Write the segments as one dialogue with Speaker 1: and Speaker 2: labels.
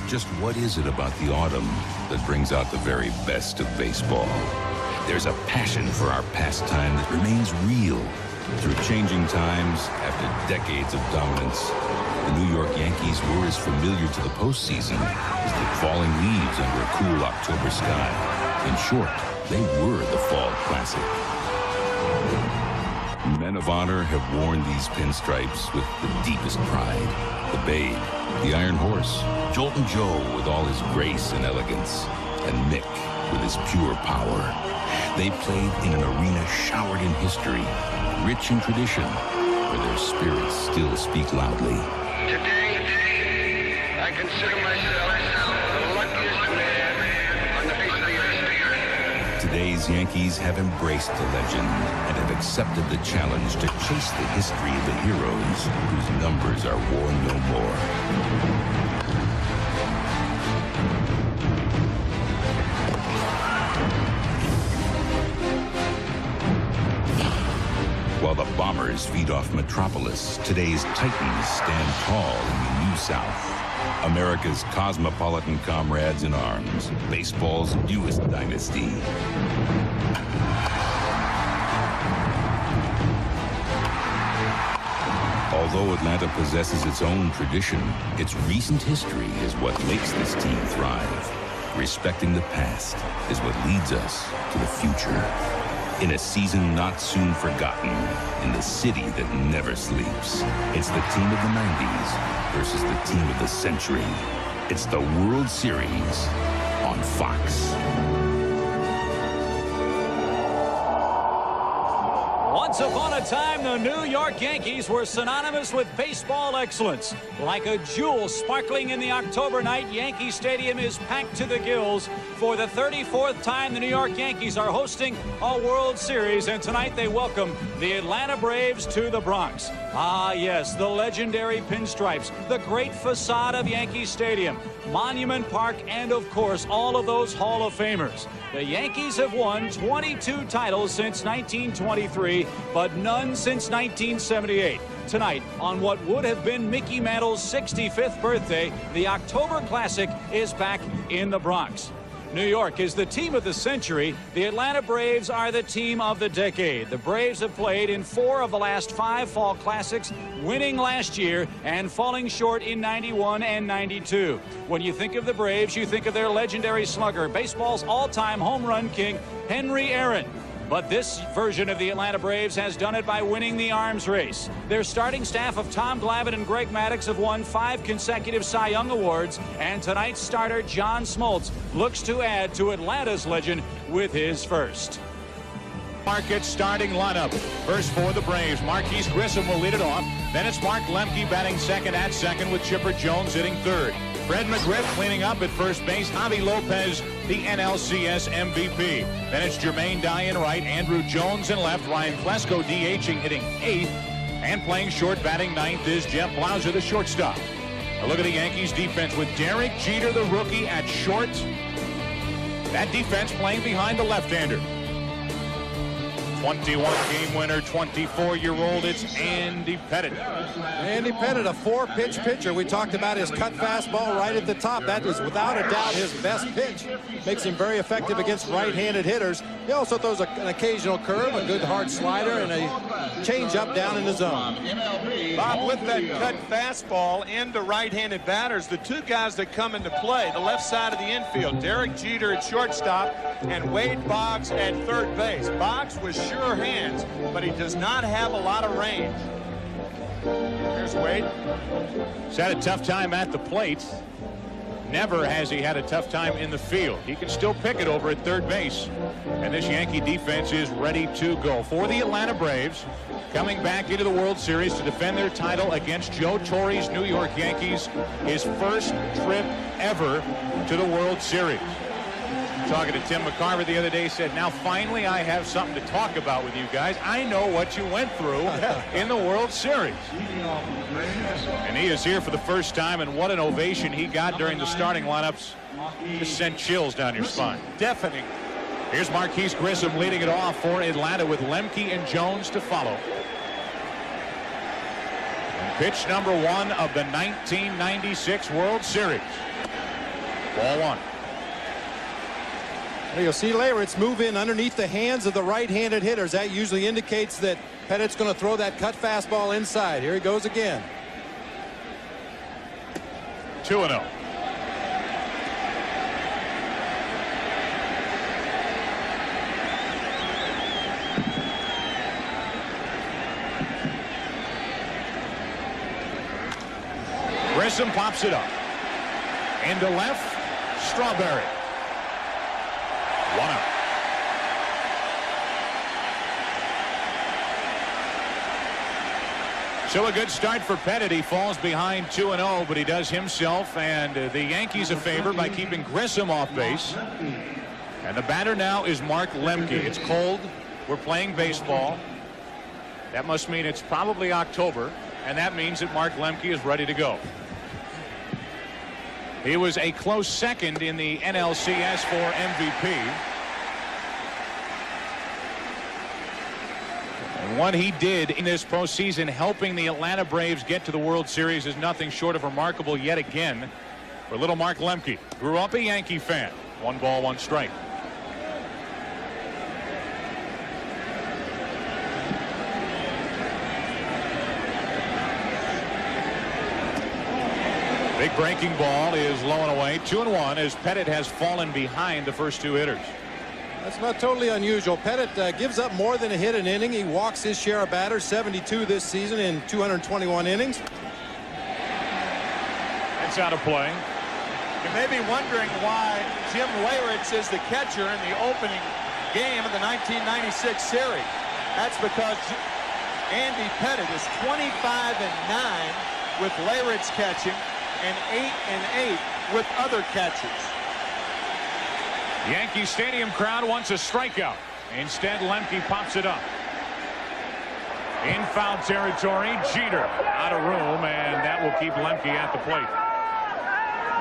Speaker 1: Just what is it about the autumn that brings out the very best of baseball? There's a passion for our pastime that remains real through changing times. After decades of dominance, the New York Yankees were as familiar to the postseason as the falling leaves under a cool October sky. In short, they were the Fall Classic. Men of honor have worn these pinstripes with the deepest pride. The Babe, the Iron Horse, Joltin' Joe with all his grace and elegance, and Mick with his pure power. They played in an arena showered in history, rich in tradition, where their spirits still speak loudly.
Speaker 2: Today, I consider myself the luckiest man on the face of the earth.
Speaker 1: Today's Yankees have embraced the legend and have accepted the challenge to chase the history of the heroes whose numbers are worn no more. While the Bombers feed off Metropolis, today's Titans stand tall in the New South. America's cosmopolitan comrades in arms, baseball's newest dynasty. Although Atlanta possesses its own tradition, its recent history is what makes this team thrive. Respecting the past is what leads us to the future. In a season not soon forgotten, in the city that never sleeps, it's the team of the 90s versus the team of the century. It's the World Series on Fox.
Speaker 3: Once upon a time, the New York Yankees were synonymous with baseball excellence. Like a jewel sparkling in the October night, Yankee Stadium is packed to the gills. For the 34th time, the New York Yankees are hosting a World Series, and tonight they welcome the Atlanta Braves to the Bronx. Ah, yes, the legendary pinstripes, the great facade of Yankee Stadium, Monument Park, and, of course, all of those Hall of Famers. The Yankees have won 22 titles since 1923, but none since 1978. Tonight, on what would have been Mickey Mantle's 65th birthday, the October Classic is back in the Bronx. New York is the team of the century. The Atlanta Braves are the team of the decade. The Braves have played in 4 of the last 5 Fall Classics, winning last year and falling short in 91 and 92. When you think of the Braves, you think of their legendary slugger, baseball's all-time home run king, Henry Aaron. But this version of the Atlanta Braves has done it by winning the arms race. Their starting staff of Tom Glavine and Greg Maddux have won 5 consecutive Cy Young Awards, and tonight's starter, John Smoltz, looks to add to Atlanta's legend with his first.
Speaker 4: Market starting lineup. First for the Braves, Marquise Grissom will lead it off. Then it's Mark Lemke batting second at second with Chipper Jones hitting third. Fred McGriff cleaning up at first base. Javi Lopez, the NLCS MVP. Then it's Jermaine Dye in right, Andrew Jones in left, Ryan Klesko DHing hitting 8th, and playing short batting 9th is Jeff Blauser, the shortstop. A look at the Yankees defense with Derek Jeter, the rookie, at short. That defense playing behind the left-hander. 21 game winner, 24-year-old, it's Andy Pettitte.
Speaker 5: Andy Pettitte, a 4-pitch pitcher. We talked about his cut fastball right at the top. That was without a doubt his best pitch. Makes him very effective against right-handed hitters. He also throws an occasional curve, a good hard slider, and a change-up down in the zone.
Speaker 6: Bob, with that cut fastball into right-handed batters, the 2 guys that come into play, the left side of the infield, Derek Jeter at shortstop and Wade Boggs at third base. Boggs was sure hands, but he does not have a lot of range. Here's Wade.
Speaker 4: He's had a tough time at the plate. Never has he had a tough time in the field. He can still pick it over at third base. And this Yankee defense is ready to go. For the Atlanta Braves, coming back into the World Series to defend their title against Joe Torre's New York Yankees, his first trip ever to the World Series. Talking to Tim McCarver the other day, said, now finally I have something to talk about with you guys. I know what you went through in the World Series. And he is here for the first time, and what an ovation he got during the starting lineups. Just sent chills down your spine.
Speaker 6: Deafening.
Speaker 4: Here's Marquise Grissom leading it off for Atlanta with Lemke and Jones to follow. And pitch number 1 of the 1996 World Series. Ball one.
Speaker 5: There you'll see Leyritz move in underneath the hands of the right-handed hitters. That usually indicates that Pettit's going to throw that cut fastball inside. Here he goes again.
Speaker 4: 2-0. Grissom pops it up. Into left. Strawberry. 1 out. So a good start for Pettit. He falls behind 2-0, but he does himself and the Yankees a favor by keeping Grissom off base. And the batter now is Mark Lemke. It's cold. We're playing baseball. That must mean it's probably October, and that means that Mark Lemke is ready to go. He was a close second in the NLCS for MVP. And what he did in this postseason helping the Atlanta Braves get to the World Series is nothing short of remarkable yet again for little Mark Lemke. Grew up a Yankee fan. 1 ball, 1 strike. Big breaking ball is low and away. 2-1 as Pettit has fallen behind the first 2 hitters.
Speaker 5: That's not totally unusual. Pettit gives up more than a hit an inning. He walks his share of batters, 72 this season in 221 innings.
Speaker 4: That's out of play.
Speaker 6: You may be wondering why Jim Leyritz is the catcher in the opening game of the 1996 series. That's because Andy Pettit is 25-9 with Leyritz catching and 8-8 with other catchers.
Speaker 4: Yankee Stadium crowd wants a strikeout. Instead, Lemke pops it up. In foul territory, Jeter out of room, and that will keep Lemke at the plate.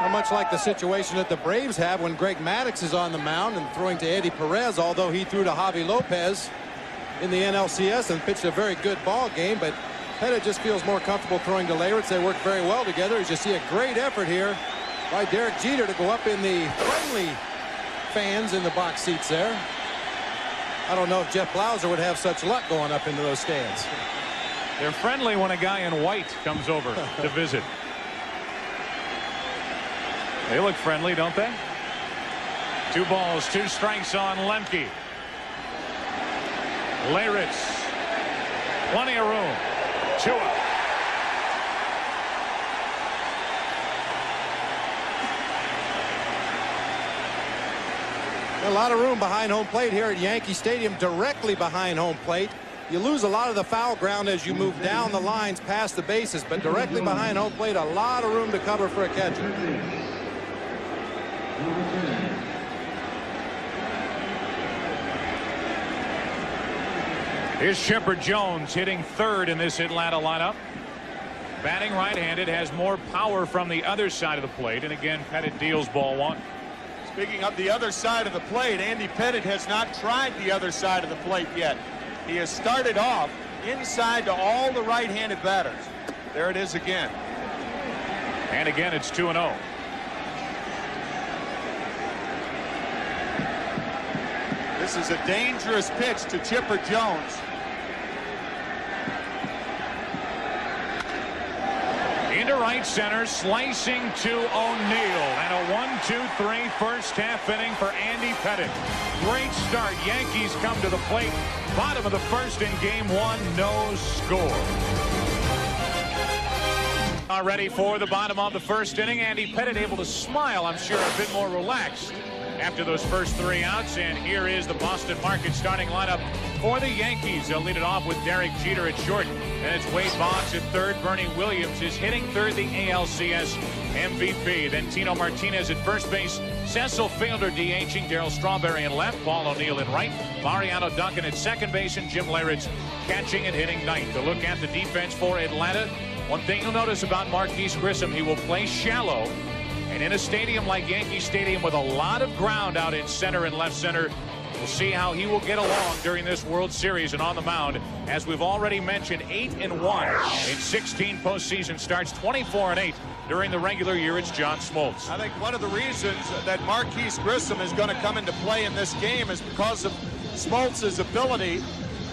Speaker 5: Not much like the situation that the Braves have when Greg Maddux is on the mound and throwing to Eddie Perez, although he threw to Javi Lopez in the NLCS and pitched a very good ball game. But Pettit just feels more comfortable throwing to Leyritz. They work very well together. As you see, a great effort here by Derek Jeter to go up in the friendly fans in the box seats there. I don't know if Jeff Blauser would have such luck going up into those stands.
Speaker 4: They're friendly when a guy in white comes over to visit. They look friendly, don't they? 2 balls, 2 strikes on Lemke. Leyritz. Plenty of room. 2 out.
Speaker 5: A lot of room behind home plate here at Yankee Stadium, directly behind home plate. You lose a lot of the foul ground as you move down the lines past the bases, but directly behind home plate, a lot of room to cover for a catcher.
Speaker 4: Here's Chipper Jones hitting 3rd in this Atlanta lineup. Batting right-handed, has more power from the other side of the plate, and again Pettit deals ball 1.
Speaker 6: Speaking of the other side of the plate, Andy Pettit has not tried the other side of the plate yet. He has started off inside to all the right-handed batters. There it is again.
Speaker 4: And again, it's 2-0.
Speaker 6: This is a dangerous pitch to Chipper Jones.
Speaker 4: Into right center, slicing to O'Neill, and a 1-2-3 first half inning for Andy Pettit. Great start. Yankees come to the plate. Bottom of the first in game 1, no score. Ready for the bottom of the first inning. Andy Pettit able to smile, I'm sure, a bit more relaxed after those first 3 outs. And here is the Boston Market starting lineup for the Yankees. They'll lead it off with Derek Jeter at short. Then it's Wade Boggs at 3rd. Bernie Williams is hitting 3rd, the ALCS MVP. Then Tino Martinez at first base. Cecil Fielder DHing. Darryl Strawberry in left. Paul O'Neill in right. Mariano Duncan at second base. And Jim Leyritz catching and hitting ninth. To look at the defense for Atlanta. One thing you'll notice about Marquise Grissom, he will play shallow. And in a stadium like Yankee Stadium with a lot of ground out in center and left center, We'll see how he will get along during this World Series and on the mound. As we've already mentioned, 8-1 in 16 postseason starts, 24-8 during the regular year. It's John Smoltz.
Speaker 6: I think one of the reasons that Marquise Grissom is going to come into play in this game is because of Smoltz's ability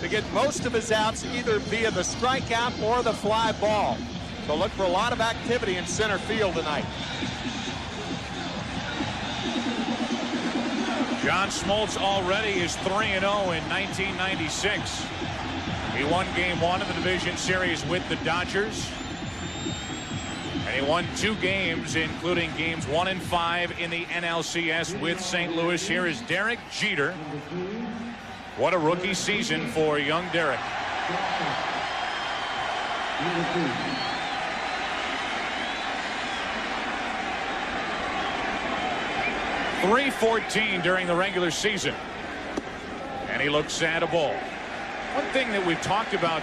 Speaker 6: to get most of his outs either via the strikeout or the fly ball. So look for a lot of activity in center field tonight.
Speaker 4: John Smoltz already is 3-0 in 1996. He won Game 1 of the division series with the Dodgers. And he won 2 games, including games 1 and 5 in the NLCS with St. Louis. Here is Derek Jeter. What a rookie season for young Derek. .314 during the regular season. And he looks at a ball. One thing that we've talked about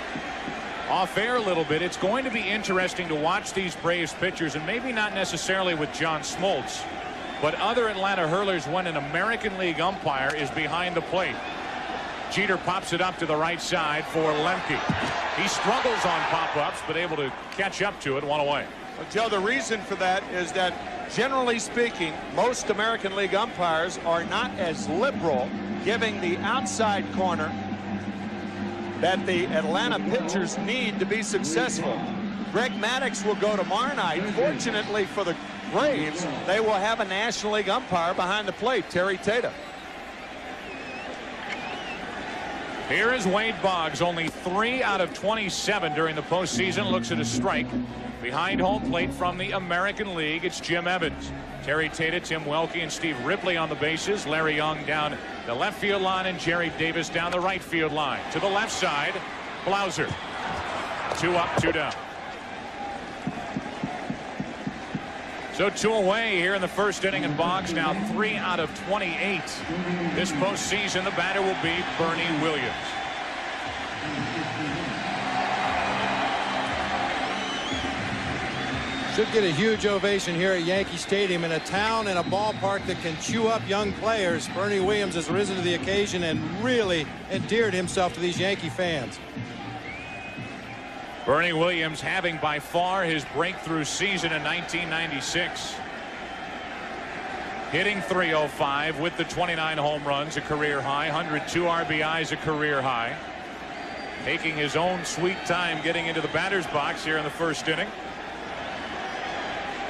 Speaker 4: off air a little bit, it's going to be interesting to watch these Braves pitchers, and maybe not necessarily with John Smoltz, but other Atlanta hurlers when an American League umpire is behind the plate. Jeter pops it up to the right side for Lemke. He struggles on pop-ups, but able to catch up to it, one away.
Speaker 6: Well, Joe, the reason for that is that, generally speaking, most American League umpires are not as liberal giving the outside corner that the Atlanta pitchers need to be successful. Greg Maddux will go tomorrow night. Fortunately for the Braves, they will have a National League umpire behind the plate, Terry Tatum.
Speaker 4: Here is Wade Boggs, only 3 out of 27 during the postseason. Looks at a strike. Behind home plate from the American League, it's Jim Evans. Terry Tatum, Tim Welke, and Steve Ripley on the bases. Larry Young down the left field line, and Jerry Davis down the right field line. To the left side, Blauser. 2 up, 2 down. So 2 away here in the first inning, and Boggs now 3 out of 28. This postseason, the batter will be Bernie Williams.
Speaker 5: Should get a huge ovation here at Yankee Stadium, in a town and a ballpark that can chew up young players. Bernie Williams has risen to the occasion and really endeared himself to these Yankee fans.
Speaker 4: Bernie Williams having by far his breakthrough season in 1996. Hitting .305 with the 29 home runs, a career high, 102 RBIs, a career high. Taking his own sweet time getting into the batter's box here in the first inning.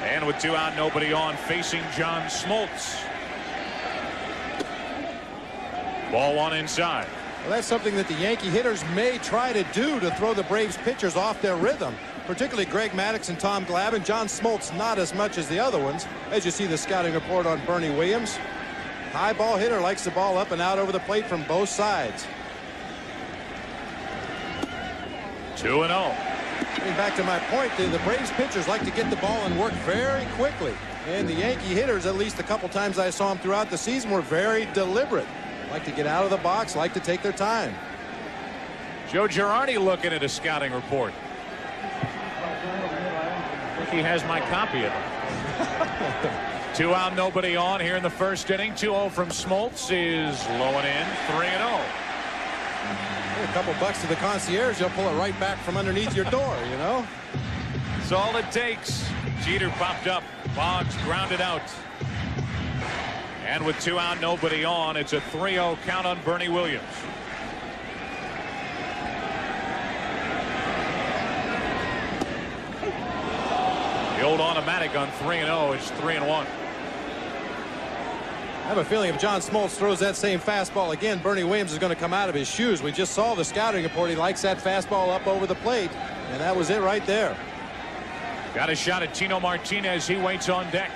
Speaker 4: And with 2 out, nobody on, facing John Smoltz. Ball 1 inside.
Speaker 5: Well, that's something that the Yankee hitters may try to do, to throw the Braves pitchers off their rhythm, particularly Greg Maddux and Tom Glavine. John Smoltz not as much as the other ones, as you see the scouting report on Bernie Williams. High ball hitter, likes the ball up and out over the plate from both sides.
Speaker 4: 2-0.
Speaker 5: Getting back to my point, the Braves pitchers like to get the ball and work very quickly. And the Yankee hitters, at least a couple times I saw them throughout the season, were very deliberate. Like to get out of the box, like to take their time.
Speaker 4: Joe Girardi looking at a scouting report. I think he has my copy of it. 2 out, nobody on here in the first inning. 2-0 from Smoltz is low and in. 3-0.
Speaker 5: A couple bucks to the concierge, they'll pull it right back from underneath your door, you know.
Speaker 4: That's all it takes. Jeter popped up. Boggs grounded out. And with 2 out, nobody on, it's a 3-0 count on Bernie Williams. The old automatic on 3-0. It's 3-1.
Speaker 5: I have a feeling if John Smoltz throws that same fastball again, Bernie Williams is going to come out of his shoes. We just saw the scouting report. He likes that fastball up over the plate, and that was it right there.
Speaker 4: Got a shot at Tino Martinez. He waits on deck.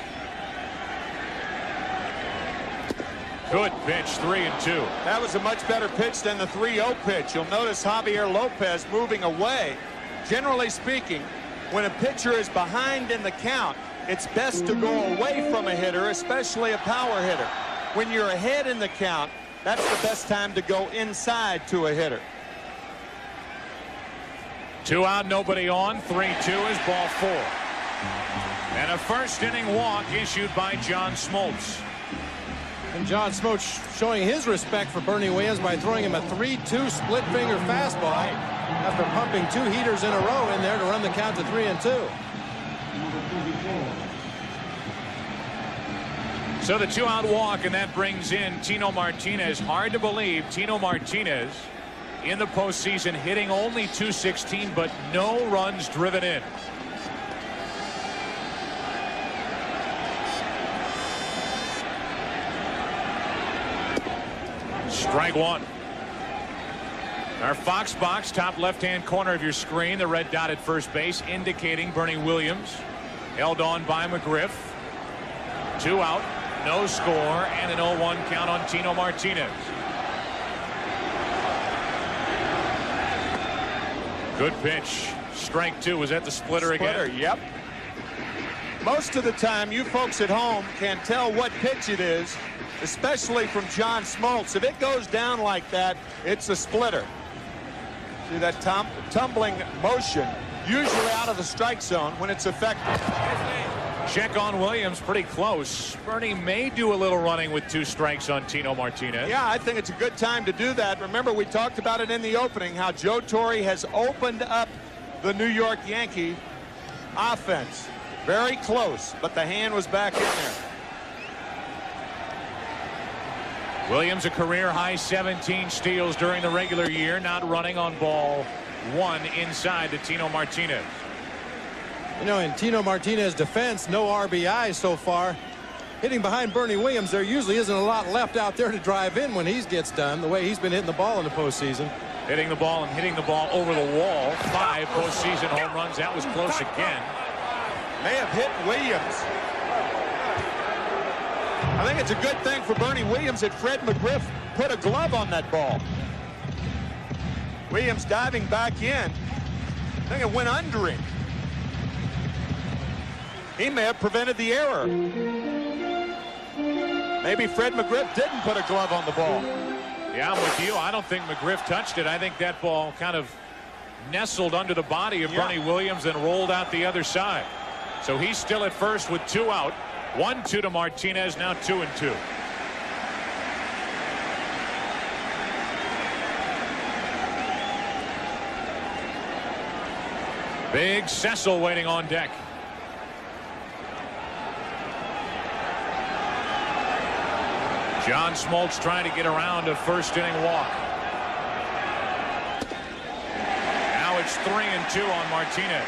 Speaker 4: Good pitch, 3-2.
Speaker 6: That was a much better pitch than the 3-0 pitch. You'll notice Javier Lopez moving away. Generally speaking, when a pitcher is behind in the count, it's best to go away from a hitter, especially a power hitter. When you're ahead in the count, that's the best time to go inside to a hitter.
Speaker 4: 2 out, nobody on. 3-2 is ball 4. And a first inning walk issued by John Smoltz.
Speaker 5: And John Smoltz showing his respect for Bernie Williams by throwing him a 3-2 split finger fastball after pumping 2 heaters in a row in there to run the count to 3-2.
Speaker 4: So the 2-out walk, and that brings in Tino Martinez. Hard to believe Tino Martinez in the postseason hitting only .216, but no runs driven in. Strike one. Our Fox box, top left-hand corner of your screen, the red dot at first base indicating Bernie Williams held on by McGriff. 2 out, no score, and an 0-1 count on Tino Martinez. Good pitch. Strike 2. Was that the splitter again?
Speaker 6: Yep. Most of the time, you folks at home can tell what pitch it is, especially from John Smoltz. If it goes down like that, it's a splitter. See that tumbling motion, usually out of the strike zone when it's effective.
Speaker 4: Check on Williams, pretty close. Bernie may do a little running with 2 strikes on Tino Martinez.
Speaker 6: Yeah, I think it's a good time to do that. Remember, we talked about it in the opening, how Joe Torre has opened up the New York Yankee offense. Very close, but the hand was back in there.
Speaker 4: Williams, a career high 17 steals during the regular year, not running on ball 1 inside to Tino Martinez.
Speaker 5: You know, in Tino Martinez's defense, no RBI so far. Hitting behind Bernie Williams, there usually isn't a lot left out there to drive in when he gets done, the way he's been hitting the ball in the postseason.
Speaker 4: Hitting the ball and hitting the ball over the wall. 5 postseason home runs. That was close again.
Speaker 6: May have hit Williams. I think it's a good thing for Bernie Williams that Fred McGriff put a glove on that ball. Williams diving back in. I think it went under him. He may have prevented the error. Maybe Fred McGriff didn't put a glove on the ball.
Speaker 4: Yeah, I'm with you. I don't think McGriff touched it. I think that ball kind of nestled under the body of Bernie Williams and rolled out the other side. So he's still at first with 2 out. 1-2 to Martinez, now 2-2. Big Cecil waiting on deck. John Smoltz trying to get around a first inning walk. Now it's 3-2 on Martinez.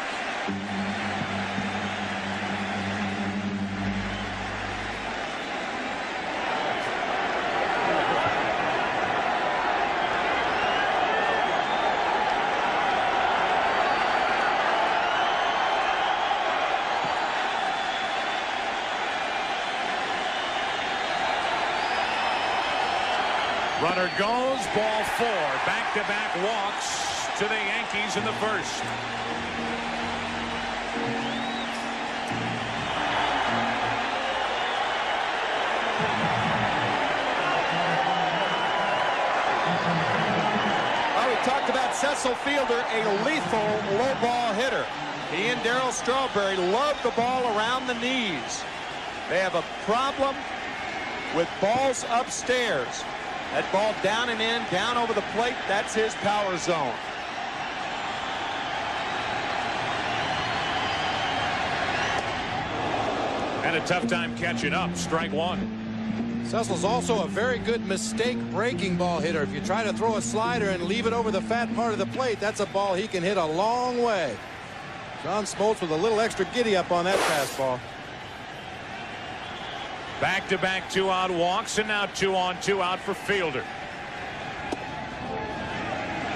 Speaker 4: Runner goes, ball 4. Back-to-back walks to the Yankees in the first.
Speaker 6: Well, we talked about Cecil Fielder, a lethal low ball hitter. He and Darryl Strawberry love the ball around the knees. They have a problem with balls upstairs. That ball down and in, down over the plate, that's his power zone.
Speaker 4: Had a tough time catching up. Strike 1.
Speaker 5: Cecil's also a very good mistake breaking ball hitter. If you try to throw a slider and leave it over the fat part of the plate, that's a ball he can hit a long way. John Smoltz with a little extra giddy up on that fastball.
Speaker 4: Back-to-back 2-out walks, and now 2-on-2 out for Fielder.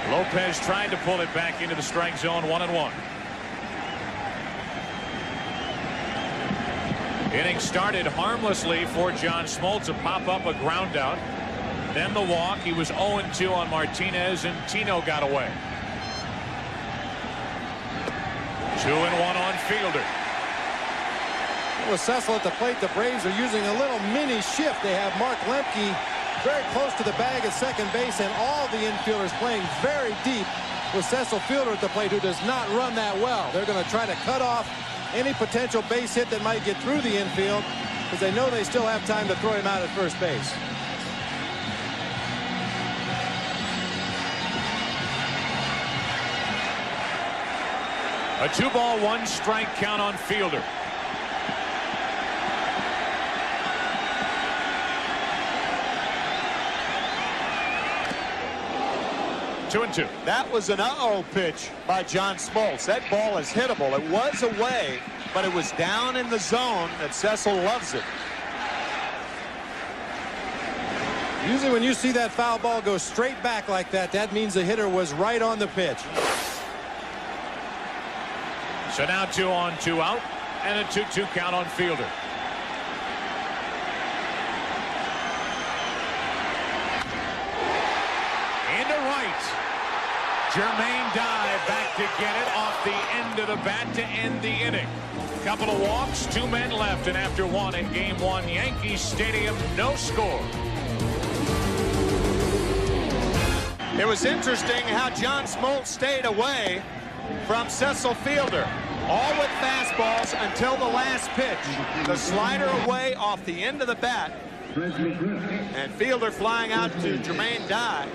Speaker 4: Lopez tried to pull it back into the strike zone. 1-1. Inning started harmlessly for John Smoltz. A pop-up, a ground out. Then the walk. He was 0-2 on Martinez, and Tino got away. 2-1 on Fielder.
Speaker 5: With Cecil at the plate, the Braves are using a little mini shift. They have Mark Lemke very close to the bag at second base, and all the infielders playing very deep with Cecil Fielder at the plate, who does not run that well. They're going to try to cut off any potential base hit that might get through the infield because they know they still have time to throw him out at first base.
Speaker 4: A 2-ball, 1-strike count on Fielder. Two and two.
Speaker 6: That was an uh-oh pitch by John Smoltz. That ball is hittable. It was away, but it was down in the zone that Cecil loves it.
Speaker 5: Usually when you see that foul ball go straight back like that, that means the hitter was right on the pitch.
Speaker 4: So now 2 on, 2 out, and a 2-2 count on Fielder. Into right. Jermaine Dye back to get it off the end of the bat to end the inning. Couple of walks, 2 men left, and after 1 in Game 1, Yankee Stadium, no score.
Speaker 6: It was interesting how John Smoltz stayed away from Cecil Fielder. All with fastballs until the last pitch. The slider away off the end of the bat. And Fielder flying out to Jermaine Dye.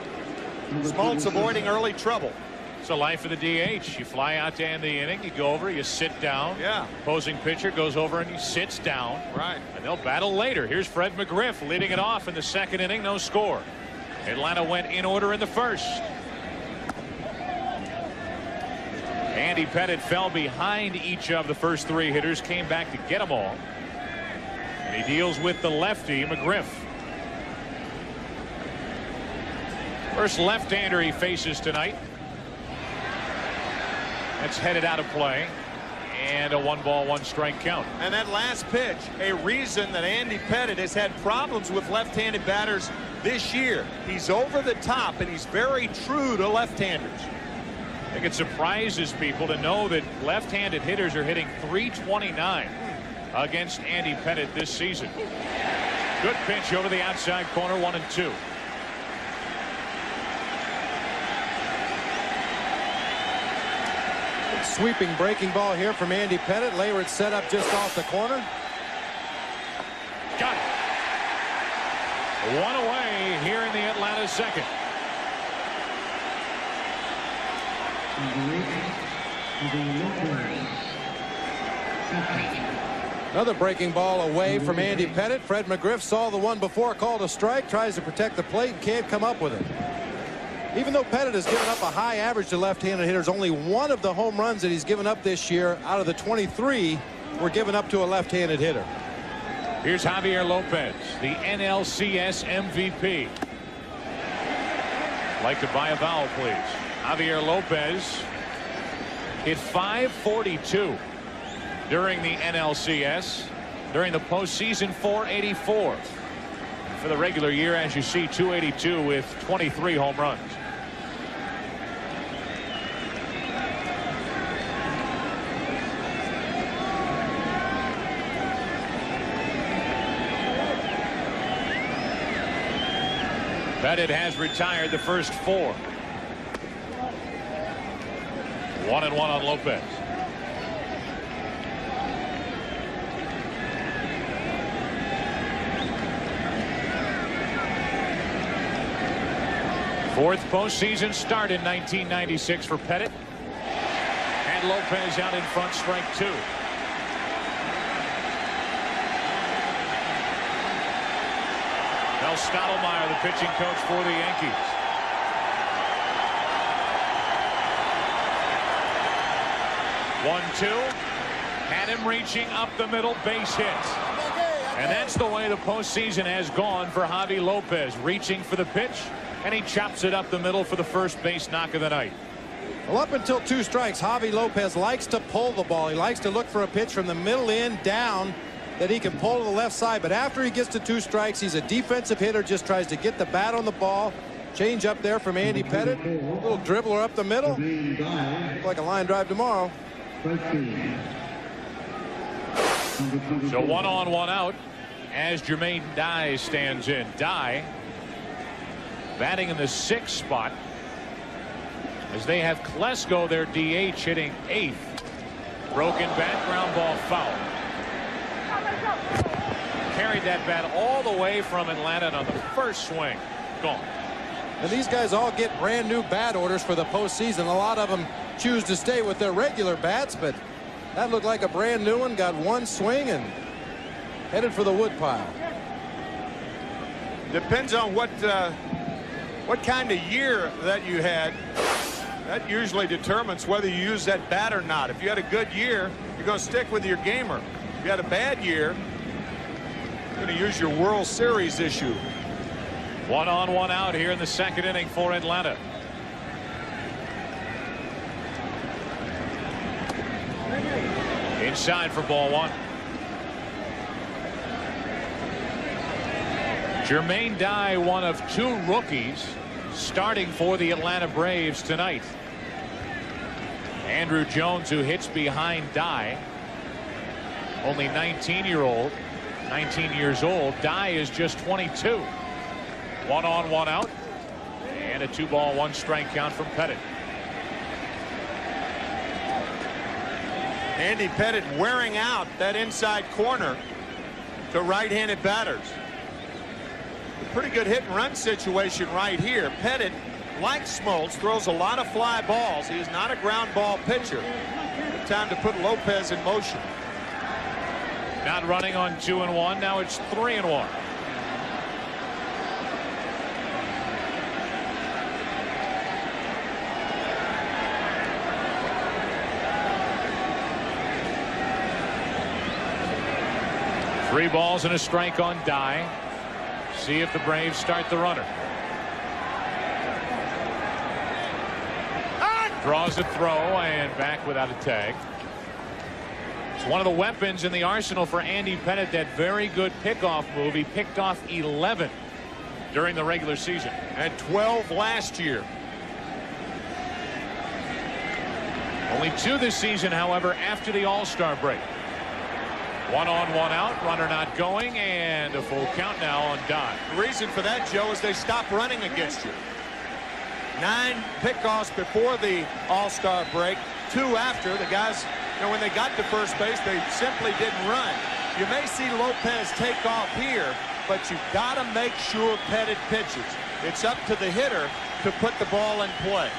Speaker 6: Smoltz avoiding early trouble.
Speaker 4: It's the life of the DH. You fly out to end the inning, you go over, you sit down.
Speaker 6: Yeah.
Speaker 4: Opposing pitcher goes over and he sits down.
Speaker 6: Right.
Speaker 4: And they'll battle later. Here's Fred McGriff leading it off in the 2nd inning, no score. Atlanta went in order in the 1st. Andy Pettitte fell behind each of the first 3 hitters, came back to get them all. And he deals with the lefty, McGriff. First left-hander he faces tonight. That's headed out of play. And a 1-ball, 1-strike count.
Speaker 6: And that last pitch, a reason that Andy Pettitte has had problems with left-handed batters this year. He's over the top, and he's very true to left-handers.
Speaker 4: I think it surprises people to know that left-handed hitters are hitting .329 against Andy Pettitte this season. Good pitch over the outside corner, 1-2.
Speaker 5: Sweeping breaking ball here from Andy Pettitte. Layward set up just off the corner.
Speaker 4: Got it. 1 away here in the Atlanta 2nd.
Speaker 5: Another breaking ball away from Andy Pettitte. Fred McGriff saw the one before, called a strike, tries to protect the plate and can't come up with it. Even though Pettitte has given up a high average to left-handed hitters, only 1 of the home runs that he's given up this year out of the 23 were given up to a left-handed hitter.
Speaker 4: Here's Javier Lopez, the NLCS MVP. Like to buy a vowel, please. Javier Lopez hit .542 during the NLCS. During the postseason, .484. For the regular year, as you see, .282 with 23 home runs. Pettitte has retired the first 4. 1-1 on Lopez. Fourth postseason start in 1996 for Pettitte. And Lopez out in front, strike 2. Mel Stottlemyre, the pitching coach for the Yankees. One-two. Had him reaching up the middle, base hit. And that's the way the postseason has gone for Javi Lopez. Reaching for the pitch, and he chops it up the middle for the first base knock of the night.
Speaker 5: Well, up until 2 strikes, Javi Lopez likes to pull the ball. He likes to look for a pitch from the middle in down that he can pull to the left side. But after he gets to 2 strikes, he's a defensive hitter, just tries to get the bat on the ball. Change up there from Andy Pettitte. A little dribbler up the middle. Look like a line drive tomorrow.
Speaker 4: So 1 on, 1 out as Jermaine Dye stands in. Dye batting in the 6th spot as they have Klesko, their DH, hitting 8th. Broken bat, ground ball foul. carried that bat all the way from Atlanta, and on the first swing, gone.
Speaker 5: And these guys all get brand new bat orders for the postseason. A lot of them choose to stay with their regular bats, but that looked like a brand new one. Got one swing and headed for the woodpile.
Speaker 6: Depends on what kind of year that you had. That usually determines whether you use that bat or not. If you had a good year, you're going to stick with your gamer. If you had a bad year, you're going to use your World Series issue.
Speaker 4: 1 on 1 out here in the second inning for Atlanta. Inside for ball 1. Jermaine Dye, one of 2 rookies starting for the Atlanta Braves tonight. Andrew Jones, who hits behind Dye, only 19 years old. Dye is just 22. 1 on 1 out, and a 2-ball 1-strike count from Pettitte.
Speaker 6: Andy Pettitte wearing out that inside corner to right-handed batters. A pretty good hit and run situation right here. Pettitte, like Smoltz, throws a lot of fly balls. He is not a ground ball pitcher. Good time to put Lopez in motion.
Speaker 4: Not running on 2-1. Now it's 3-1. Three balls and a strike on Dye. See if the Braves start the runner. Draws a throw and back without a tag. It's one of the weapons in the arsenal for Andy Pettitte, that very good pickoff move. He picked off 11 during the regular season.
Speaker 6: And 12 last year.
Speaker 4: Only 2 this season, however, after the All-Star break. 1 on 1 out, runner not going, and a full count now on Dye.
Speaker 6: The reason for that, Joe, is they stopped running against you. 9 pickoffs before the All-Star break, 2 after. The guys, when they got to first base, they simply didn't run. You may see Lopez take off here, but you've got to make sure Pettitte pitches. It's up to the hitter to put the ball in play.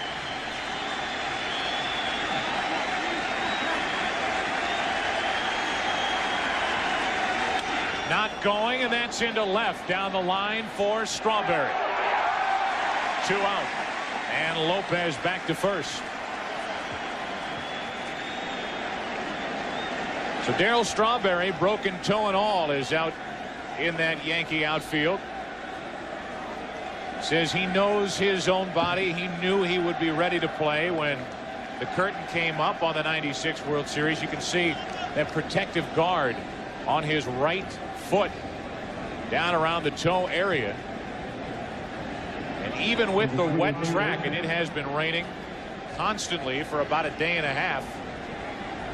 Speaker 4: Not going, and that's into left down the line for Strawberry. 2 out, and Lopez back to first. So Darryl Strawberry, broken toe and all, is out in that Yankee outfield. Says he knows his own body. He knew he would be ready to play when the curtain came up on the '96 World Series. You can see that protective guard on his right foot down around the toe area. And even with the wet track, and it has been raining constantly for about a day and a half,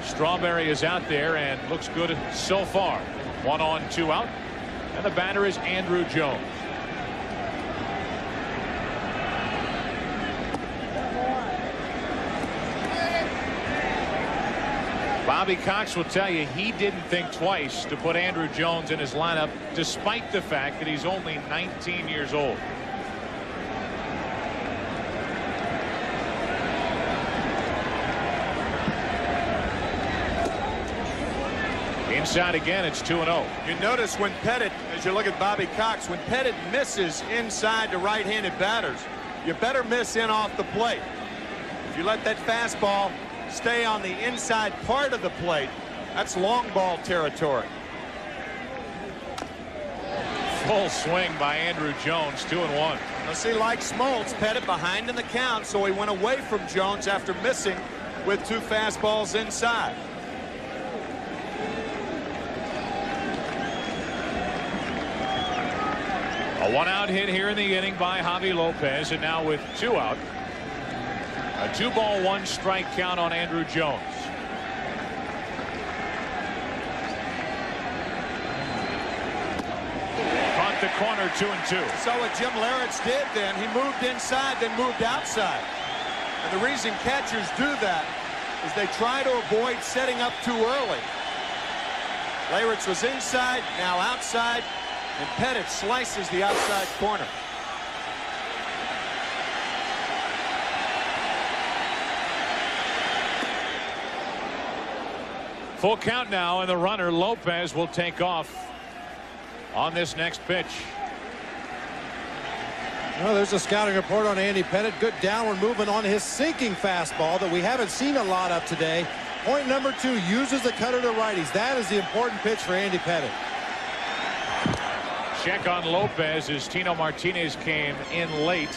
Speaker 4: Strawberry is out there and looks good so far. 1 on 2 out, and the batter is Andrew Jones. Bobby Cox will tell you he didn't think twice to put Andrew Jones in his lineup, despite the fact that he's only 19 years old. Inside again, it's 2-0.
Speaker 6: You notice when Pettitte, as you look at Bobby Cox, when Pettitte misses inside to right-handed batters, you better miss in off the plate. If you let that fastball stay on the inside part of the plate, that's long ball territory.
Speaker 4: Full swing by Andrew Jones, 2-1.
Speaker 6: Now see, like Smoltz, Pettitte behind in the count, so he went away from Jones after missing with 2 fastballs inside.
Speaker 4: A 1-out hit here in the inning by Javi Lopez, and now with 2 out, a 2-ball 1-strike count on Andrew Jones. Caught the corner, 2-2.
Speaker 6: So what Jim Leyritz did then, he moved inside, then moved outside. And the reason catchers do that is they try to avoid setting up too early. Leyritz was inside, now outside, and Pettit slices the outside corner.
Speaker 4: Full count now, and the runner Lopez will take off on this next pitch.
Speaker 5: Well, there's a scouting report on Andy Pettit. Good downward movement on his sinking fastball that we haven't seen a lot of today. Point number 2, uses the cutter to righties. That is the important pitch for Andy Pettit.
Speaker 4: Check on Lopez as Tino Martinez came in late.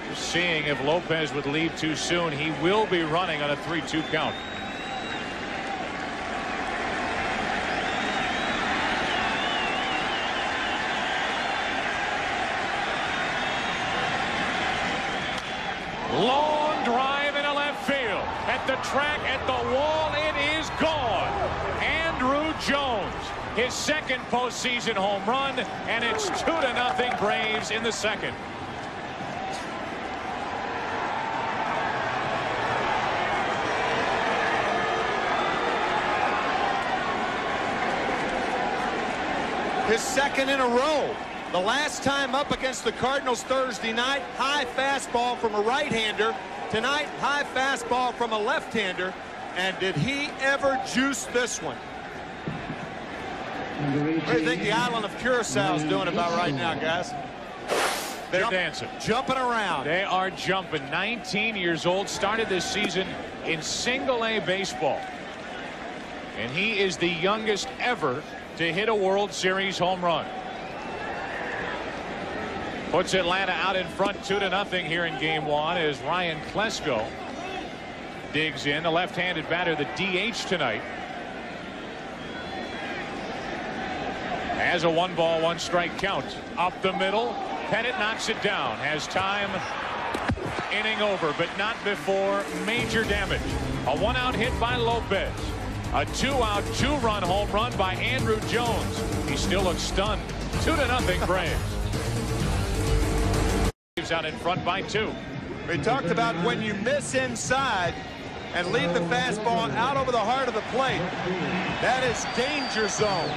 Speaker 4: Just seeing if Lopez would leave too soon. He will be running on a 3-2 count. Long drive into left field. At the track, at the wall, it is gone. Andruw Jones, his second postseason home run, and it's 2-0 Braves in the second.
Speaker 6: His second in a row. The last time up against the Cardinals Thursday night, high fastball from a right-hander. Tonight, high fastball from a left-hander. And did he ever juice this one? What do you think the island of Curacao is doing about right now, guys?
Speaker 4: They're dancing.
Speaker 6: Jumping around.
Speaker 4: They are jumping. 19 years old, started this season in single-A baseball. And he is the youngest ever to hit a World Series home run. Puts Atlanta out in front 2-0 here in game 1 as Ryan Klesko digs in. The left-handed batter, the DH tonight. Has a 1-ball, 1-strike count. Up the middle. Pettit knocks it down. Has time. Inning over, but not before major damage. A 1-out hit by Lopez. A 2-out, 2-run home run by Andruw Jones. He still looks stunned. 2-0 Braves. Out in front by 2.
Speaker 6: We talked about when you miss inside and leave the fastball out over the heart of the plate. That is danger zone.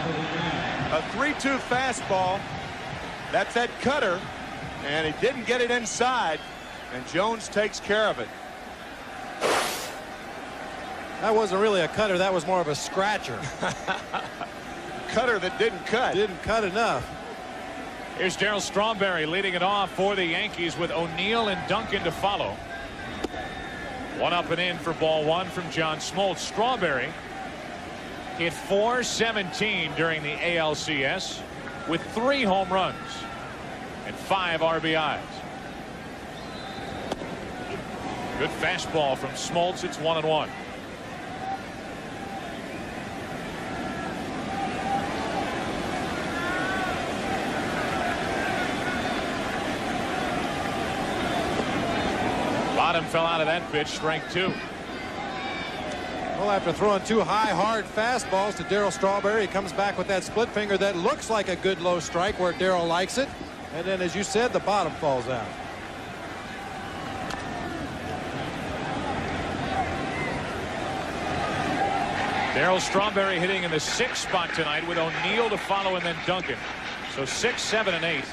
Speaker 6: A 3-2 fastball. That's that cutter, and he didn't get it inside, and Jones takes care of it.
Speaker 5: That wasn't really a cutter. That was more of a scratcher.
Speaker 6: Cutter that didn't cut.
Speaker 5: Didn't cut enough.
Speaker 4: Here's Darryl Strawberry leading it off for the Yankees with O'Neill and Duncan to follow. 1 up and in for ball 1 from John Smoltz. Strawberry hit .417 during the ALCS with 3 home runs and 5 RBIs. Good fastball from Smoltz. It's 1-1. Bottom fell out of that pitch. Strike 2.
Speaker 5: Well, after throwing 2 high, hard fastballs to Darryl Strawberry, he comes back with that split finger that looks like a good low strike where Darryl likes it. And then, as you said, the bottom falls out.
Speaker 4: Darryl Strawberry hitting in the 6th spot tonight with O'Neill to follow and then Duncan. So 6, 7, and 8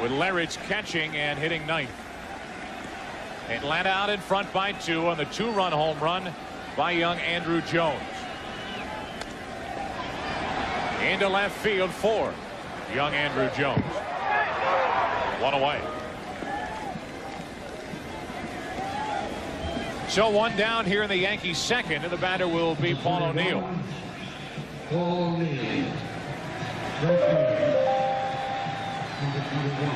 Speaker 4: with Leyritz catching and hitting 9th. Atlanta out in front by 2 on the 2-run home run by young Andruw Jones. Into left field for young Andruw Jones. 1 away. So 1 down here in the Yankees' second, and the batter will be Paul O'Neill.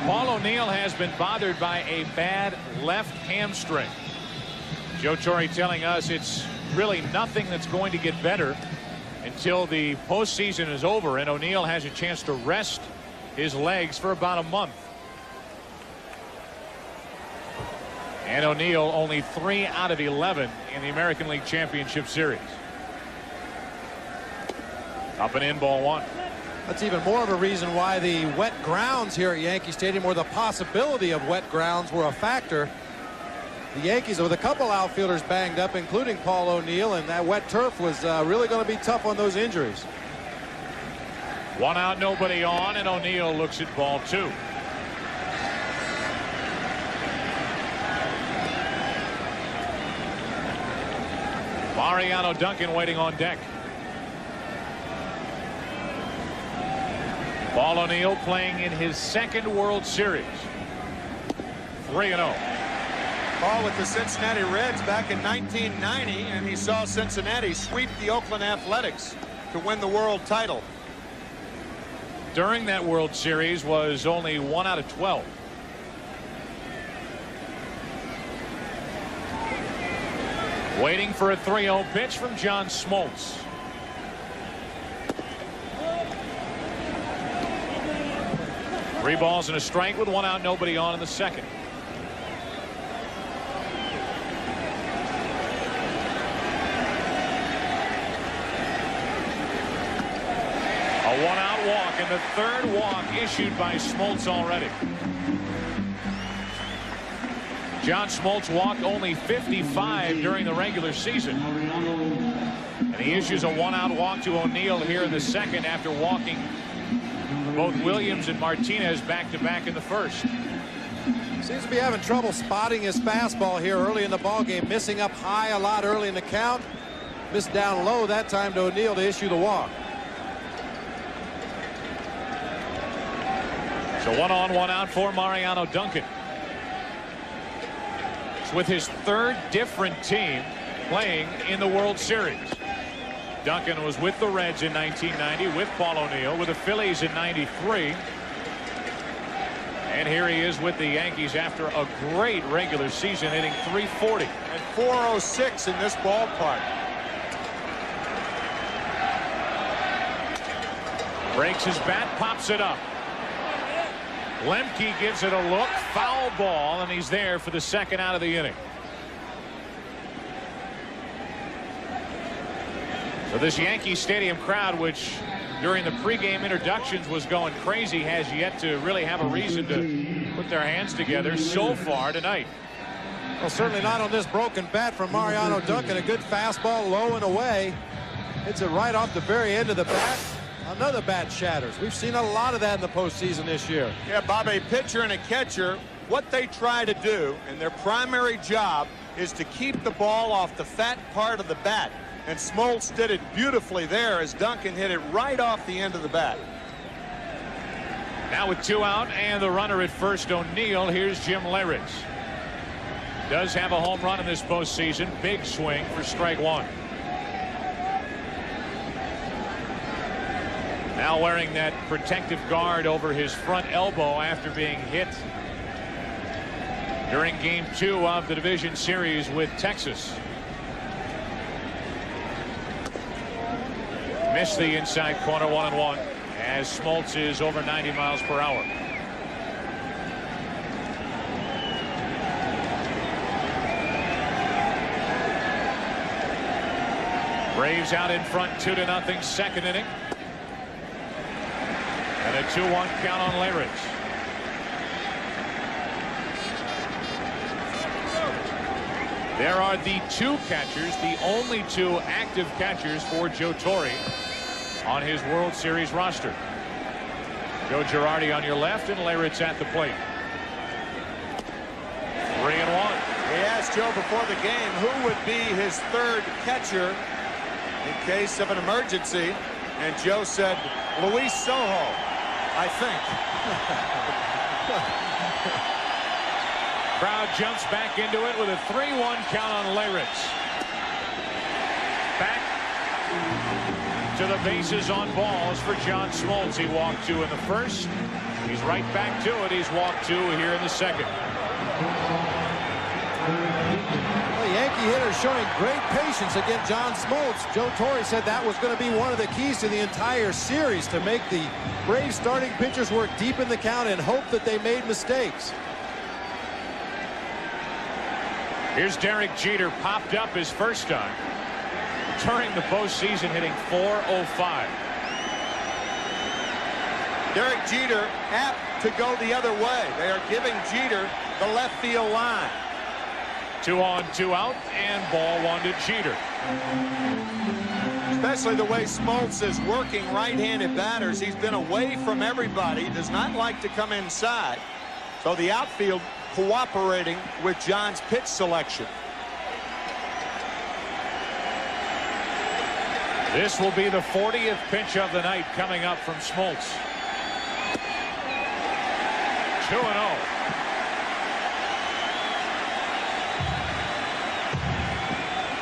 Speaker 4: Paul O'Neill has been bothered by a bad left hamstring. Joe Torre telling us it's really nothing that's going to get better until the postseason is over and O'Neill has a chance to rest his legs for about a month. And O'Neill only 3 out of 11 in the American League Championship Series. Up and in, ball 1.
Speaker 5: That's even more of a reason why the wet grounds here at Yankee Stadium, or the possibility of wet grounds, were a factor. The Yankees with a couple outfielders banged up, including Paul O'Neill, and that wet turf was really going to be tough on those injuries.
Speaker 4: One out, nobody on, and O'Neill looks at ball 2. Mariano Duncan waiting on deck. Paul O'Neill playing in his second World Series. 3-0.
Speaker 6: Paul with the Cincinnati Reds back in 1990, and he saw Cincinnati sweep the Oakland Athletics to win the world title.
Speaker 4: During that World Series was only 1 out of 12. Waiting for a 3-0 pitch from John Smoltz. Three balls and a strike with 1 out, nobody on in the second. A 1-out walk, and the third walk issued by Smoltz already. John Smoltz walked only 55 during the regular season. And he issues a 1-out walk to O'Neill here in the second after walking both Williams and Martinez back-to-back in the first.
Speaker 5: Seems to be having trouble spotting his fastball here early in the ballgame, missing up high a lot early in the count. Missed down low that time to O'Neill to issue the walk.
Speaker 4: So 1 on, 1 out for Mariano Duncan. It's with his third different team playing in the World Series. Duncan was with the Reds in 1990, with Paul O'Neill, with the Phillies in 93. And here he is with the Yankees after a great regular season, hitting .340.
Speaker 6: And .406 in this ballpark.
Speaker 4: Breaks his bat, pops it up. Lemke gives it a look, foul ball, and he's there for the second out of the inning. So this Yankee Stadium crowd, which during the pregame introductions was going crazy, has yet to really have a reason to put their hands together so far tonight.
Speaker 5: Well, certainly not on this broken bat from Mariano Duncan. A good fastball low and away. Hits it right off the very end of the bat. Another bat shatters. We've seen a lot of that in the postseason this year.
Speaker 6: Yeah, Bob, a pitcher and a catcher, what they try to do, and their primary job, is to keep the ball off the fat part of the bat. And Smoltz did it beautifully there as Duncan hit it right off the end of the bat.
Speaker 4: Now with 2 out and the runner at first, O'Neill, here's Jim Leyritz. Does have a home run in this postseason. Big swing for strike 1. Now wearing that protective guard over his front elbow after being hit during Game 2 of the division series with Texas. Missed the inside corner, 1-1, as Smoltz is over 90 miles per hour. Braves out in front 2-0, second inning. And a 2-1 count on Leyritz. There are the 2 catchers, the only 2 active catchers for Joe Torre on his World Series roster. Joe Girardi on your left and Leyritz at the plate. 3-1.
Speaker 6: We asked Joe before the game who would be his third catcher in case of an emergency, and Joe said Luis Sojo, I think.
Speaker 4: Crowd jumps back into it with a 3-1 count on Leyritz. Back to the bases on balls for John Smoltz. He walked 2 in the first. He's right back to it. He's walked 2 here in the second.
Speaker 5: Well, the Yankee hitter showing great patience against John Smoltz. Joe Torre said that was going to be one of the keys to the entire series, to make the Braves starting pitchers work deep in the count and hope that they made mistakes.
Speaker 4: Here's Derek Jeter, popped up his first time during the postseason, hitting .405.
Speaker 6: Derek Jeter apt to go the other way. They are giving Jeter the left field line.
Speaker 4: 2 on, 2 out, and ball 1 to Jeter.
Speaker 6: especially the way Smoltz is working right-handed batters. He's been away from everybody. He does not like to come inside. So the outfield cooperating with John's pitch selection.
Speaker 4: This will be the 40th pitch of the night coming up from Smoltz. 2-0.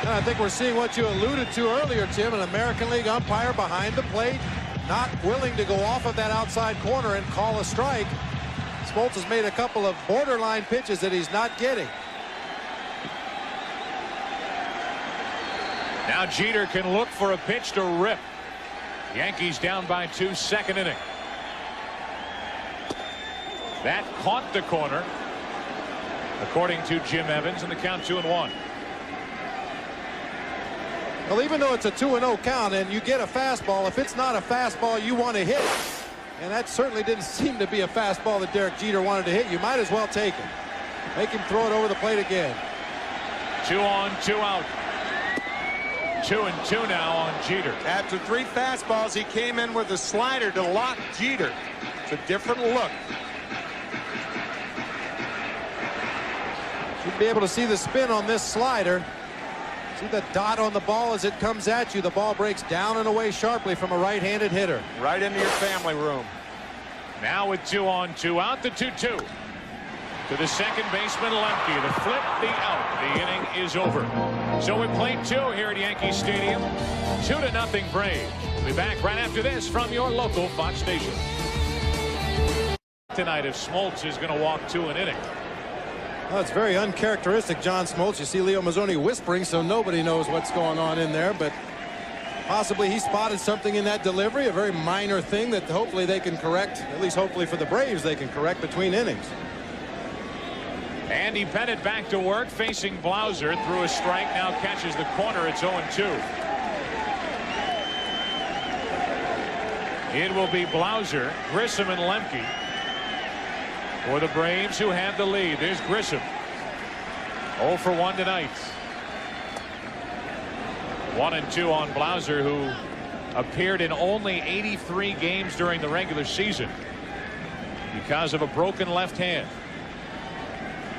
Speaker 5: And I think we're seeing what you alluded to earlier, Tim, an American League umpire behind the plate, not willing to go off of that outside corner and call a strike. Smoltz has made a couple of borderline pitches that he's not getting.
Speaker 4: Now Jeter can look for a pitch to rip. Yankees down by 2, second inning. That caught the corner, according to Jim Evans, and the count 2-1.
Speaker 5: Well, even though it's a 2-0 count and you get a fastball, if it's not a fastball, you want to hit it. And that certainly didn't seem to be a fastball that Derek Jeter wanted to hit. You might as well take it. Make him throw it over the plate again.
Speaker 4: 2 on, 2 out. 2-2 now on Jeter.
Speaker 6: After 3 fastballs, he came in with a slider to lock Jeter. It's a different look.
Speaker 5: Should be able to see the spin on this slider. See the dot on the ball as it comes at you. The ball breaks down and away sharply from a right-handed hitter.
Speaker 6: Right into your family room.
Speaker 4: Now with 2 on, 2 out, the 2-2. To the second baseman, Lemke. The flip, the out. The inning is over. So we played 2 here at Yankee Stadium. 2-0 Braves. We'll be back right after this from your local Fox station. Tonight, if Smoltz is going to walk 2 an inning.
Speaker 5: Well, it's very uncharacteristic, John Smoltz. You see Leo Mazzoni whispering, so nobody knows what's going on in there. But possibly he spotted something in that delivery, a very minor thing that hopefully they can correct. At least hopefully for the Braves they can correct between innings.
Speaker 4: Andy Pettitte back to work, facing Blauser. Through a strike, now catches the corner. It's 0-2. It will be Blauser, Grissom, and Lemke for the Braves, who have the lead. There's Grissom. 0 for 1 tonight. 1-2 on Blauser, who appeared in only 83 games during the regular season because of a broken left hand.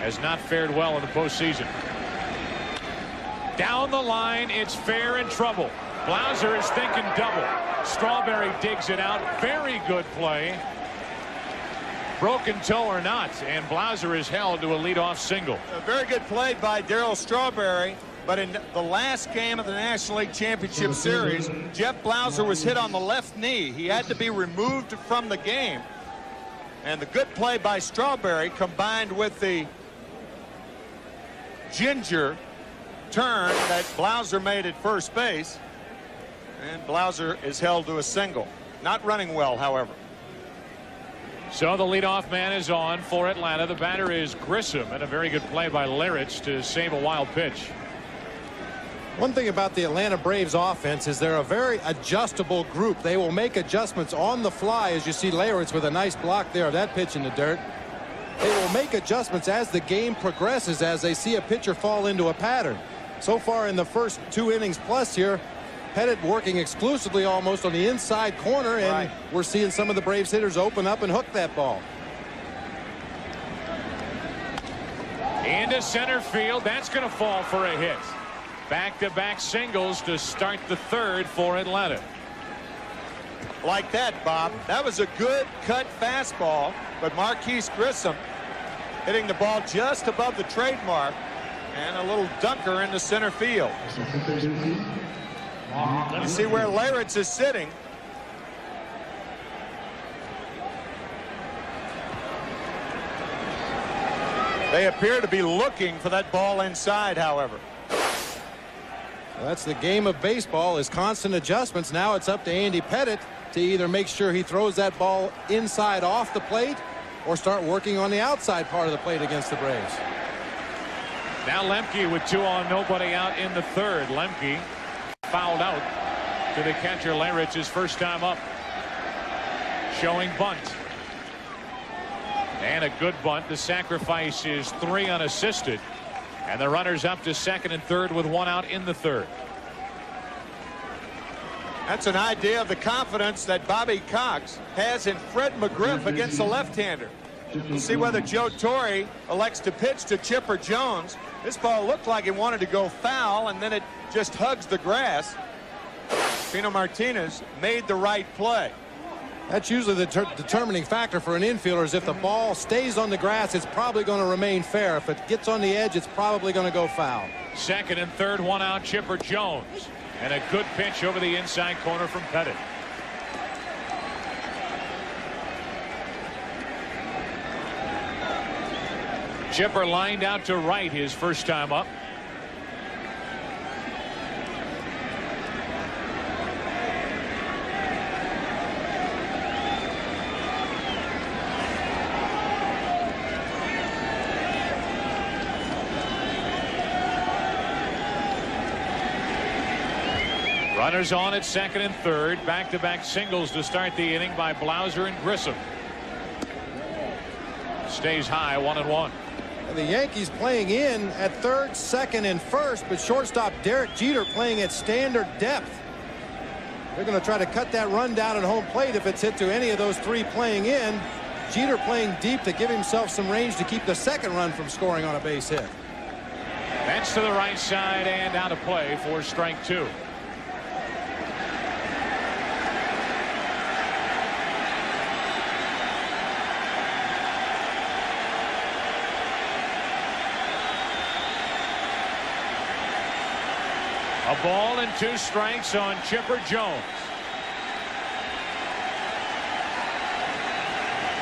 Speaker 4: Has not fared well in the postseason. Down the line, it's fair and trouble. Blauser is thinking double. Strawberry digs it out. Very good play. Broken toe or not, and Blauser is held to a leadoff single.
Speaker 6: A very good play by Darryl Strawberry, but in the last game of the National League Championship Series, Jeff Blauser was hit on the left knee. He had to be removed from the game. And the good play by Strawberry combined with the ginger turn that Blauser made at first base, and Blauser is held to a single. Not running well, however.
Speaker 4: So the leadoff man is on for Atlanta. The batter is Grissom, and a very good play by Larich to save a wild pitch.
Speaker 5: One thing about the Atlanta Braves offense is they're a very adjustable group. They will make adjustments on the fly, as you see Larich with a nice block there of that pitch in the dirt. They will make adjustments as the game progresses, as they see a pitcher fall into a pattern. So far in the first 2 innings plus here, Pettitte working exclusively almost on the inside corner, and we're seeing some of the Braves hitters open up and hook that ball.
Speaker 4: Into center field. That's going to fall for a hit. Back-to-back singles to start the 3rd for Atlanta.
Speaker 6: Like that, Bob. That was a good cut fastball, but Marquise Grissom hitting the ball just above the trademark, and a little dunker into center field. You see where Larich is sitting. They appear to be looking for that ball inside, however.
Speaker 5: Well, that's the game of baseball, is constant adjustments. Now it's up to Andy Pettitte to either make sure he throws that ball inside off the plate or start working on the outside part of the plate against the Braves.
Speaker 4: Now Lemke with 2 on, nobody out in the 3rd. Lemke fouled out to the catcher Larich, his first time up. Showing bunt. And a good bunt. The sacrifice is 3 unassisted. And the runners up to 2nd and 3rd with 1 out in the 3rd.
Speaker 6: That's an idea of the confidence that Bobby Cox has in Fred McGriff against the left-hander. We'll see whether Joe Torre elects to pitch to Chipper Jones. This ball looked like it wanted to go foul, and then it just hugs the grass. Pino Martinez made the right play.
Speaker 5: That's usually the determining factor for an infielder is if the ball stays on the grass, it's probably going to remain fair. If it gets on the edge, it's probably going to go foul.
Speaker 4: Second and third, one out, Chipper Jones. And a good pitch over the inside corner from Pettit. Chipper lined out to right his first time up. Runners on at second and third. Back-to-back singles to start the inning by Blauser and Grissom. Stays high, 1-1.
Speaker 5: The Yankees playing in at third, second, and first, but shortstop Derek Jeter playing at standard depth. They're going to try to cut that run down at home plate if it's hit to any of those three playing in. Jeter playing deep to give himself some range to keep the second run from scoring on a base hit.
Speaker 4: That's to the right side and out of play for strike two. A ball and 2 strikes on Chipper Jones.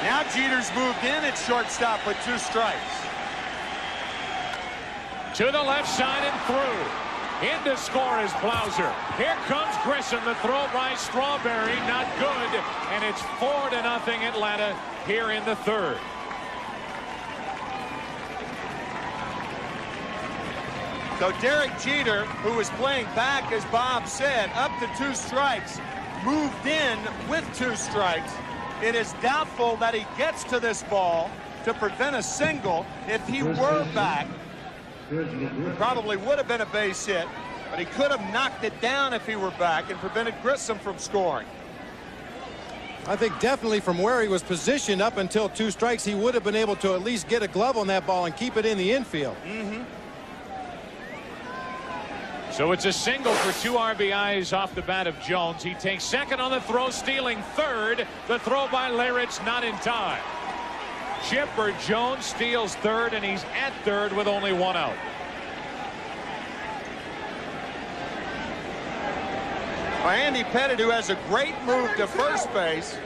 Speaker 6: Now Jeter's moved in at shortstop with 2 strikes.
Speaker 4: To the left side and through. In to score is Blauser. Here comes Grissom. The throw by Strawberry, not good. And it's 4-0 Atlanta here in the third.
Speaker 6: So Derek Jeter, who was playing back, as Bob said, up to 2 strikes, moved in with 2 strikes. It is doubtful that he gets to this ball to prevent a single. If he were back, it probably would have been a base hit, but he could have knocked it down if he were back and prevented Grissom from scoring.
Speaker 5: I think definitely from where he was positioned up until 2 strikes, he would have been able to at least get a glove on that ball and keep it in the infield.
Speaker 4: So it's a single for 2 RBIs off the bat of Jones. He takes second on the throw, stealing third. The throw by Leyritz not in time. Chipper Jones steals third, and he's at third with only 1 out.
Speaker 6: By Andy Pettit, who has a great move to first base,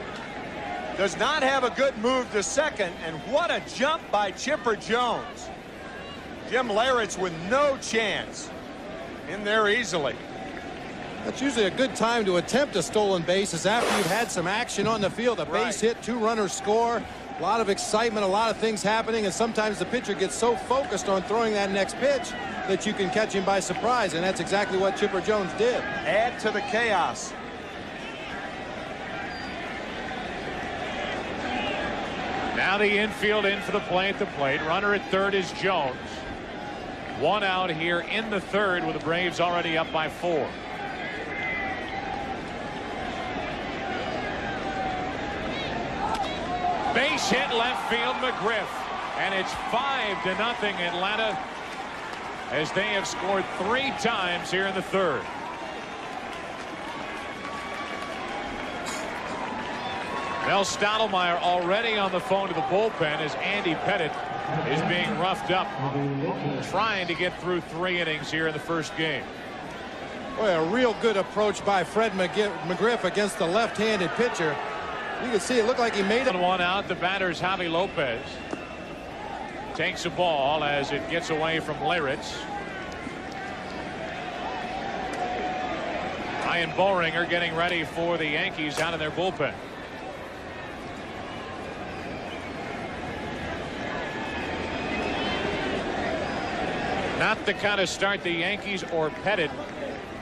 Speaker 6: does not have a good move to second, and what a jump by Chipper Jones. Jim Leyritz with no chance. In there easily.
Speaker 5: That's usually a good time to attempt a stolen base, is after you've had some action on the field. A base hit, 2 runners score, a lot of excitement, a lot of things happening, and sometimes the pitcher gets so focused on throwing that next pitch that you can catch him by surprise, and that's exactly what Chipper Jones did.
Speaker 6: Add to the chaos.
Speaker 4: Now the infield in for the play at the plate. Runner at third is Jones. 1 out here in the third with the Braves already up by 4. Base hit left field, McGriff. And it's 5-0 Atlanta as they have scored 3 times here in the third. Mel Stottlemyre already on the phone to the bullpen as Andy Pettit is being roughed up, trying to get through 3 innings here in the first game.
Speaker 5: Boy, a real good approach by Fred McGriff against the left-handed pitcher. You can see it looked like he made it.
Speaker 4: 1 out. The batter's Javi Lopez. Takes a ball as it gets away from Leyritz. Ryan Boehringer getting ready for the Yankees out in their bullpen. Not the kind of start the Yankees or Pettit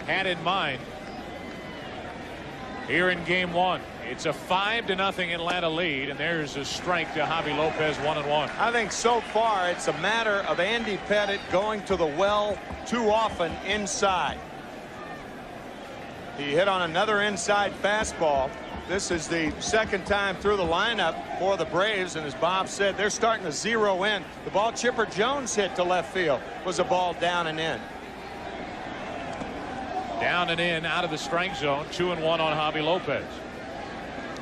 Speaker 4: had in mind here in game 1. It's a 5-0 Atlanta lead, and there's a strike to Javi Lopez, 1-1.
Speaker 6: I think so far it's a matter of Andy Pettit going to the well too often inside. He hit on another inside fastball. This is the second time through the lineup for the Braves, and as Bob said, they're starting to zero in. The ball Chipper Jones hit to left field was a ball down and in.
Speaker 4: Down and in, out of the strike zone. 2-1 on Javi Lopez.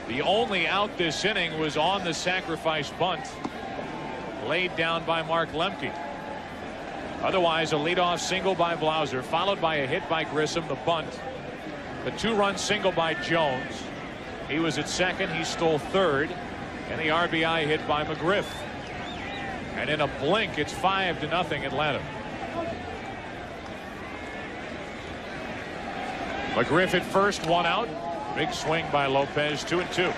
Speaker 4: The only out this inning was on the sacrifice bunt laid down by Mark Lemke. Otherwise, a leadoff single by Blauser, followed by a hit by Grissom, the bunt. The 2-run single by Jones. He was at second. He stole third. And the RBI hit by McGriff. And in a blink, it's 5-0 Atlanta. McGriff at first, 1 out. Big swing by Lopez, 2-2.
Speaker 5: You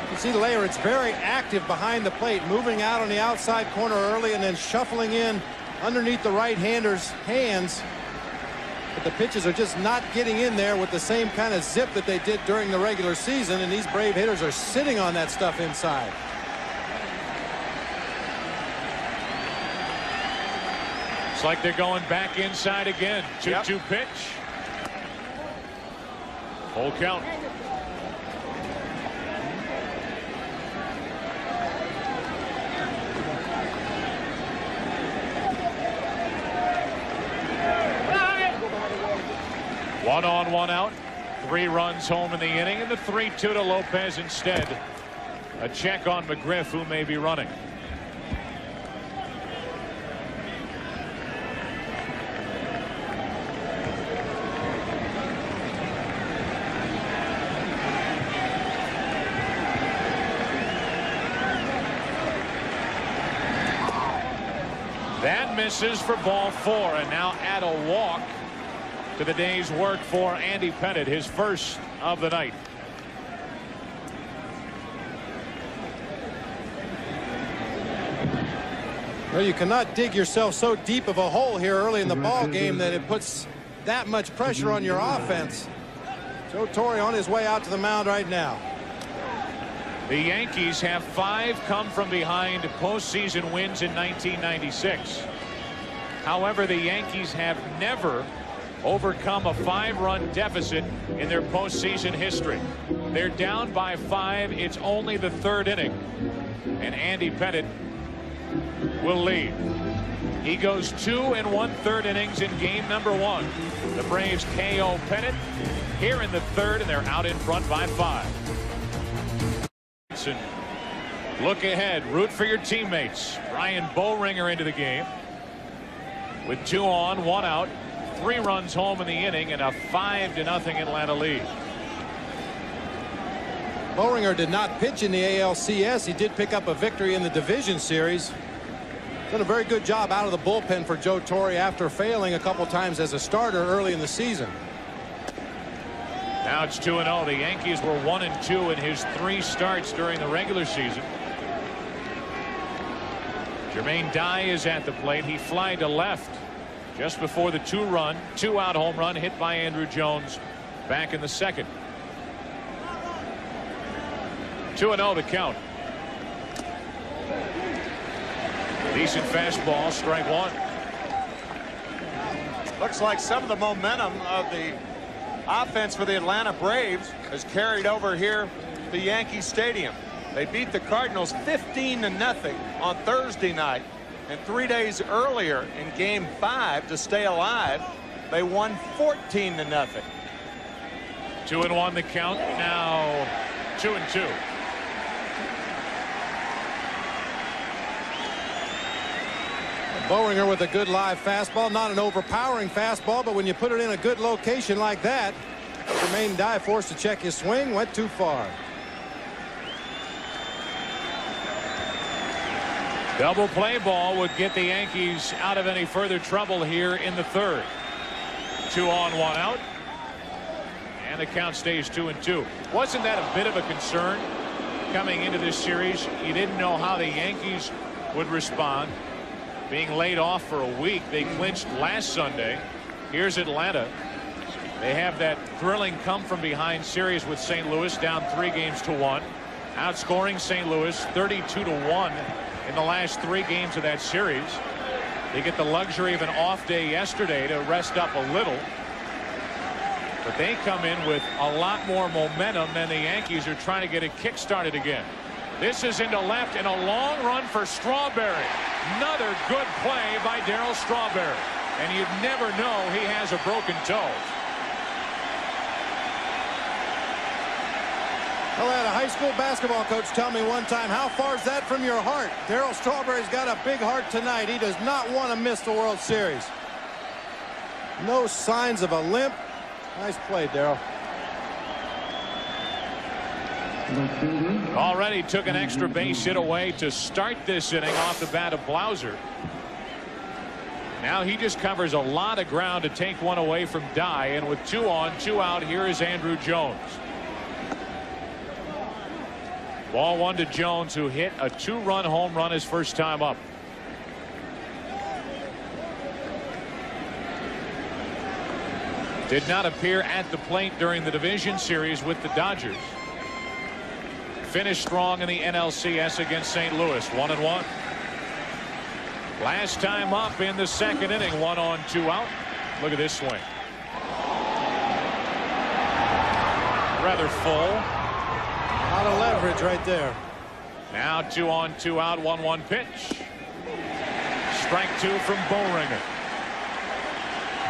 Speaker 5: can see Leyritz very active behind the plate, moving out on the outside corner early and then shuffling in underneath the right-hander's hands. But the pitches are just not getting in there with the same kind of zip that they did during the regular season, and these Brave hitters are sitting on that stuff inside.
Speaker 4: It's like they're going back inside again. 2-2 pitch. Full count. One on, one out. 3 runs home in the inning, and the 3-2 to Lopez instead. A check on McGriff, who may be running. That misses for ball 4, and now add a walk to the day's work for Andy Pettitte, his first of the night.
Speaker 5: Well, you cannot dig yourself so deep of a hole here early in the ball game that it puts that much pressure on your offense. Joe Torre on his way out to the mound right now.
Speaker 4: The Yankees have 5 come from behind postseason wins in 1996. However, the Yankees have never overcome a 5-run deficit in their postseason history. They're down by 5. It's only the 3rd inning, and Andy Pettitte will lead. He goes 2 1/3 innings in game number 1. The Braves KO Pettitte here in the 3rd, and they're out in front by 5. Look ahead, root for your teammates. Brian Boehringer into the game with 2 on, 1 out. 3 runs home in the inning, and a 5-0 Atlanta lead.
Speaker 5: Boehringer did not pitch in the ALCS. He did pick up a victory in the division series. Done a very good job out of the bullpen for Joe Torre after failing a couple times as a starter early in the season.
Speaker 4: Now it's 2-0. The Yankees were 1-2 in his 3 starts during the regular season. Jermaine Dye is at the plate. He flied to left just before the 2-out home run hit by Andruw Jones back in the 2nd. 2-0 the count. Decent fastball, strike 1.
Speaker 6: Looks like some of the momentum of the offense for the Atlanta Braves has carried over here to Yankee Stadium. They beat the Cardinals 15-0 on Thursday night. And 3 days earlier in game 5 to stay alive, they won 14-0.
Speaker 4: 2-1 the count. Now 2-2.
Speaker 5: Boehringer with a good live fastball, not an overpowering fastball, but when you put it in a good location like that, Jermaine Dye forced to check his swing, went too far.
Speaker 4: Double play ball would get the Yankees out of any further trouble here in the 3rd. 2 on, 1 out. And the count stays 2-2. Wasn't that a bit of a concern coming into this series? You didn't know how the Yankees would respond. Being laid off for a week, they clinched last Sunday. Here's Atlanta. They have that thrilling come-from-behind series with St. Louis, down 3-1, outscoring St. Louis 32-1 in the last 3 games of that series. They get the luxury of an off day yesterday to rest up a little. But they come in with a lot more momentum, and the Yankees are trying to get it kick-started again. This is into left and a long run for Strawberry. Another good play by Darryl Strawberry. And you'd never know he has a broken toe.
Speaker 5: Well, I had a high school basketball coach tell me one time, how far is that from your heart? Darryl Strawberry's got a big heart tonight. He does not want to miss the World Series. No signs of a limp. Nice play, Darryl.
Speaker 4: Already took an extra base hit away to start this inning off the bat of Blauser. Now he just covers a lot of ground to take one away from Dye, and with 2 on, 2 out, here is Andruw Jones. Ball 1 to Jones, who hit a 2-run home run his first time up. Did not appear at the plate during the division series with the Dodgers. Finished strong in the NLCS against St. Louis, 1-1. Last time up in the second inning, 1 on, 2 out. Look at this swing. Rather full.
Speaker 5: A lot of leverage right there.
Speaker 4: Now 2 on, 2 out, 1-1 pitch. Strike 2 from Boehringer.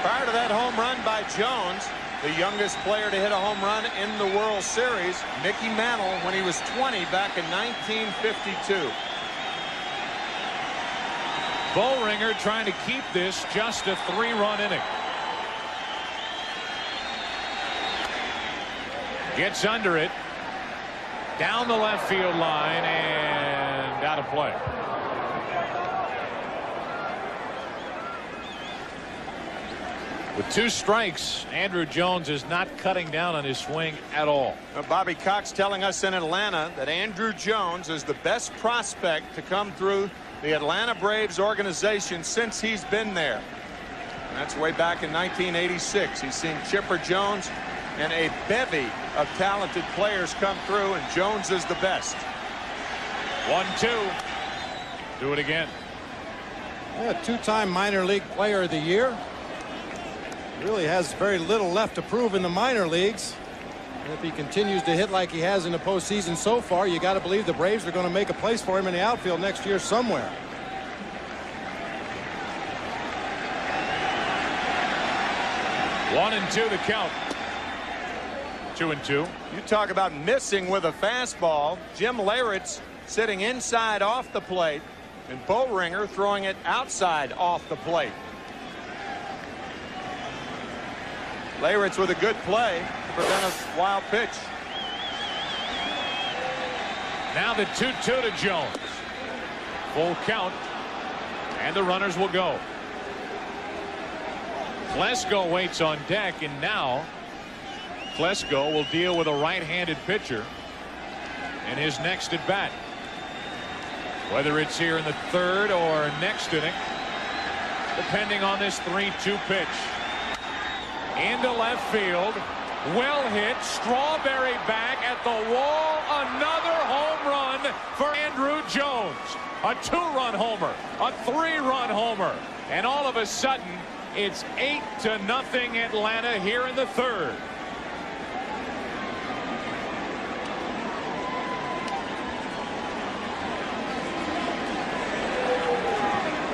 Speaker 6: Prior to that home run by Jones, the youngest player to hit a home run in the World Series, Mickey Mantle, when he was 20 back in 1952.
Speaker 4: Boehringer trying to keep this just a 3-run inning. Gets under it. Down the left field line and out of play. With 2 strikes, Andruw Jones is not cutting down on his swing at all.
Speaker 6: Bobby Cox telling us in Atlanta that Andruw Jones is the best prospect to come through the Atlanta Braves organization since he's been there. And that's way back in 1986. He's seen Chipper Jones and a bevy of talented players come through, and Jones is the best.
Speaker 4: 1-2. Do it again.
Speaker 5: Yeah, 2-time minor league player of the year. Really has very little left to prove in the minor leagues. And if he continues to hit like he has in the postseason so far, you got to believe the Braves are going to make a place for him in the outfield next year somewhere.
Speaker 4: One and 2 the count. 2-2.
Speaker 6: You talk about missing with a fastball. Jim Leyritz sitting inside off the plate, and Boehringer throwing it outside off the plate. Leyritz with a good play to prevent a wild pitch.
Speaker 4: Now the 2-2 to Jones. Full count, and the runners will go. Klesko waits on deck, and now Klesko will deal with a right-handed pitcher in his next at bat. Whether it's here in the 3rd or next inning, depending on this 3-2 pitch. Into left field. Well hit. Strawberry back at the wall. Another home run for Andruw Jones. A 2-run homer. A 3-run homer. And all of a sudden, it's 8-0 Atlanta here in the 3rd.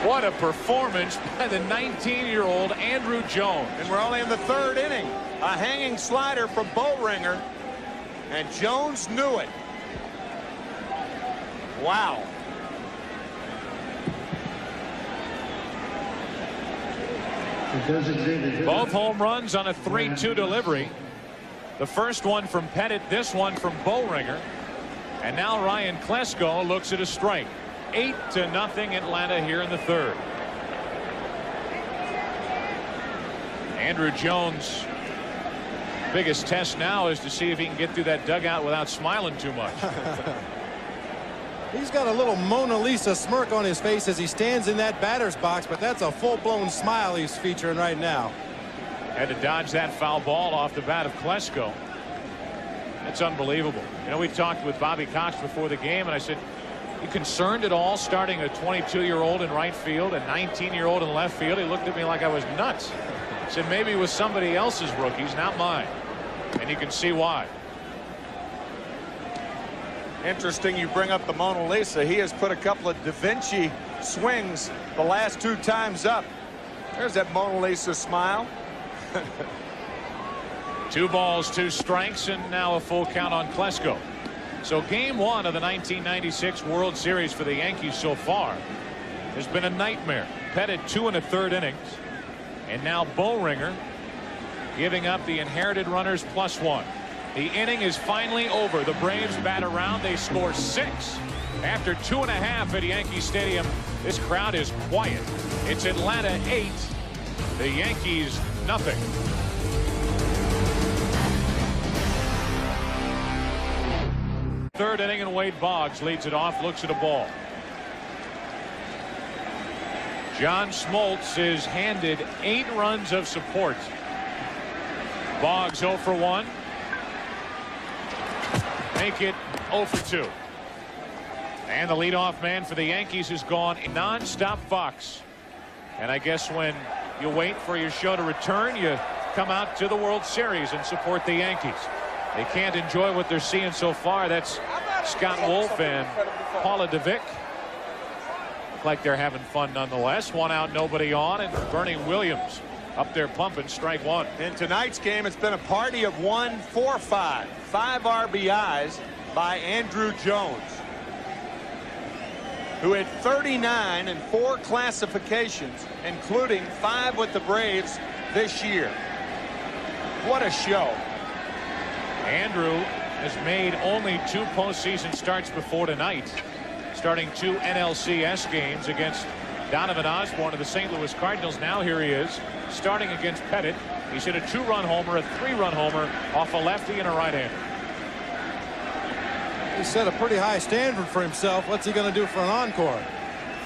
Speaker 4: What a performance by the 19-year-old Andruw Jones.
Speaker 6: And we're only in the 3rd inning. A hanging slider from Boehringer, and Jones knew it. Wow.
Speaker 4: Both home runs on a 3-2 delivery. The first one from Pettit, this one from Boehringer. And now Ryan Klesko looks at a strike. 8-0 Atlanta here in the 3rd. Andruw Jones' biggest test now is to see if he can get through that dugout without smiling too much.
Speaker 5: He's got a little Mona Lisa smirk on his face as he stands in that batter's box, but that's a full-blown smile he's featuring right now.
Speaker 4: Had to dodge that foul ball off the bat of Klesko. That's unbelievable. You know, we talked with Bobby Cox before the game, and I said, you concerned at all starting a 22-year-old in right field, a 19-year-old in left field? He looked at me like I was nuts. Said maybe with somebody else's rookies, not mine. And you can see why.
Speaker 6: Interesting you bring up the Mona Lisa. He has put a couple of Da Vinci swings the last 2 times up. There's that Mona Lisa smile.
Speaker 4: 2 balls, 2 strikes, and now a full count on Klesko. So game 1 of the 1996 World Series for the Yankees so far has been a nightmare. Pettit 2 1/3 innings. And now Boehringer giving up the inherited runners +1. The inning is finally over. The Braves bat around. They score 6. After 2.5 at Yankee Stadium, this crowd is quiet. It's Atlanta 8. The Yankees nothing. Third inning, and Wade Boggs leads it off, looks at a ball. John Smoltz is handed 8 runs of support. Boggs 0 for 1. Make it 0 for 2. And the leadoff man for the Yankees is gone. Non-stop Fox. And I guess when you wait for your show to return, you come out to the World Series and support the Yankees. They can't enjoy what they're seeing so far. That's Scott Wolf and Paula DeVick. Look like they're having fun nonetheless. 1 out, nobody on, and Bernie Williams up there pumping strike 1.
Speaker 6: In tonight's game, it's been a party of 1 for 5. 5 RBIs by Andruw Jones, who had 39 in 4 classifications, including 5 with the Braves this year. What a show.
Speaker 4: Andruw has made only 2 postseason starts before tonight, starting 2 NLCS games against Donovan Osborne of the St. Louis Cardinals. Now here he is starting against Pettit. He's hit a 2-run homer, a 3-run homer off a lefty and a right-hander.
Speaker 5: He set a pretty high standard for himself. What's he going to do for an encore?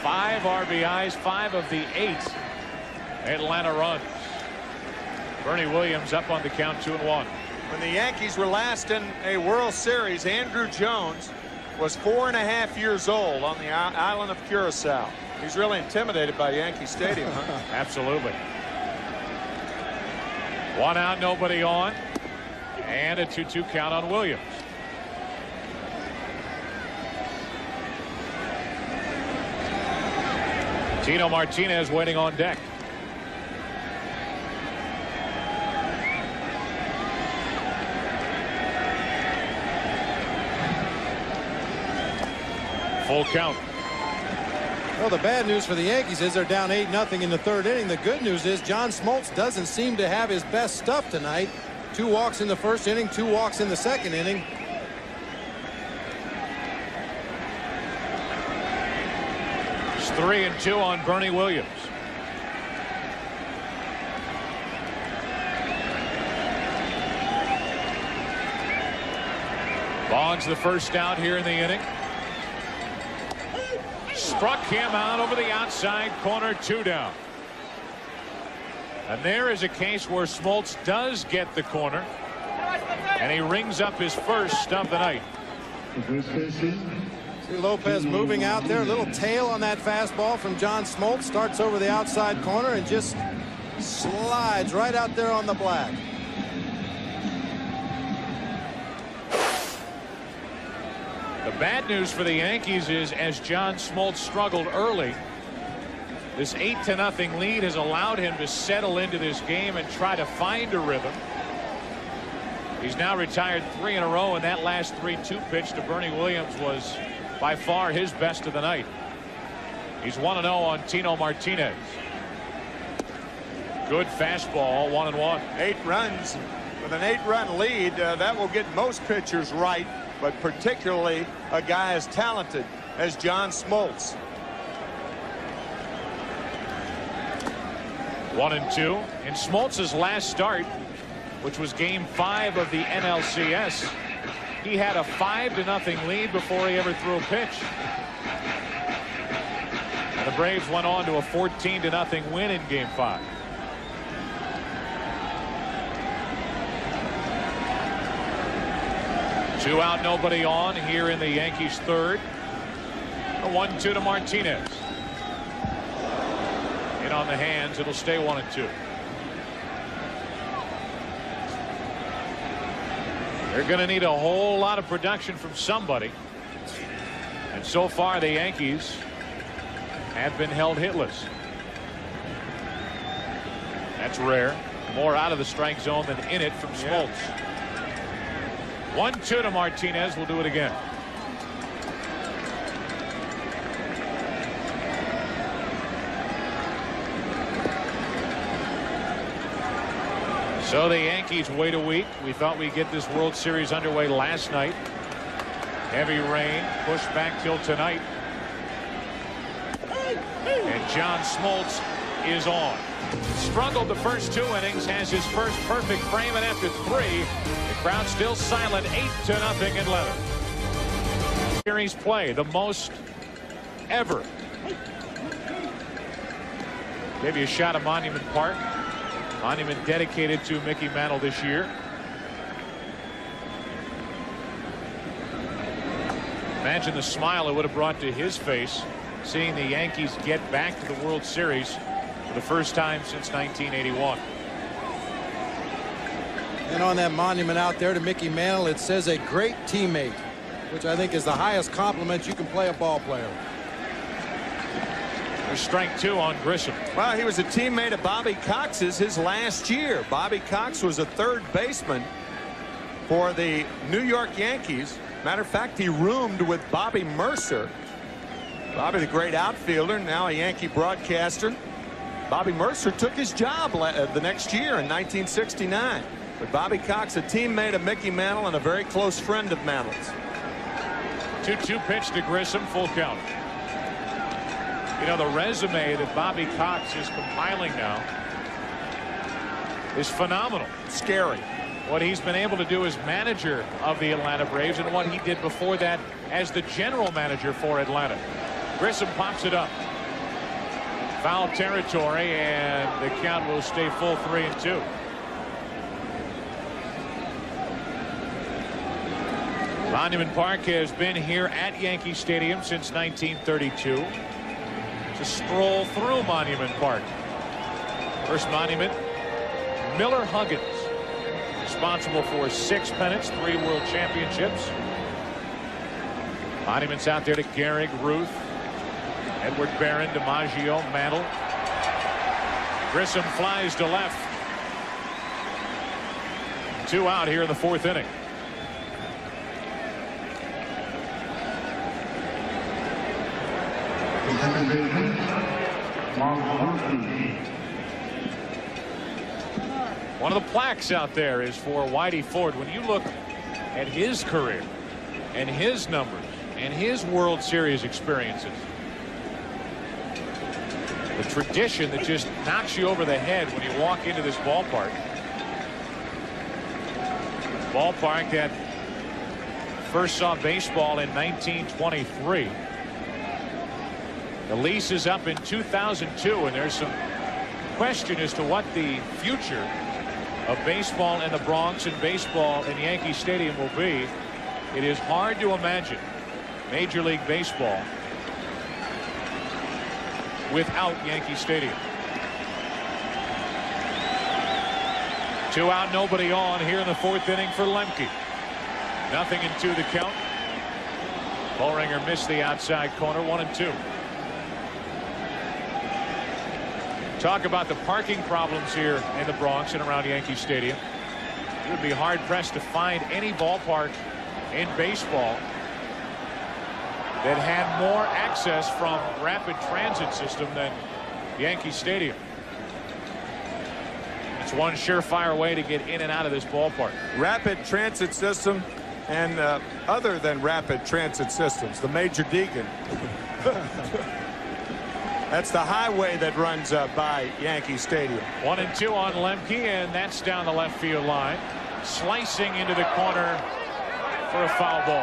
Speaker 4: 5 RBIs, 5 of the 8 Atlanta runs. Bernie Williams up on the count, 2-1.
Speaker 6: When the Yankees were last in a World Series, Andruw Jones was 4.5 years old on the island of Curacao. He's really intimidated by Yankee Stadium. Huh?
Speaker 4: Absolutely. 1 out, nobody on, and a 2-2 count on Williams. Tino Martinez waiting on deck. Full count.
Speaker 5: Well, the bad news for the Yankees is they're down 8-0 in the 3rd inning. The good news is John Smoltz doesn't seem to have his best stuff tonight. 2 walks in the 1st inning, 2 walks in the 2nd inning.
Speaker 4: It's 3-2 on Bernie Williams. Boggs the first out here in the inning. Struck him out over the outside corner, 2 down. And there is a case where Smoltz does get the corner, and he rings up his first of the night.
Speaker 5: See Lopez moving out there, a little tail on that fastball from John Smoltz. Starts over the outside corner and just slides right out there on the black.
Speaker 4: The bad news for the Yankees is, as John Smoltz struggled early, this 8-0 lead has allowed him to settle into this game and try to find a rhythm. He's now retired 3 in a row, and that last 3-2 pitch to Bernie Williams was by far his best of the night. He's 1-0 on Tino Martinez. Good fastball, 1-1.
Speaker 6: 8 runs with an 8-run lead. That will get most pitchers right, but particularly a guy as talented as John Smoltz.
Speaker 4: 1-2. In Smoltz's last start, which was game 5 of the NLCS, he had a 5-0 lead before he ever threw a pitch. And the Braves went on to a 14-0 win in game 5. Two out, nobody on here in the Yankees' 3rd. A 1-2 to Martinez. In on the hands, it'll stay 1-2. They're going to need a whole lot of production from somebody. And so far, the Yankees have been held hitless. That's rare. More out of the strike zone than in it from Smoltz. 1-2 to Martinez. We'll do it again. So the Yankees wait a week. We thought we'd get this World Series underway last night. Heavy rain pushed back till tonight. And John Smoltz is on. Struggled the first 2 innings, has his first perfect frame, and after 3, the crowd still silent. 8-0 in Leonard. Series play, the most ever. Gave you a shot at Monument Park. Monument dedicated to Mickey Mantle this year. Imagine the smile it would have brought to his face seeing the Yankees get back to the World Series for the first time since 1981.
Speaker 5: And on that monument out there to Mickey Mantle, it says a great teammate, which I think is the highest compliment you can play a ball player.
Speaker 4: There's strike 2 on Grissom.
Speaker 6: Well, he was a teammate of Bobby Cox's his last year. Bobby Cox was a third baseman for the New York Yankees. Matter of fact, he roomed with Bobby Mercer. Bobby, the great outfielder, now a Yankee broadcaster. Bobby Mercer took his job the next year in 1969. But Bobby Cox, a teammate of Mickey Mantle and a very close friend of Mantle's.
Speaker 4: 2-2 pitch to Grissom, full count. You know, the resume that Bobby Cox is compiling now is phenomenal.
Speaker 6: Scary.
Speaker 4: What he's been able to do as manager of the Atlanta Braves and what he did before that as the general manager for Atlanta. Grissom pops it up. Foul territory, and the count will stay full 3-2. Monument Park has been here at Yankee Stadium since 1932. To stroll through Monument Park. First monument, Miller Huggins, responsible for 6 pennants, 3 world championships. Monuments out there to Gehrig, Ruth, Edward Barron, DiMaggio, Mantle. Grissom flies to left. 2 out here in the 4th inning. One of the plaques out there is for Whitey Ford. When you look at his career and his numbers and his World Series experiences, the tradition that just knocks you over the head when you walk into this ballpark. Ballpark that first saw baseball in 1923. The lease is up in 2002, and there's some question as to what the future of baseball in the Bronx and baseball in Yankee Stadium will be. It is hard to imagine Major League Baseball without Yankee Stadium. 2 out, nobody on here in the 4th inning for Lemke. 0-2 the count. Boehringer missed the outside corner. 1-2. Talk about the parking problems here in the Bronx and around Yankee Stadium. You would be hard pressed to find any ballpark in baseball that had more access from rapid transit system than Yankee Stadium. It's one surefire way to get in and out of this ballpark.
Speaker 6: Rapid transit system, and other than rapid transit systems, the Major Deegan. That's the highway that runs by Yankee Stadium.
Speaker 4: 1-2 on Lemke, and that's down the left field line. Slicing into the corner for a foul ball.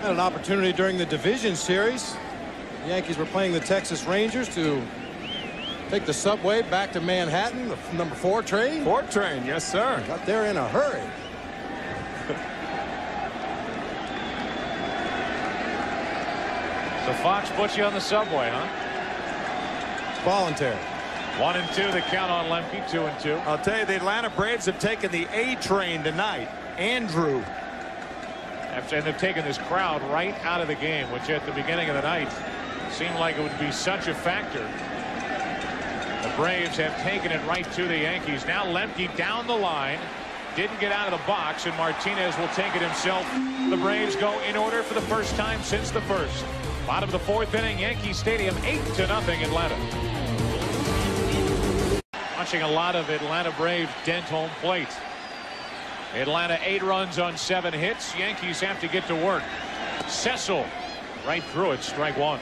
Speaker 5: Had an opportunity during the division series. The Yankees were playing the Texas Rangers to take the subway back to Manhattan, the number 4 train.
Speaker 6: 4 train, yes, sir.
Speaker 5: Got there in a hurry.
Speaker 4: So Fox puts you on the subway, huh?
Speaker 5: Voluntary.
Speaker 4: 1-2 the count on Lemke. 2-2.
Speaker 6: I'll tell you, the Atlanta Braves have taken the A train tonight. Andrew.
Speaker 4: And they've taken this crowd right out of the game, which at the beginning of the night seemed like it would be such a factor. The Braves have taken it right to the Yankees. Now Lemke down the line. Didn't get out of the box, and Martinez will take it himself. The Braves go in order for the first time since the first. Bottom of the fourth inning, Yankee Stadium, 8-0 Atlanta. Watching a lot of Atlanta Braves dent home plate. Atlanta 8 runs on 7 hits. Yankees have to get to work. Cecil right through it, strike 1.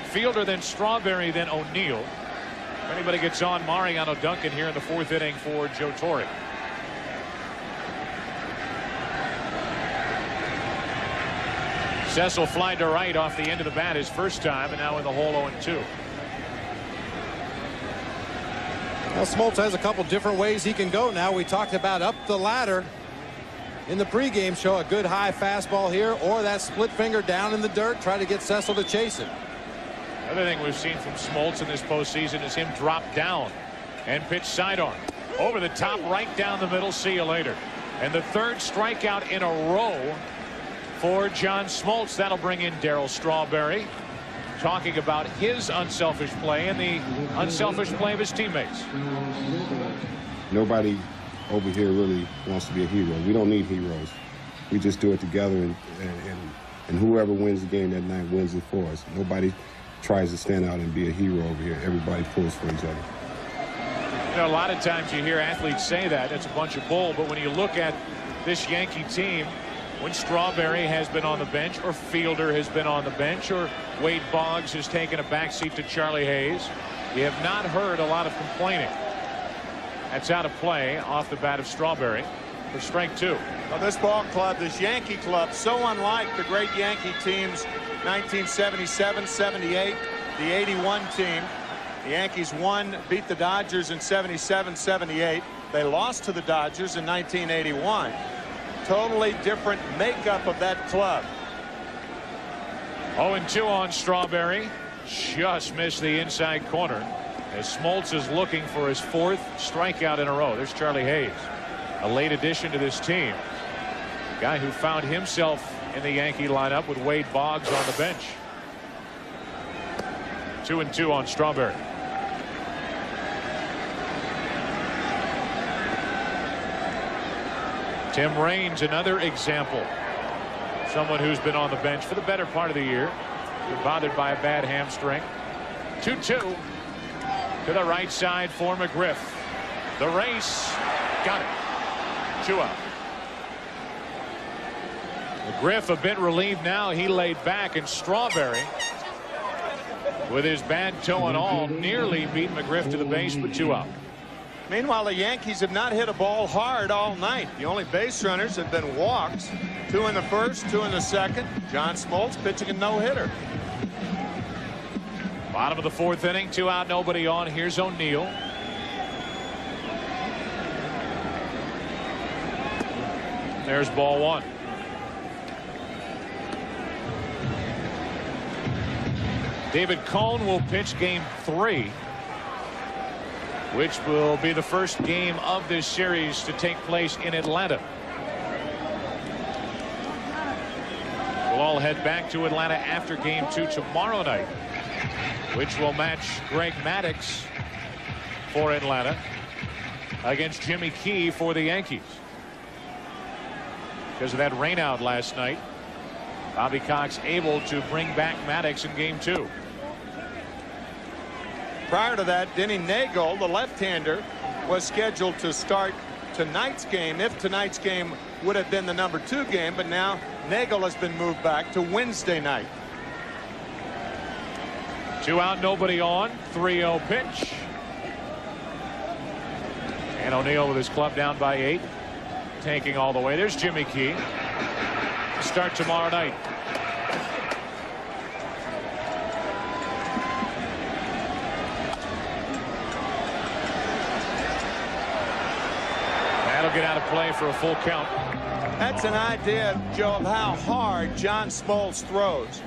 Speaker 4: Fielder, then Strawberry, then O'Neill. If anybody gets on, Mariano Duncan here in the fourth inning for Joe Torre. Cecil flying to right off the end of the bat his first time, and now in the hole 0-2.
Speaker 5: Well, Smoltz has a couple different ways he can go now. We talked about up the ladder in the pregame show, a good high fastball here, or that split finger down in the dirt, try to get Cecil to chase it.
Speaker 4: Another thing we've seen from Smoltz in this postseason is him drop down and pitch sidearm. Over the top, right down the middle, see you later. And the third strikeout in a row for John Smoltz. That'll bring in Darryl Strawberry, talking about his unselfish play and the unselfish play of his teammates.
Speaker 7: Nobody over here really wants to be a hero. We don't need heroes. We just do it together, and whoever wins the game that night wins it for us. Nobody tries to stand out and be a hero over here. Everybody pulls for each other.
Speaker 4: You know, a lot of times you hear athletes say that. It's a bunch of bull. But when you look at this Yankee team, when Strawberry has been on the bench, or Fielder has been on the bench, or Wade Boggs has taken a backseat to Charlie Hayes, you have not heard a lot of complaining. That's out of play off the bat of Strawberry for strike 2.
Speaker 6: Well, this ball club, this Yankee club, so unlike the great Yankee teams 1977, 78, the 81 team. The Yankees beat the Dodgers in 77, 78. They lost to the Dodgers in 1981. Totally different makeup of that club.
Speaker 4: 0-2 on Strawberry. Just missed the inside corner as Smoltz is looking for his 4th strikeout in a row. There's Charlie Hayes, a late addition to this team. Guy who found himself in the Yankee lineup with Wade Boggs on the bench. 2-2 on Strawberry. Tim Raines, another example. Someone who's been on the bench for the better part of the year. Been bothered by a bad hamstring. 2-2 to the right side for McGriff. The race. Got it. 2 out. McGriff a bit relieved now. He laid back, and Strawberry, with his bad toe and all, nearly beat McGriff to the base, but 2 out.
Speaker 6: Meanwhile, the Yankees have not hit a ball hard all night. The only base runners have been walks. 2 in the first, 2 in the second. John Smoltz pitching a no-hitter.
Speaker 4: Bottom of the fourth inning, 2 out, nobody on. Here's O'Neill. There's ball 1. David Cone will pitch game 3, which will be the first game of this series to take place in Atlanta. We'll all head back to Atlanta after game 2 tomorrow night, which will match Greg Maddux for Atlanta against Jimmy Key for the Yankees. Because of that rainout last night, Bobby Cox able to bring back Maddux in game 2.
Speaker 6: Prior to that, Denny Nagel, the left-hander, was scheduled to start tonight's game if tonight's game would have been the number 2 game, but now Nagel has been moved back to Wednesday night.
Speaker 4: 2 out, nobody on. 3-0 pitch. And O'Neill with his club down by 8. Tanking all the way. There's Jimmy Key. Start tomorrow night. That'll get out of play for a full count.
Speaker 6: That's an idea, Joe, of how hard John Smoltz throws.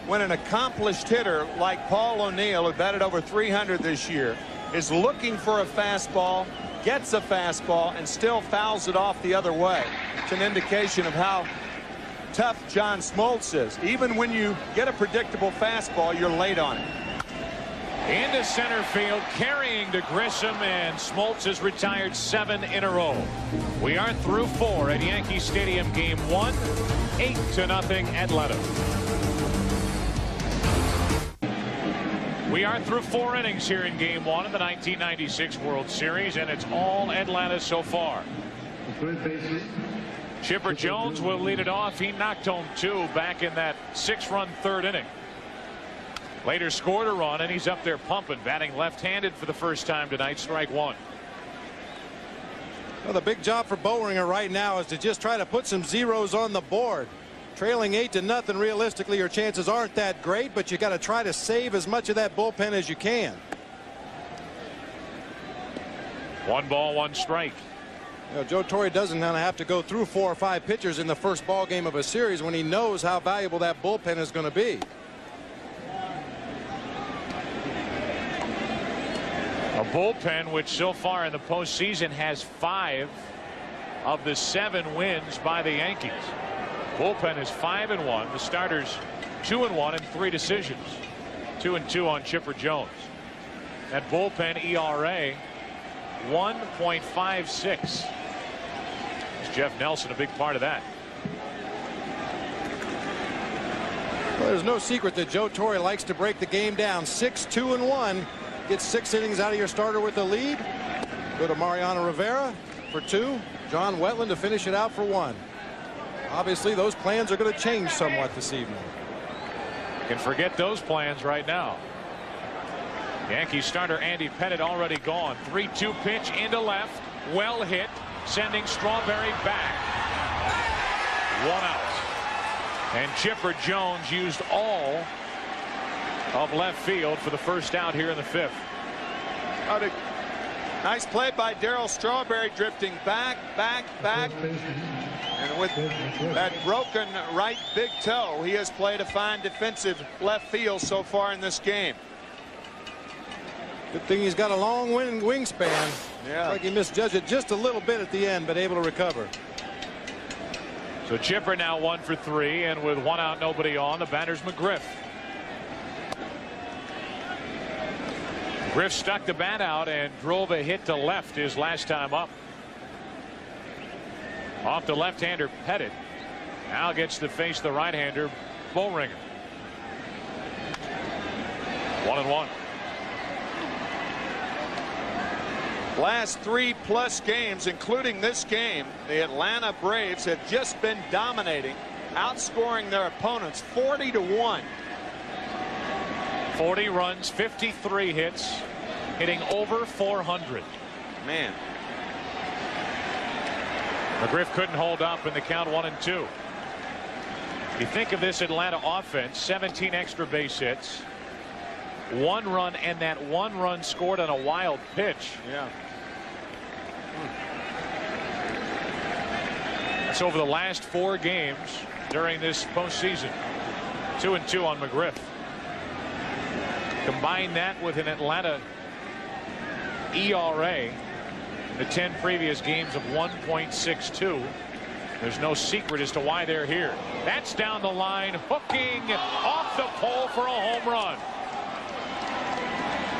Speaker 6: When an accomplished hitter like Paul O'Neill, who batted over 300 this year, is looking for a fastball, gets a fastball, and still fouls it off the other way. It's an indication of how tough John Smoltz is. Even when you get a predictable fastball, you're late on it.
Speaker 4: Into center field, carrying to Grissom, and Smoltz has retired 7 in a row. We are through 4 at Yankee Stadium, Game 1, 8-0 Atlanta. We are through 4 innings here in Game 1 of the 1996 World Series, and it's all Atlanta so far. Chipper Jones will lead it off. He knocked home 2 back in that 6-run 3rd inning. Later scored a run, and he's up there pumping, batting left-handed for the first time tonight. Strike 1.
Speaker 5: Well, the big job for Boehringer right now is to just try to put some zeros on the board. Trailing 8-0, realistically, your chances aren't that great, but you got to try to save as much of that bullpen as you can.
Speaker 4: 1 ball, 1 strike.
Speaker 5: You know, Joe Torre doesn't have to go through 4 or 5 pitchers in the first ball game of a series when he knows how valuable that bullpen is going to be.
Speaker 4: A bullpen which so far in the postseason has 5 of the 7 wins by the Yankees. Bullpen is 5-1. The starters 2-1 and 3 decisions. 2-2 on Chipper Jones. That bullpen ERA 1.56. Jeff Nelson a big part of that.
Speaker 5: Well, there's no secret that Joe Torre likes to break the game down. 6-2-1. Get 6 innings out of your starter with a lead. Go to Mariano Rivera for 2. John Wetland to finish it out for 1. Obviously, those plans are going to change somewhat this evening.
Speaker 4: You can forget those plans right now. Yankee starter Andy Pettitte already gone. 3-2 pitch into left. Well hit. Sending Strawberry back. 1 out. And Chipper Jones used all of left field for the first out here in the 5th.
Speaker 6: Nice play by Darryl Strawberry, drifting back. And with that broken right big toe, he has played a fine defensive left field so far in this game.
Speaker 5: Good thing he's got a long wingspan.
Speaker 6: Yeah.
Speaker 5: Like he misjudged it just a little bit at the end, but able to recover.
Speaker 4: So Chipper now 1 for 3, and with 1 out, nobody on, the batter's McGriff. Griff stuck the bat out and drove a hit to left his last time up. Off the left-hander Pettitte. Now gets to face the right-hander Boehringer. 1-1.
Speaker 6: Last 3+ games, including this game, the Atlanta Braves have just been dominating, outscoring their opponents 40-1.
Speaker 4: 40 runs, 53 hits, hitting over 400.
Speaker 6: Man.
Speaker 4: McGriff couldn't hold up in the count 1-2. You think of this Atlanta offense, 17 extra base hits, 1 run, and that 1 run scored on a wild pitch.
Speaker 6: Yeah.
Speaker 4: That's over the last 4 games during this postseason. 2-2 on McGriff. Combine that with an Atlanta ERA, the 10 previous games of 1.62. There's no secret as to why they're here. That's down the line, hooking off the pole for a home run.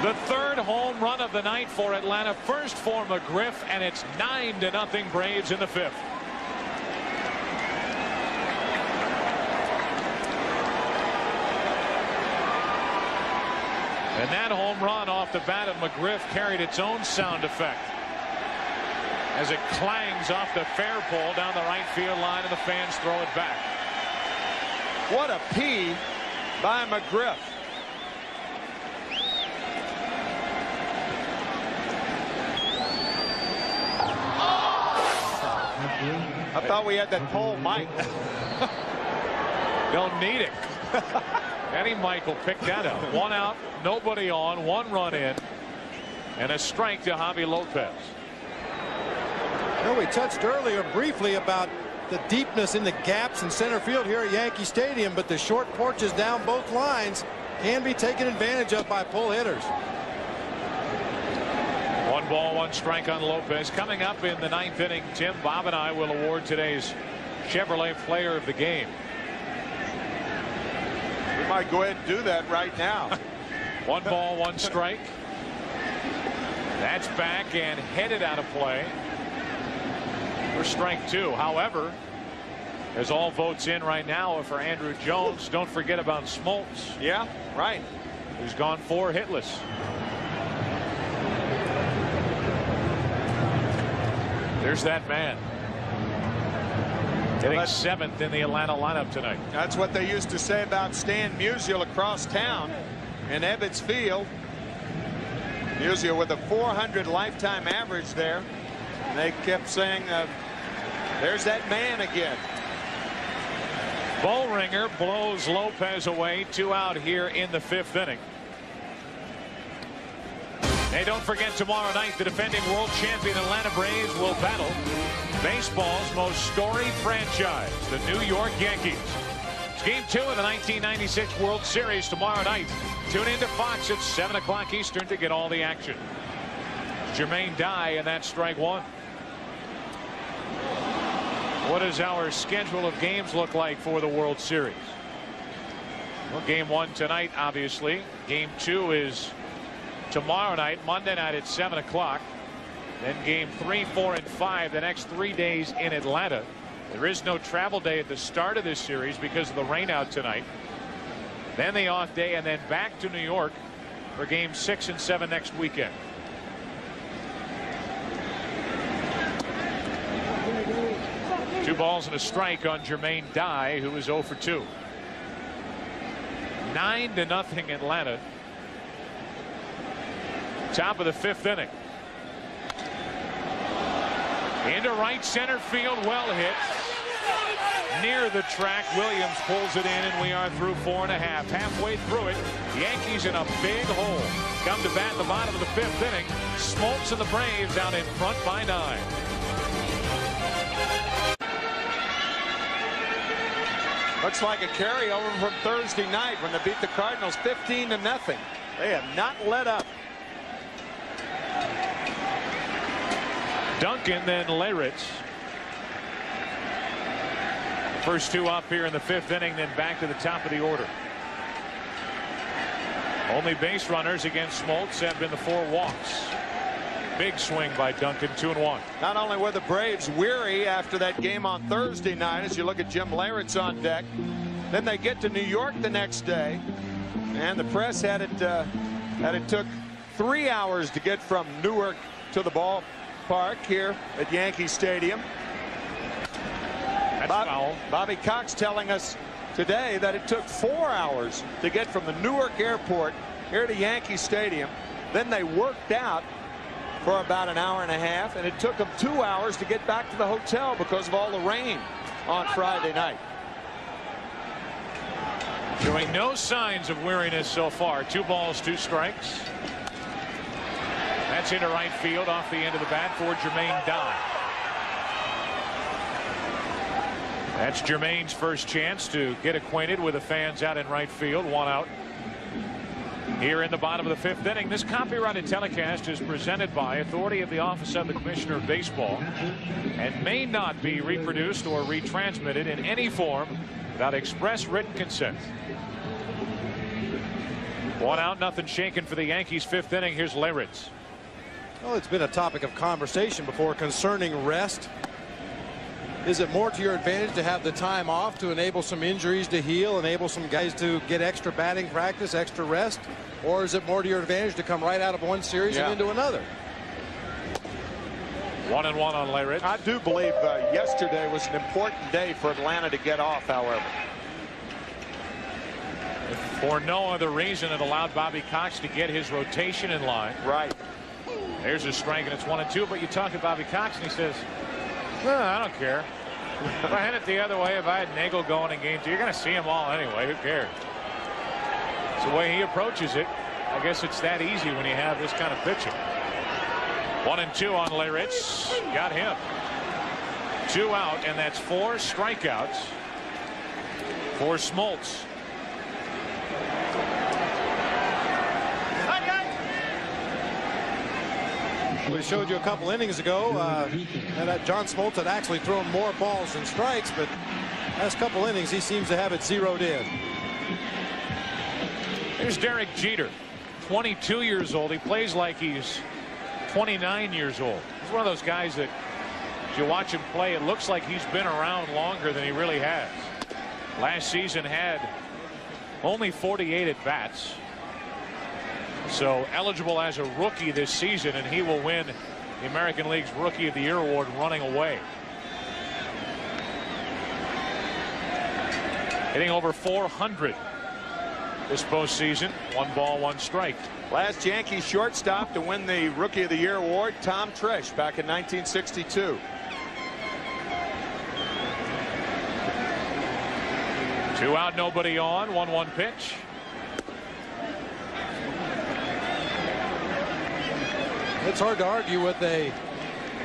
Speaker 4: The 3rd home run of the night for Atlanta, first for McGriff, and it's 9-0 Braves in the 5th. And that home run off the bat of McGriff carried its own sound effect as it clangs off the fair pole down the right field line, and the fans throw it back.
Speaker 6: What a P by McGriff. I thought we had that pole mic.
Speaker 4: Don't need it. Any Mike will pick that up. 1 out, nobody on, 1 run in, and a strike to Javi Lopez.
Speaker 5: You know, we touched earlier briefly about the deepness in the gaps in center field here at Yankee Stadium, but the short porches down both lines can be taken advantage of by pull hitters.
Speaker 4: One ball, one strike on Lopez. Coming up in the 9th inning, Tim, Bob, and I will award today's Chevrolet Player of the Game.
Speaker 6: We might go ahead and do that right now.
Speaker 4: One ball, one strike. That's back and headed out of play for strike 2. However, there's all votes in right now for Andrew Jones. Don't forget about Smoltz.
Speaker 6: Yeah, right.
Speaker 4: Who's gone 4 hitless. There's that man. Hitting 7th in the Atlanta lineup tonight.
Speaker 6: That's what they used to say about Stan Musial across town in Ebbets Field. Musial with a 400 lifetime average there. And they kept saying, there's that man again.
Speaker 4: Bullringer blows Lopez away. 2 out here in the 5th inning. Hey, don't forget tomorrow night the defending world champion Atlanta Braves will battle baseball's most storied franchise, the New York Yankees. It's Game 2 of the 1996 World Series tomorrow night. Tune in to Fox at 7 o'clock Eastern to get all the action. Jermaine Dye, and that's strike 1. What does our schedule of games look like for the World Series? Well, Game 1 tonight, obviously. Game 2 is tomorrow night, Monday night at 7 o'clock. Then Game 3, 4, and 5 the next 3 days in Atlanta. There is no travel day at the start of this series because of the rain out tonight. Then the off day, and then back to New York for Game 6 and 7 next weekend. Two balls and a strike on Jermaine Dye, who is 0 for 2. 9-0 Atlanta. Top of the 5th inning. Into right center field, well hit. Near the track, Williams pulls it in, and we are through 4 1/2. Halfway through it, Yankees in a big hole. Come to bat in the bottom of the 5th inning. Smoltz and the Braves out in front by 9.
Speaker 6: Looks like a carryover from Thursday night when they beat the Cardinals 15-0. They have not let up.
Speaker 4: Duncan, then Leyritz. First 2 up here in the 5th inning, then back to the top of the order. Only base runners against Smoltz have been the 4 walks. Big swing by Duncan, 2-1.
Speaker 6: Not only were the Braves weary after that game on Thursday night, as you look at Jim Leyritz on deck, then they get to New York the next day, and the press had it took 3 hours to get from Newark to the ballpark here at Yankee Stadium.
Speaker 4: That's foul.
Speaker 6: Bobby Cox telling us today that it took 4 hours to get from the Newark airport here to Yankee Stadium. Then they worked out for about an hour and a half, and it took them 2 hours to get back to the hotel because of all the rain on Friday night.
Speaker 4: Showing no signs of weariness so far. 2 balls, 2 strikes. That's into right field off the end of the bat for Jermaine Dye. That's Jermaine's first chance to get acquainted with the fans out in right field. 1 out. Here in the bottom of the 5th inning, this copyrighted telecast is presented by authority of the Office of the Commissioner of Baseball and may not be reproduced or retransmitted in any form without express written consent. 1 out, nothing shaken for the Yankees. 5th inning. Here's Leyritz.
Speaker 5: Well, it's been a topic of conversation before concerning rest. Is it more to your advantage to have the time off to enable some injuries to heal, enable some guys to get extra batting practice, extra rest? Or is it more to your advantage to come right out of one series and into another?
Speaker 4: 1-1 on Leyritz.
Speaker 6: I do believe yesterday was an important day for Atlanta to get off, however.
Speaker 4: For no other reason, it allowed Bobby Cox to get his rotation in line.
Speaker 6: Right.
Speaker 4: There's a strike, and it's 1-2. But you talk to Bobby Cox, and he says, "No, I don't care. If I had it the other way, if I had Nagel going in Game 2, you're going to see them all anyway. Who cares?" It's the way he approaches it. I guess it's that easy when you have this kind of pitching. 1-2 on Leyritz. Got him. 2 out, and that's 4 strikeouts for Smoltz.
Speaker 5: We showed you a couple innings ago that John Smoltz had actually thrown more balls than strikes, but last couple innings he seems to have it zeroed in.
Speaker 4: Here's Derek Jeter, 22 years old. He plays like he's 29 years old. He's one of those guys that, as you watch him play, it looks like he's been around longer than he really has. Last season had only 48 at bats. So eligible as a rookie this season, and he will win the American League's Rookie of the Year award running away. Hitting over 400 this postseason. 1 ball, 1 strike.
Speaker 6: Last Yankee shortstop to win the Rookie of the Year award, Tom Trish, back in 1962.
Speaker 4: 2 out, nobody on. 1-1 pitch.
Speaker 5: It's hard to argue with a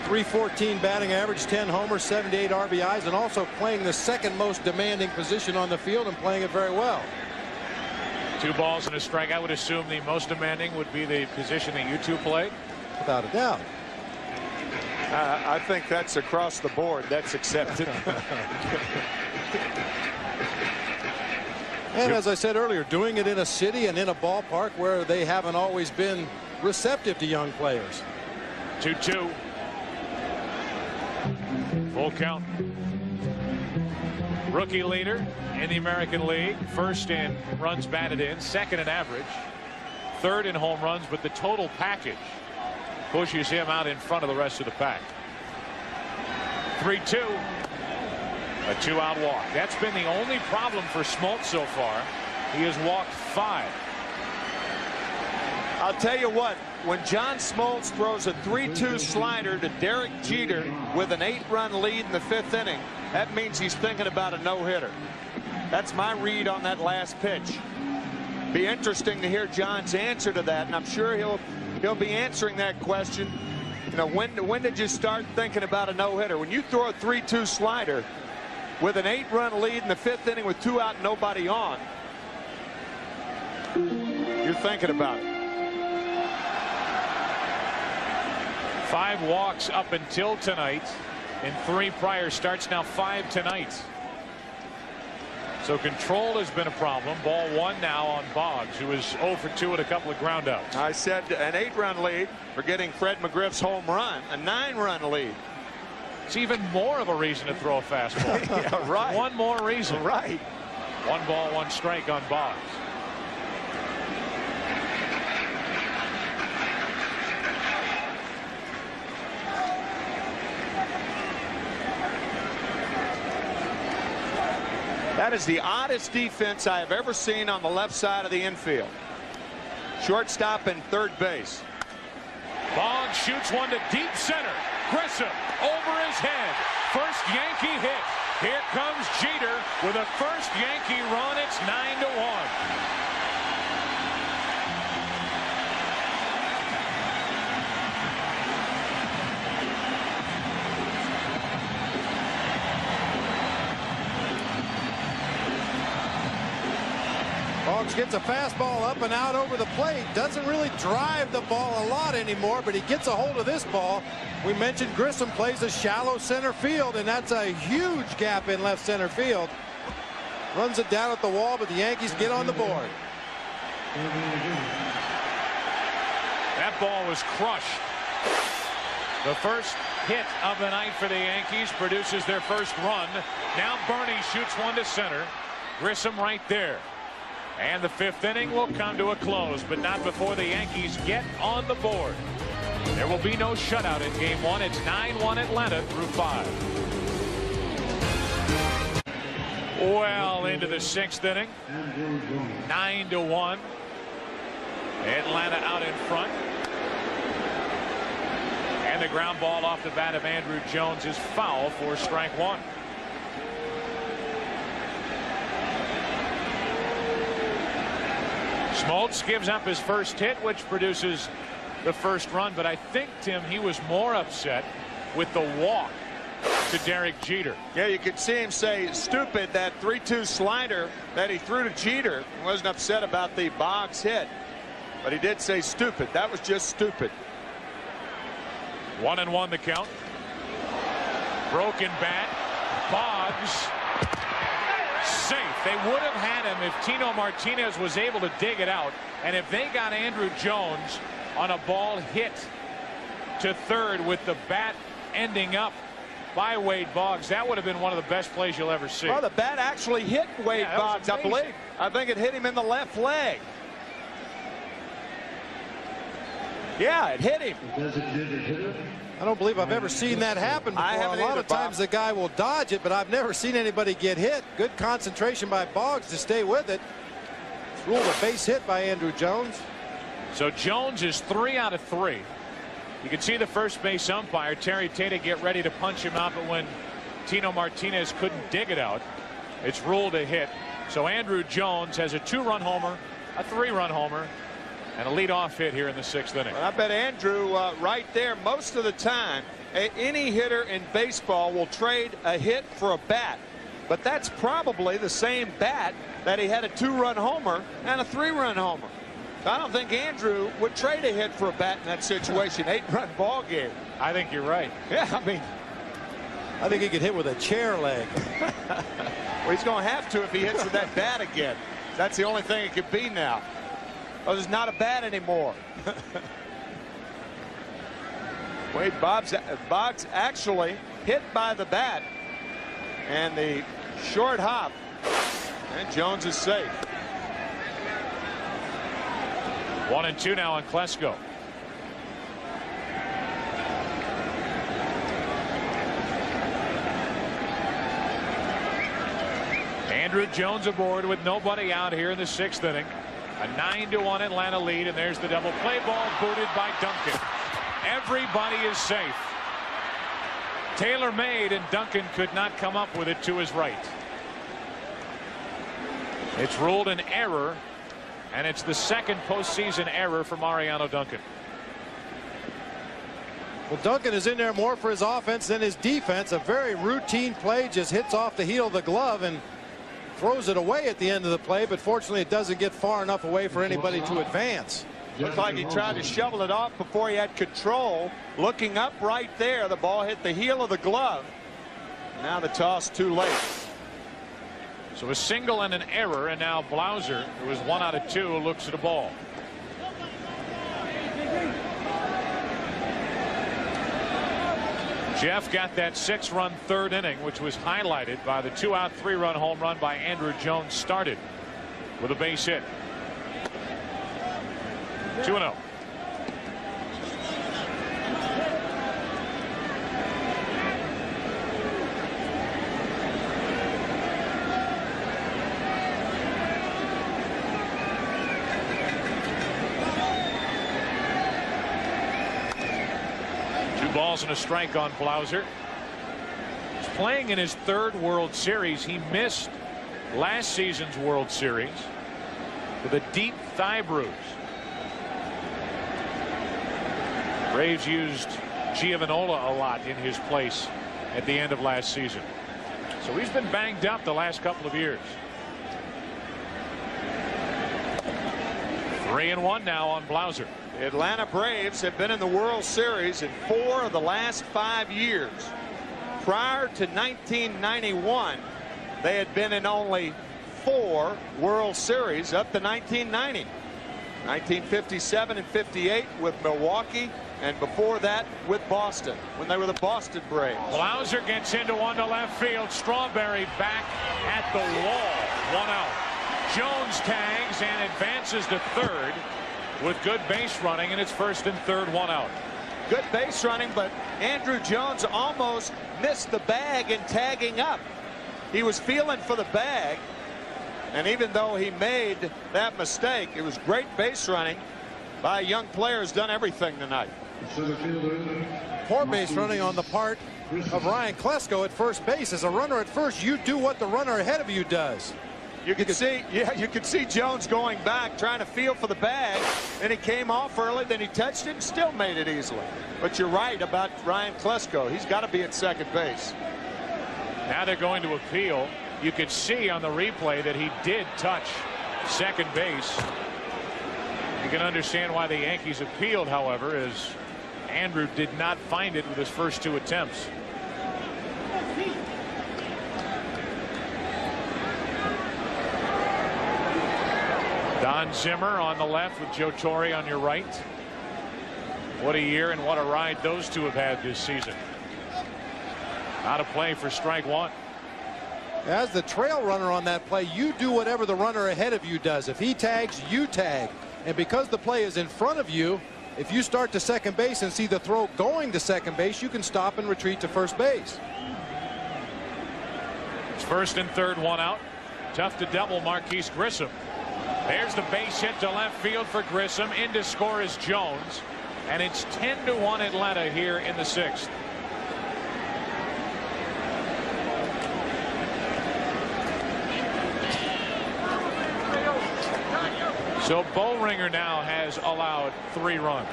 Speaker 5: .314 batting average, 10 homers, 78 RBIs, and also playing the second most demanding position on the field and playing it very well.
Speaker 4: 2 balls and a strike. I would assume the most demanding would be the position that you two played.
Speaker 5: Without a doubt.
Speaker 6: I think that's across the board. That's accepted.
Speaker 5: And as I said earlier, doing it in a city and in a ballpark where they haven't always been receptive to young players.
Speaker 4: 2-2. Full count. Rookie leader in the American League. First in runs batted in, second in average, third in home runs, but the total package pushes him out in front of the rest of the pack. 3-2. A 2-out walk. That's been the only problem for Smoltz so far. He has walked 5.
Speaker 6: I'll tell you what, when John Smoltz throws a 3-2 slider to Derek Jeter with an 8-run lead in the 5th inning, that means he's thinking about a no-hitter. That's my read on that last pitch. Be interesting to hear John's answer to that, and I'm sure he'll be answering that question. You know, when did you start thinking about a no-hitter? When you throw a 3-2 slider with an 8-run lead in the 5th inning with 2 out and nobody on, you're thinking about it.
Speaker 4: 5 walks up until tonight in 3 prior starts, now 5 tonight. So control has been a problem. Ball 1 now on Boggs, who is 0 for 2 with a couple of groundouts.
Speaker 6: I said an 8-run lead for getting Fred McGriff's home run, a 9-run lead.
Speaker 4: It's even more of a reason to throw a fastball.
Speaker 6: Yeah, right.
Speaker 4: One more reason.
Speaker 6: Right.
Speaker 4: 1 ball, 1 strike on Boggs.
Speaker 6: That is the oddest defense I have ever seen on the left side of the infield. Shortstop and third base.
Speaker 4: Boggs shoots one to deep center. Grissom over his head. First Yankee hit. Here comes Jeter with a first Yankee run. It's 9-1.
Speaker 5: Boggs gets a fastball up and out over the plate. Doesn't really drive the ball a lot anymore, but he gets a hold of this ball. We mentioned Grissom plays a shallow center field, and that's a huge gap in left center field. Runs it down at the wall, but the Yankees get on the board.
Speaker 4: That ball was crushed. The first hit of the night for the Yankees produces their first run. Now Bernie shoots one to center. Grissom right there. And the 5th inning will come to a close, but not before the Yankees get on the board. There will be no shutout in Game 1. It's 9-1 Atlanta through 5. Well into the 6th inning. 9-1. Atlanta out in front. And the ground ball off the bat of Andruw Jones is foul for strike 1. Smoltz gives up his first hit, which produces the first run. But I think, Tim, he was more upset with the walk to Derek Jeter.
Speaker 6: Yeah, you could see him say stupid. That 3-2 slider that he threw to Jeter. He wasn't upset about the Boggs hit, but he did say stupid. That was just stupid.
Speaker 4: 1-1 the count. Broken bat. Boggs. Safe. They would have had him if Tino Martinez was able to dig it out. And if they got Andruw Jones on a ball hit to third with the bat ending up by Wade Boggs, that would have been one of the best plays you'll ever see.
Speaker 6: Well, the bat actually hit Wade Boggs, I believe. I think it hit him in the left leg. Yeah, it hit him.
Speaker 5: I don't believe I've ever seen that happen before. A lot of times the guy will dodge it, but I've never seen anybody get hit. Good concentration by Boggs to stay with it. It's ruled a base hit by Andruw Jones.
Speaker 4: So Jones is 3 out of 3. You can see the first base umpire, Terry Tata, get ready to punch him out, but when Tino Martinez couldn't dig it out, it's ruled a hit. So Andruw Jones has a 2-run homer, a 3-run homer, and a leadoff hit here in the 6th inning.
Speaker 6: Well, I bet Andruw right there, most of the time, any hitter in baseball will trade a hit for a bat. But that's probably the same bat that he had a 2-run homer and a 3-run homer. I don't think Andruw would trade a hit for a bat in that situation. 8-run ball game.
Speaker 4: I think you're right.
Speaker 6: Yeah, I mean,
Speaker 5: I think he could hit with a chair leg.
Speaker 6: Well, he's going to have to if he hits with that bat again. That's the only thing it could be now. Oh, there's not a bat anymore. Wade Boggs actually hit by the bat, and the short hop, and Jones is safe.
Speaker 4: 1-2 now on Klesko. Andruw Jones aboard with nobody out here in the 6th inning. A 9-1 Atlanta lead, and there's the double play ball booted by Duncan. Everybody is safe. Taylor made, and Duncan could not come up with it to his right. It's ruled an error, and it's the 2nd postseason error for Mariano Duncan.
Speaker 5: Well, Duncan is in there more for his offense than his defense. A very routine play, just hits off the heel of the glove and throws it away at the end of the play, but fortunately it doesn't get far enough away for anybody to advance.
Speaker 6: Looks like he tried to shovel it off before he had control. Looking up right there, the ball hit the heel of the glove. Now the toss too late.
Speaker 4: So a single and an error, and now Blauser, who was 1 out of 2, looks at a ball. Jeff got that 6-run 3rd inning, which was highlighted by the 2-out 3-run home run by Andruw Jones, started with a base hit. 2-0. Balls and a strike on Blauser. He's playing in his 3rd World Series. He missed last season's World Series with a deep thigh bruise. Braves used Giovanola a lot in his place at the end of last season. So he's been banged up the last couple of years. 3-1 now on Blauser.
Speaker 6: The Atlanta Braves have been in the World Series in 4 of the last 5 years. Prior to 1991, they had been in only 4 World Series up to 1990. 1957 and 58 with Milwaukee, and before that with Boston when they were the Boston Braves.
Speaker 4: Blauser gets into one to left field. Strawberry back at the wall. 1 out. Jones tags and advances to 3rd with good base running, and it's 1st and 3rd, 1 out.
Speaker 6: Good base running, but Andruw Jones almost missed the bag in tagging up. He was feeling for the bag, and even though he made that mistake, it was great base running by a young player who's done everything tonight.
Speaker 5: Poor base running on the part of Ryan Klesko at first base. As a runner at first, you do what the runner ahead of you does.
Speaker 6: You could see Jones going back, trying to feel for the bag. Then he came off early, then he touched it and still made it easily. But you're right about Ryan Klesko. He's got to be at 2nd base.
Speaker 4: Now they're going to appeal. You could see on the replay that he did touch 2nd base. You can understand why the Yankees appealed, however, as Andrew did not find it with his first 2 attempts. Don Zimmer on the left with Joe Torre on your right. What a year and what a ride those two have had this season. Out of play for strike 1.
Speaker 5: As the trail runner on that play, you do whatever the runner ahead of you does. If he tags, you tag. And because the play is in front of you, if you start to second base and see the throw going to second base, you can stop and retreat to first base.
Speaker 4: It's first and third, 1 out. Tough to double Marquise Grissom. There's the base hit to left field for Grissom. In to score is Jones. And it's 10-1 Atlanta here in the 6th. So Boehringer now has allowed 3 runs.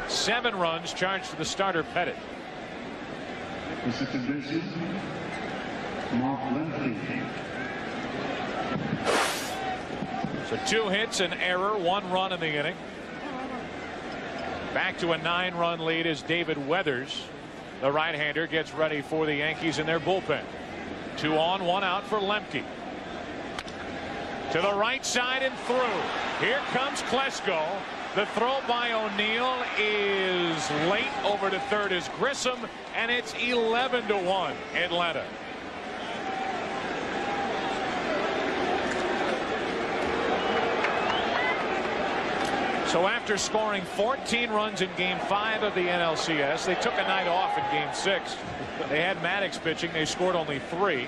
Speaker 4: 7 runs charged to the starter Pettit.
Speaker 8: The second baseman, Mark Lemke.
Speaker 4: So 2 hits, an error, 1 run in the inning. Back to a 9-run lead as David Weathers, the right-hander, gets ready for the Yankees in their bullpen. 2 on, 1 out for Lemke. To the right side and through. Here comes Klesko. The throw by O'Neill is late. Over to third is Grissom, and it's 11-1 Atlanta. So after scoring 14 runs in Game 5 of the NLCS, they took a night off in Game 6. They had Maddox pitching. They scored only 3.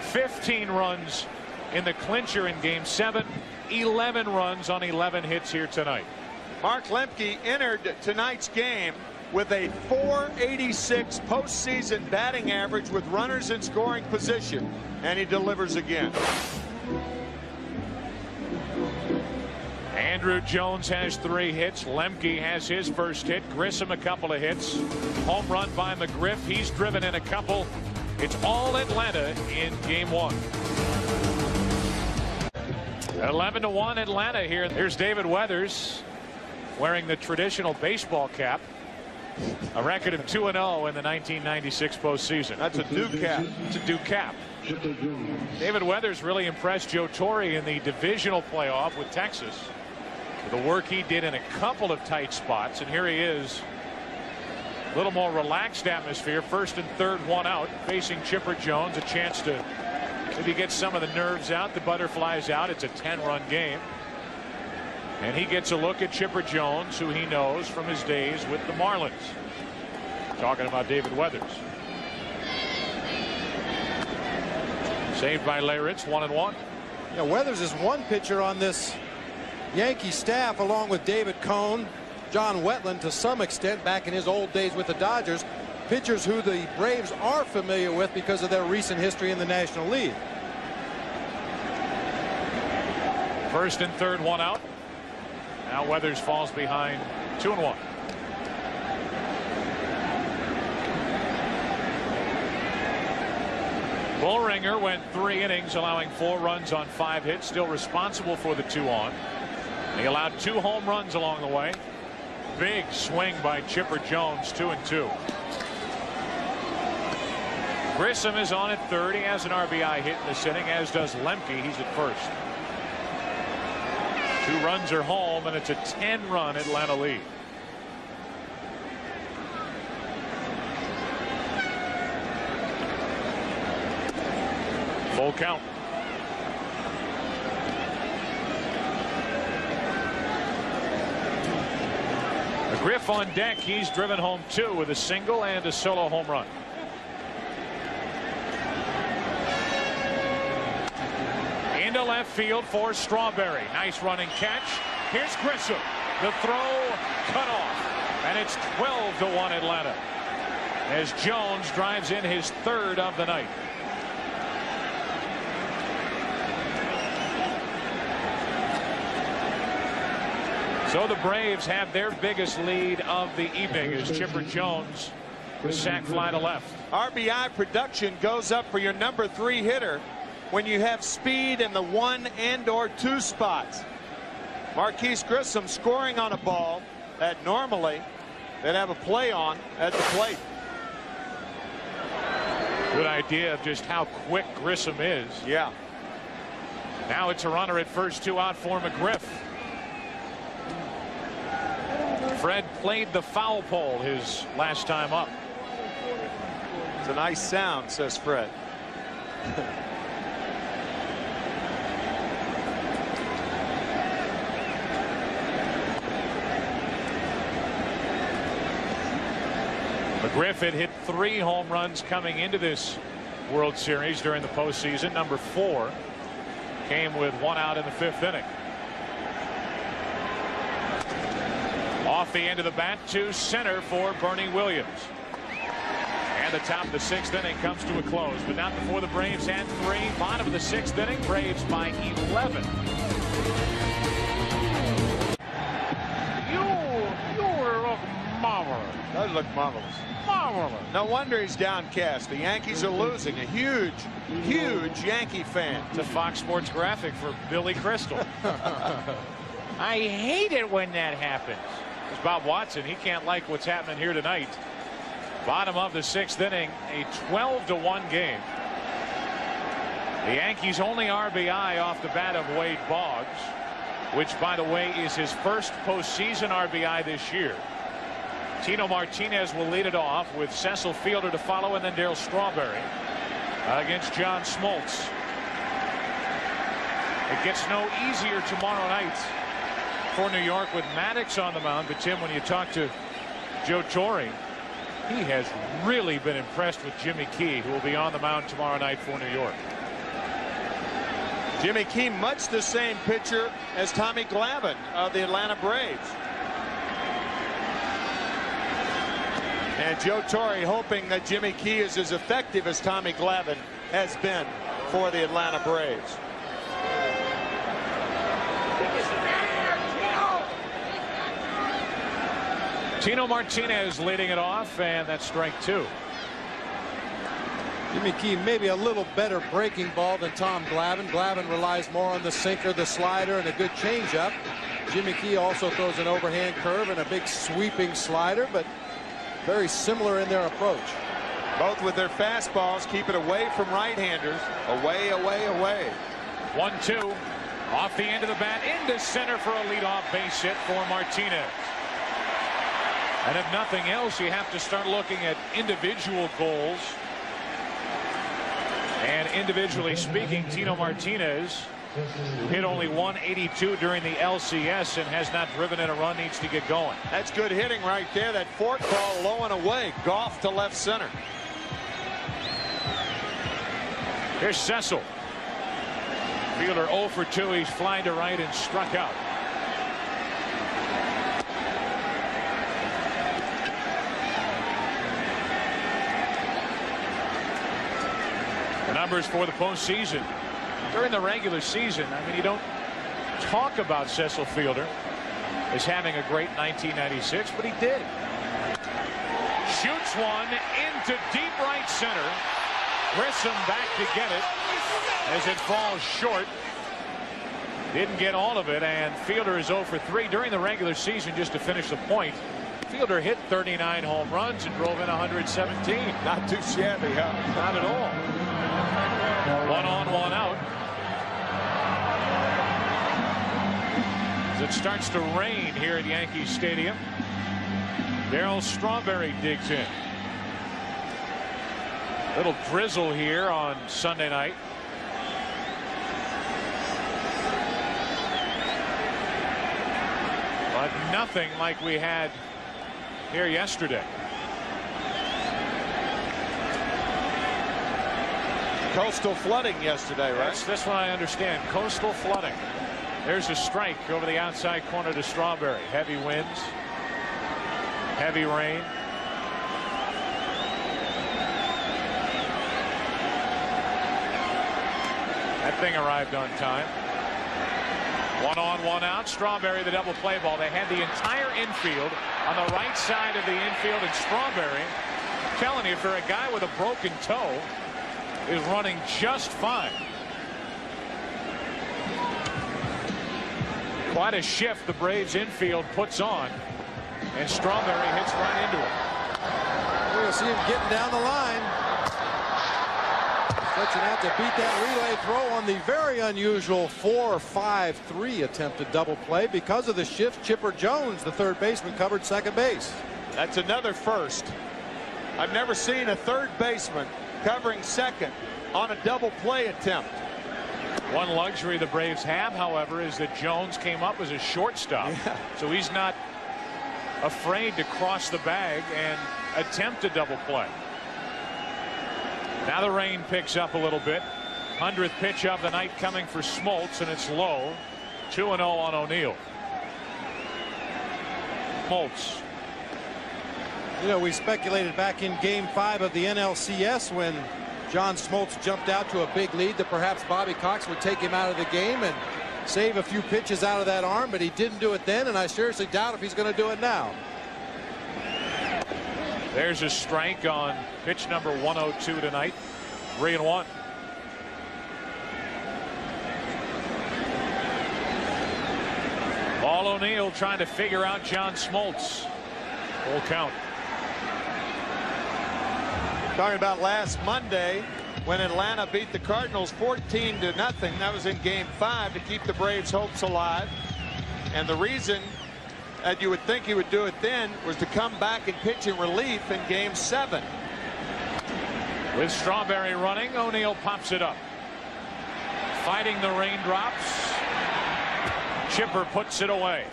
Speaker 4: 15 runs in the clincher in Game 7. 11 runs on 11 hits here tonight.
Speaker 6: Mark Lemke entered tonight's game with a .486 postseason batting average with runners in scoring position, and he delivers again.
Speaker 4: Andrew Jones has 3 hits. Lemke has his first hit. Grissom a couple of hits. Home run by McGriff. He's driven in a couple. It's all Atlanta in Game 1. 11-1 Atlanta here. Here's David Weathers wearing the traditional baseball cap. A record of 2-0 in the 1996 postseason.
Speaker 6: That's a Duke cap.
Speaker 4: It's a Duke cap. David Weathers really impressed Joe Torre in the divisional playoff with Texas. The work he did in a couple of tight spots, and here he is. A little more relaxed atmosphere. First and third, 1 out, facing Chipper Jones. A chance to maybe get some of the nerves out, the butterflies out. It's a 10-run game. And he gets a look at Chipper Jones, who he knows from his days with the Marlins. Talking about David Weathers. Saved by Leyritz, 1-1.
Speaker 5: Yeah, Weathers is one pitcher on this Yankee staff, along with David Cone, John Wetland to some extent back in his old days with the Dodgers. Pitchers who the Braves are familiar with because of their recent history in the National League.
Speaker 4: First and third, 1 out. Now Weathers falls behind 2-1. Boehringer went 3 innings, allowing 4 runs on 5 hits, still responsible for the 2 on. He allowed 2 home runs along the way. Big swing by Chipper Jones, 2-2. Grissom is on at third. He has an RBI hit in this inning, as does Lemke. He's at first. 2 runs are home, and it's a 10-run Atlanta lead. Full count. McGriff on deck. He's driven home 2 with a single and a solo home run. Into left field for Strawberry. Nice running catch. Here's Grissom. The throw cut off, and it's 12-1 Atlanta as Jones drives in his 3rd of the night. So the Braves have their biggest lead of the evening as Chipper Jones with sac fly to left.
Speaker 6: RBI production goes up for your number 3 hitter when you have speed in the 1 and/or 2 spots. Marquise Grissom scoring on a ball that normally they'd have a play on at the plate.
Speaker 4: Good idea of just how quick Grissom is.
Speaker 6: Yeah.
Speaker 4: Now it's a runner at first, 2 out for McGriff. Fred played the foul pole his last time up.
Speaker 6: It's a nice sound, says Fred.
Speaker 4: McGriff had hit 3 home runs coming into this World Series during the postseason. Number 4 came with 1 out in the 5th inning. Off the end of the bat to center for Bernie Williams. And the top of the 6th inning comes to a close, but not before the Braves had 3. Bottom of the 6th inning, Braves by 11.
Speaker 6: You look marvelous. Does look marvelous. Marvelous. No wonder he's downcast. The Yankees are losing. A huge, huge Yankee fan.
Speaker 4: It's a Fox Sports graphic for Billy Crystal. I hate it when that happens. It's Bob Watson. He can't like what's happening here tonight. Bottom of the 6th inning, a 12-1 game. The Yankees' only RBI off the bat of Wade Boggs, which, by the way, is his first postseason RBI this year. Tino Martinez will lead it off with Cecil Fielder to follow, and then Darryl Strawberry against John Smoltz. It gets no easier tomorrow night for New York with Maddox on the mound. But Tim, when you talk to Joe Torre, he has really been impressed with Jimmy Key, who will be on the mound tomorrow night for New York.
Speaker 6: Jimmy Key, much the same pitcher as Tommy Glavine of the Atlanta Braves. And Joe Torre hoping that Jimmy Key is as effective as Tommy Glavine has been for the Atlanta Braves.
Speaker 4: Tino Martinez leading it off, and that's strike 2.
Speaker 5: Jimmy Key maybe a little better breaking ball than Tom Glavine. Glavine relies more on the sinker, the slider, and a good changeup. Jimmy Key also throws an overhand curve and a big sweeping slider, but very similar in their approach.
Speaker 6: Both with their fastballs keep it away from right-handers. Away, away, away.
Speaker 4: 1-2 off the end of the bat into center for a leadoff base hit for Martinez. And if nothing else, you have to start looking at individual goals. And individually speaking, Tino Martinez, who hit only 182 during the LCS and has not driven in a run, needs to get going.
Speaker 6: That's good hitting right there. That fork ball low and away. Goff to left center.
Speaker 4: Here's Cecil. Fielder 0 for 2. He's flying to right and struck out. The numbers for the postseason. During the regular season, I mean, you don't talk about Cecil Fielder as having a great 1996, but he did. Shoots one into deep right center. Grissom back to get it as it falls short. Didn't get all of it, and Fielder is 0 for 3 during the regular season. Just to finish the point, Fielder hit 39 home runs and drove in 117.
Speaker 6: Not too shabby, huh?
Speaker 4: Not at all. 1 on, 1 out. As it starts to rain here at Yankee Stadium, Darryl Strawberry digs in. Little drizzle here on Sunday night. But nothing like we had here yesterday.
Speaker 6: Coastal flooding yesterday, right?
Speaker 4: This one I understand. Coastal flooding. There's a strike over the outside corner to Strawberry. Heavy winds. Heavy rain. That thing arrived on time. 1 on, 1 out. Strawberry, the double play ball. They had the entire infield on the right side of the infield, and Strawberry, I'm telling you, for a guy with a broken toe, is running just fine. Quite a shift the Braves infield puts on And Strawberry hits right into it.
Speaker 5: We'll see him getting down the line. Fletching out to beat that relay throw on the very unusual 4-5-3 attempted double play. Because of the shift, Chipper Jones, the third baseman, covered second base.
Speaker 6: That's another first. I've never seen a third baseman covering second on a double play attempt.
Speaker 4: One luxury the Braves have, however, is that Jones came up as a shortstop.
Speaker 5: Yeah.
Speaker 4: So he's not afraid to cross the bag and attempt a double play. Now the rain picks up a little bit. 100th pitch of the night coming for Smoltz, and it's low. 2-0 on O'Neill. Smoltz.
Speaker 5: You know, we speculated back in Game 5 of the NLCS when John Smoltz jumped out to a big lead that perhaps Bobby Cox would take him out of the game and save a few pitches out of that arm, but he didn't do it then, and I seriously doubt if he's going to do it now.
Speaker 4: There's a strike on pitch number 102 tonight. 3-1. Paul O'Neill trying to figure out John Smoltz. Full count.
Speaker 6: Talking about last Monday when Atlanta beat the Cardinals 14-0. That was in Game 5 to keep the Braves' hopes alive. And the reason that you would think he would do it then was to come back and pitch in relief in Game 7.
Speaker 4: With Strawberry running, O'Neill pops it up. Fighting the raindrops. Chipper puts it away.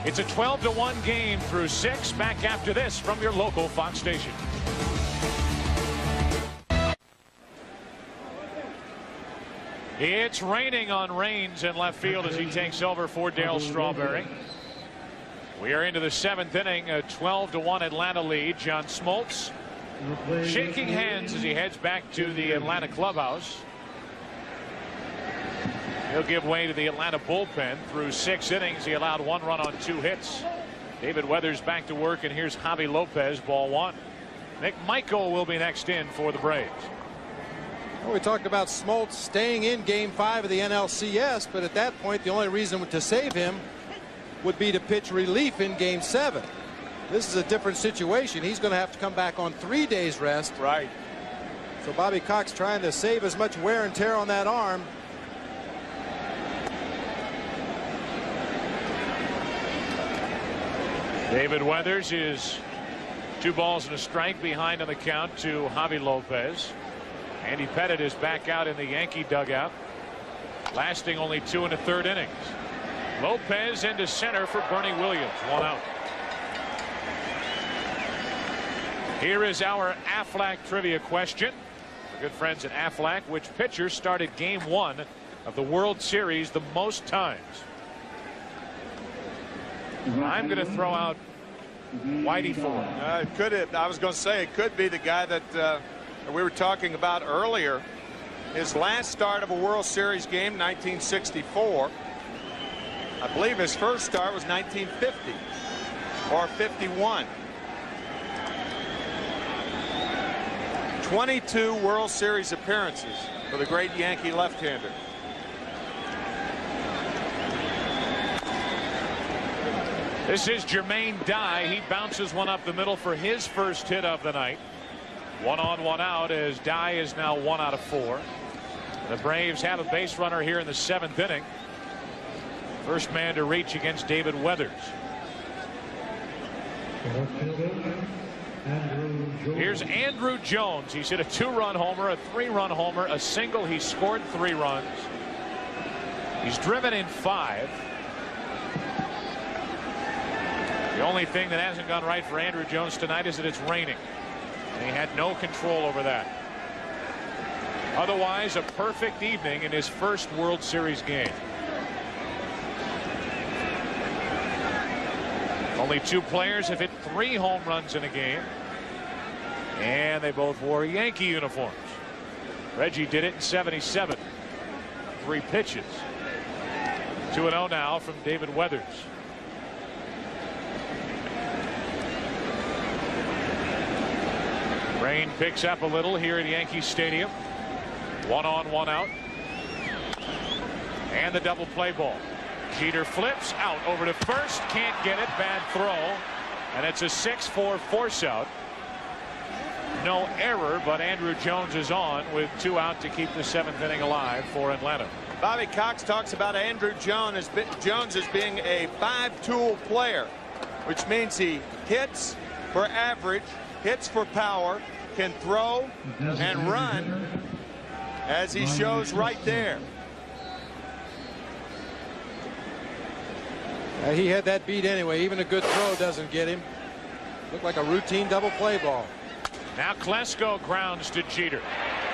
Speaker 4: It's a 12-1 game through 6. Back after this from your local Fox station. It's raining on Raines in left field as he takes over for Dale Strawberry. We are into the 7th inning, a 12-1 Atlanta lead. John Smoltz shaking hands as he heads back to the Atlanta clubhouse. He'll give way to the Atlanta bullpen. Through 6 innings, he allowed 1 run on 2 hits. David Weathers back to work, and here's Javi Lopez, ball 1. Nick Michael will be next in for the Braves.
Speaker 5: Well, we talked about Smoltz staying in Game 5 of the NLCS, but at that point, the only reason to save him would be to pitch relief in Game 7. This is a different situation. He's going to have to come back on 3 days rest.
Speaker 6: Right.
Speaker 5: So Bobby Cox trying to save as much wear and tear on that arm.
Speaker 4: David Weathers is 2 balls and a strike behind on the count to Javi Lopez. Andy Pettitte is back out in the Yankee dugout, lasting only 2 1/3 innings. Lopez into center for Bernie Williams. 1 out. Here is our Aflac trivia question. Our good friends at Aflac, which pitcher started Game 1 of the World Series the most times? I'm going to throw out Whitey Ford.
Speaker 6: It could have, I was going to say it could be the guy that we were talking about earlier. His last start of a World Series game, 1964. I believe his first start was 1950 or 51. 22 World Series appearances for the great Yankee left-hander.
Speaker 4: This is Jermaine Dye. He bounces one up the middle for his first hit of the night. 1 on 1 out as Dye is now 1 out of 4. The Braves have a base runner here in the 7th inning. First man to reach against David Weathers. Here's Andrew Jones. He's hit a 2-run homer, a 3-run homer, a single. He scored 3 runs. He's driven in 5. The only thing that hasn't gone right for Andrew Jones tonight is that it's raining. And he had no control over that. Otherwise, a perfect evening in his first World Series game. Only 2 players have hit 3 home runs in a game. And they both wore Yankee uniforms. Reggie did it in '77. 3 pitches. 2-0 now from David Weathers. Rain picks up a little here at Yankee Stadium. 1 on 1 out. And the double play ball. Jeter flips out over to first. Can't get it. Bad throw. And it's a 6-4 force out. No error, but Andrew Jones is on with 2 out to keep the 7th inning alive for Atlanta.
Speaker 6: Bobby Cox talks about Andrew Jones as being a 5-tool player, which means he hits for average, hits for power, can throw and run, as he shows right there.
Speaker 5: He had that beat anyway. Even a good throw doesn't get him. Looked like a routine double play ball.
Speaker 4: Now Klesko grounds to Jeter.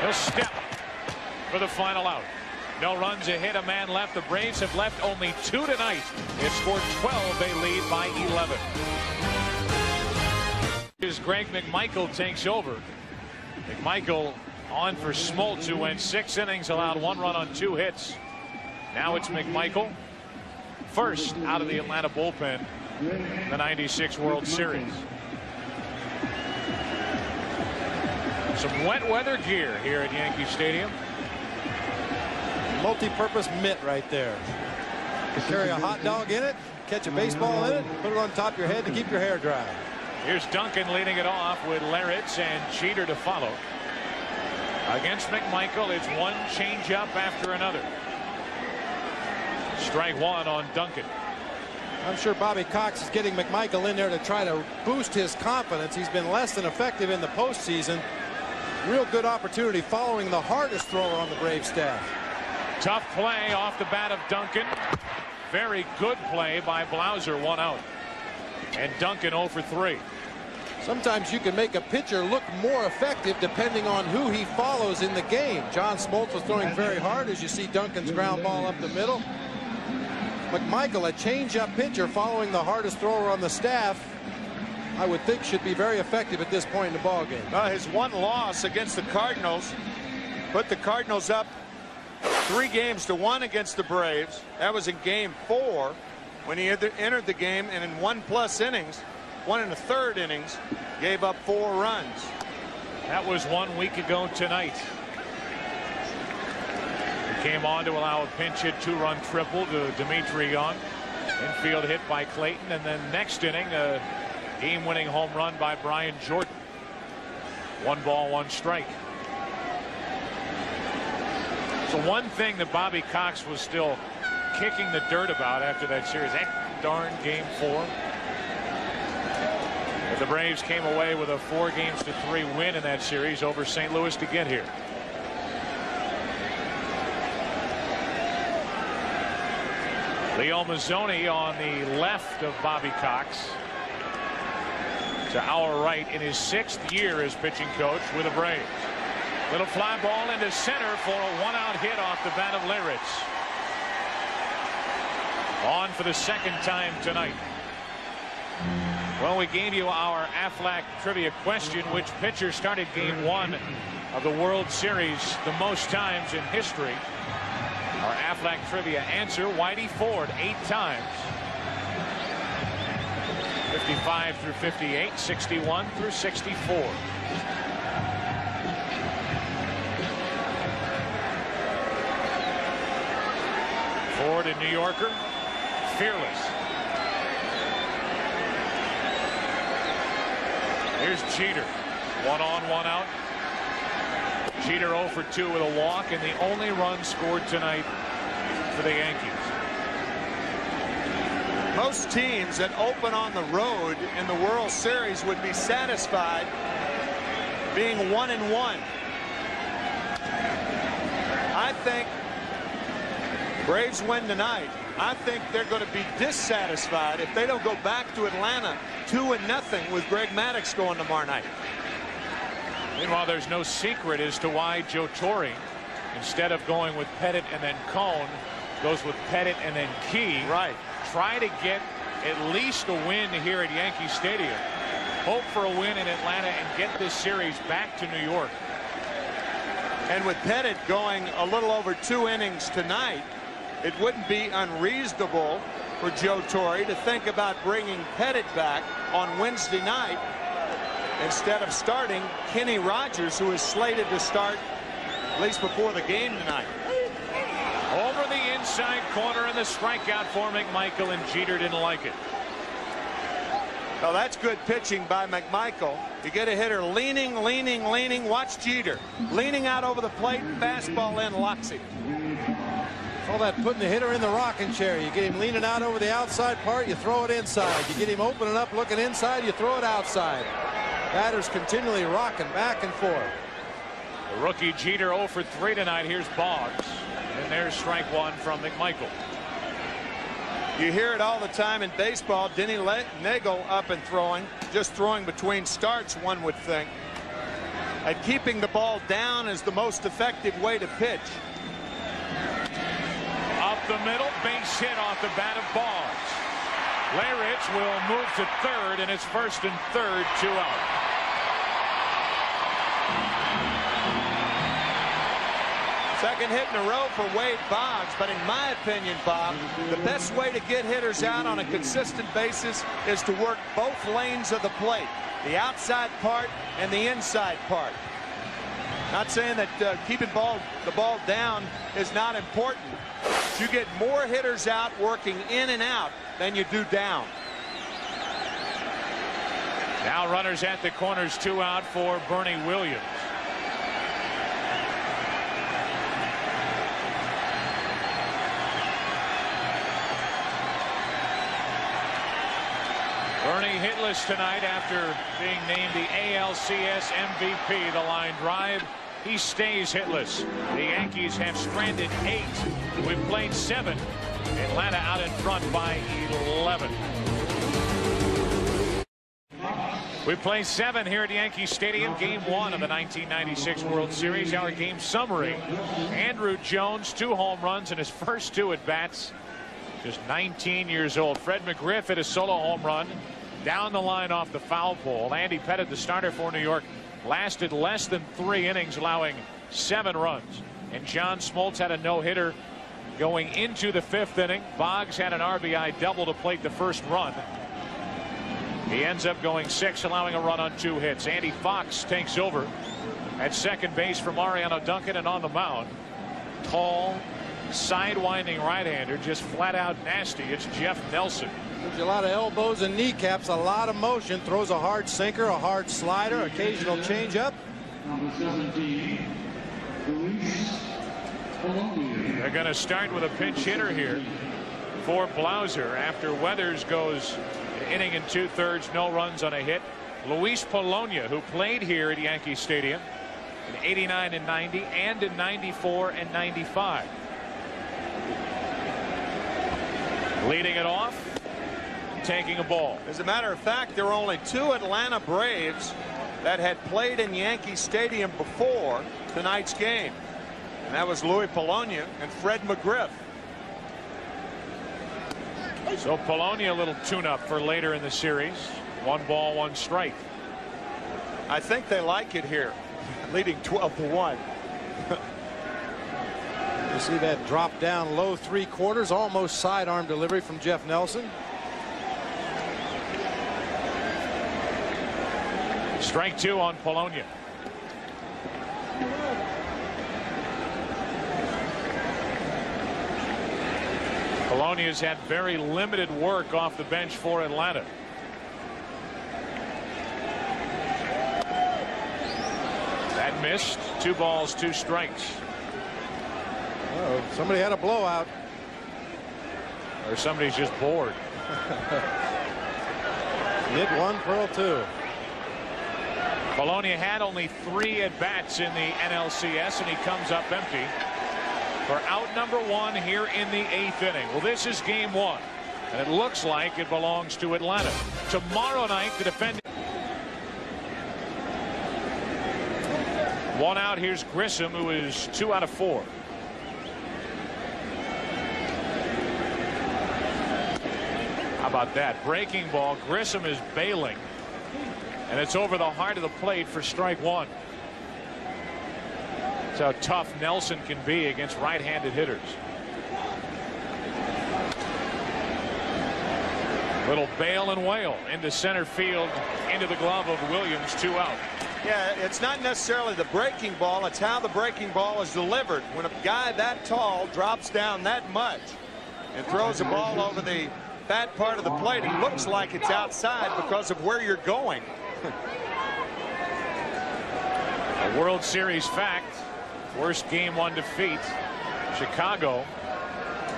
Speaker 4: He'll step for the final out. No runs, a hit, a man left. The Braves have left only 2 tonight. They've scored 12. They lead by 11. As Greg McMichael takes over. McMichael on for Smoltz, who went 6 innings, allowed 1 run on 2 hits. Now it's McMichael, first out of the Atlanta bullpen in the '96 World Series. Some wet weather gear here at Yankee Stadium.
Speaker 5: Multi-purpose mitt right there. You carry a hot dog in it, catch a baseball in it, put it on top of your head to keep your hair dry.
Speaker 4: Here's Duncan leading it off with Larritz and Jeter to follow. Against McMichael, it's one changeup after another. Strike 1 on Duncan.
Speaker 5: I'm sure Bobby Cox is getting McMichael in there to try to boost his confidence. He's been less than effective in the postseason. Real good opportunity following the hardest thrower on the Braves staff.
Speaker 4: Tough play off the bat of Duncan. Very good play by Blauser, 1 out. And Duncan 0 for 3.
Speaker 5: Sometimes you can make a pitcher look more effective depending on who he follows in the game. John Smoltz was throwing very hard, as you see Duncan's ground ball up the middle. McMichael, a changeup pitcher following the hardest thrower on the staff, I would think should be very effective at this point in the ball game.
Speaker 6: His one loss against the Cardinals put the Cardinals up 3-1 against the Braves. That was in Game 4 when he entered the game, and in 1+ innings, 1 1/3 innings, gave up 4 runs.
Speaker 4: That was 1 week ago tonight. He came on to allow a pinch hit 2-run triple to Dimitri Young. Infield hit by Clayton, and then next inning a game-winning home run by Brian Jordan. 1 ball, 1 strike. So one thing that Bobby Cox was still kicking the dirt about after that series, that darn Game 4. But the Braves came away with a 4-3 win in that series over St. Louis to get here. Leo Mazzoni on the left of Bobby Cox. To our right in his 6th year as pitching coach with the Braves. Little fly ball into center for a 1-out hit off the bat of Larritz. On for the 2nd time tonight. Well, we gave you our Aflac trivia question. Which pitcher started Game 1 of the World Series the most times in history? Our Aflac trivia answer, Whitey Ford, 8 times. 55 through 58, 61 through 64. Ford, a New Yorker, fearless. Here's Jeter. 1 on, 1 out. Jeter 0 for 2 with a walk, and the only run scored tonight for the Yankees.
Speaker 6: Most teams that open on the road in the World Series would be satisfied being 1-1. I think Braves win tonight. I think they're going to be dissatisfied if they don't go back to Atlanta 2-0 with Greg Maddux going tomorrow night.
Speaker 4: Meanwhile, there's no secret as to why Joe Torre, instead of going with Pettit and then Cone, goes with Pettit and then Key.
Speaker 6: Right.
Speaker 4: Try to get at least a win here at Yankee Stadium. Hope for a win in Atlanta and get this series back to New York.
Speaker 6: And with Pettit going a little over 2 innings tonight, it wouldn't be unreasonable for Joe Torre to think about bringing Pettit back on Wednesday night instead of starting Kenny Rogers, who is slated to start at least before the game tonight.
Speaker 4: Over the inside corner, and the strikeout for McMichael, and Jeter didn't like it.
Speaker 6: Oh, that's good pitching by McMichael. You get a hitter leaning. Watch Jeter. Leaning out over the plate, fastball in, locks him.
Speaker 5: All that putting the hitter in the rocking chair. You get him leaning out over the outside part, you throw it inside. You get him opening up, looking inside, you throw it outside. Batters continually rocking back and forth.
Speaker 4: The rookie Jeter 0 for 3 tonight. Here's Boggs. And there's strike one from McMichael.
Speaker 6: You hear it all the time in baseball. Denny Nagel up and throwing. Just throwing between starts, one would think. And keeping the ball down is the most effective way to pitch.
Speaker 4: Up the middle, base hit off the bat of Boggs. Larich will move to third, and it's first and third, 2 out.
Speaker 6: Second hit in a row for Wade Boggs, but in my opinion, Bob, the best way to get hitters out on a consistent basis is to work both lanes of the plate, the outside part and the inside part. Not saying that keeping the ball down is not important. You get more hitters out working in and out than you do down.
Speaker 4: Now runners at the corners, 2 out for Bernie Williams. Bernie hitless tonight after being named the ALCS MVP. The line drive. He stays hitless. The Yankees have stranded 8. We've played 7. Atlanta out in front by 11. We play 7 here at Yankee Stadium. Game 1 of the 1996 World Series. Our game summary. Andruw Jones, 2 home runs in his first 2 at bats. Just 19 years old. Fred McGriff hit a solo home run down the line off the foul pole. Andy Pettitte, the starter for New York, lasted less than 3 innings, allowing 7 runs. And John Smoltz had a no-hitter going into the 5th inning. Boggs had an RBI double to plate the first run. He ends up going 6, allowing a run on 2 hits. Andy Fox takes over at second base for Mariano Duncan, and on the mound, tall, sidewinding right-hander, just flat out nasty. It's Jeff Nelson.
Speaker 5: Gives you a lot of elbows and kneecaps, a lot of motion, throws a hard sinker, a hard slider, occasional changeup.
Speaker 8: Number 17, Luis Polonia.
Speaker 4: They're going to start with a pinch hitter here for Blauser after Weathers goes an inning and 2/3, no runs on a hit. Luis Polonia, who played here at Yankee Stadium in '89 and '90 and in '94 and '95. Leading it off, taking a ball.
Speaker 6: As a matter of fact, there were only 2 Atlanta Braves that had played in Yankee Stadium before tonight's game. And that was Louis Polonia and Fred McGriff.
Speaker 4: So Polonia, a little tune-up for later in the series. 1 ball, 1 strike.
Speaker 6: I think they like it here, leading 12-1.
Speaker 5: You see that drop down low 3/4, almost sidearm delivery from Jeff Nelson.
Speaker 4: Strike 2 on Polonia. Polonia's had very limited work off the bench for Atlanta. That missed. 2 balls, 2 strikes.
Speaker 5: Oh, somebody had a blowout.
Speaker 4: Or somebody's just bored.
Speaker 5: Hit 1, pearl 2.
Speaker 4: Polonia had only 3 at-bats in the NLCS, and he comes up empty for out number 1 here in the 8th inning. Well, this is game 1, and it looks like it belongs to Atlanta. Tomorrow night, the defending. 1 out. Here's Grissom, who is 2 out of 4. How about that breaking ball? Grissom is bailing, and it's over the heart of the plate for strike 1. That's how tough Nelson can be against right-handed hitters. Little bail and wail into center field, into the glove of Williams. 2 out.
Speaker 6: Yeah, it's not necessarily the breaking ball, it's how the breaking ball is delivered. When a guy that tall drops down that much and throws a ball over the at that part of the plate, it looks like it's outside because of where you're going.
Speaker 4: A World Series fact, worst Game 1 defeat, Chicago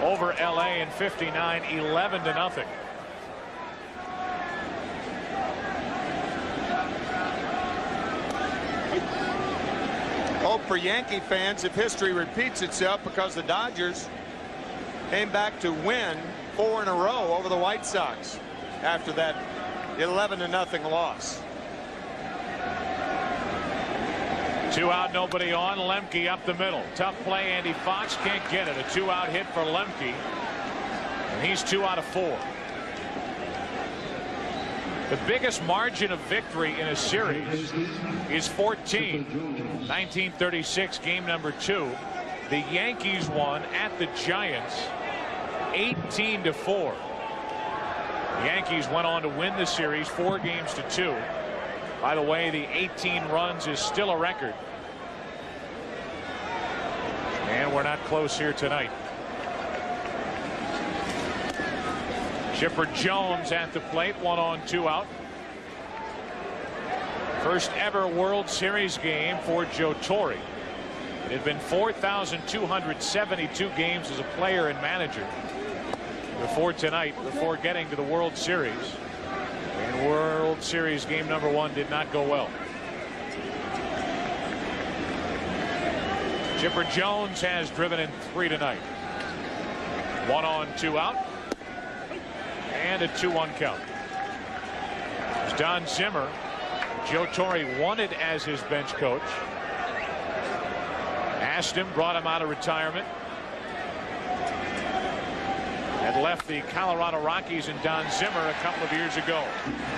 Speaker 4: over LA in 59, 11-0.
Speaker 6: Hope for Yankee fans if history repeats itself, because the Dodgers came back to win 4 in a row over the White Sox after that 11-0 loss.
Speaker 4: 2 out, nobody on. Lemke up the middle. Tough play. Andy Fox can't get it. A 2-out hit for Lemke, and he's 2 out of 4. The biggest margin of victory in a series is 14. 1936, game number 2. The Yankees won at the Giants 18-4. The Yankees went on to win the series 4-2. By the way, the 18 runs is still a record. And we're not close here tonight. Chipper Jones at the plate, 1 on, 2 out. First ever World Series game for Joe Torre. It had been 4,272 games as a player and manager before tonight, before getting to the World Series. And World Series game number 1 did not go well. Chipper Jones has driven in 3 tonight. 1 on, 2 out. And a 2-1 count. It's Don Zimmer. Joe Torre wanted as his bench coach. Asked him, brought him out of retirement. Had left the Colorado Rockies and Don Zimmer a couple of years ago.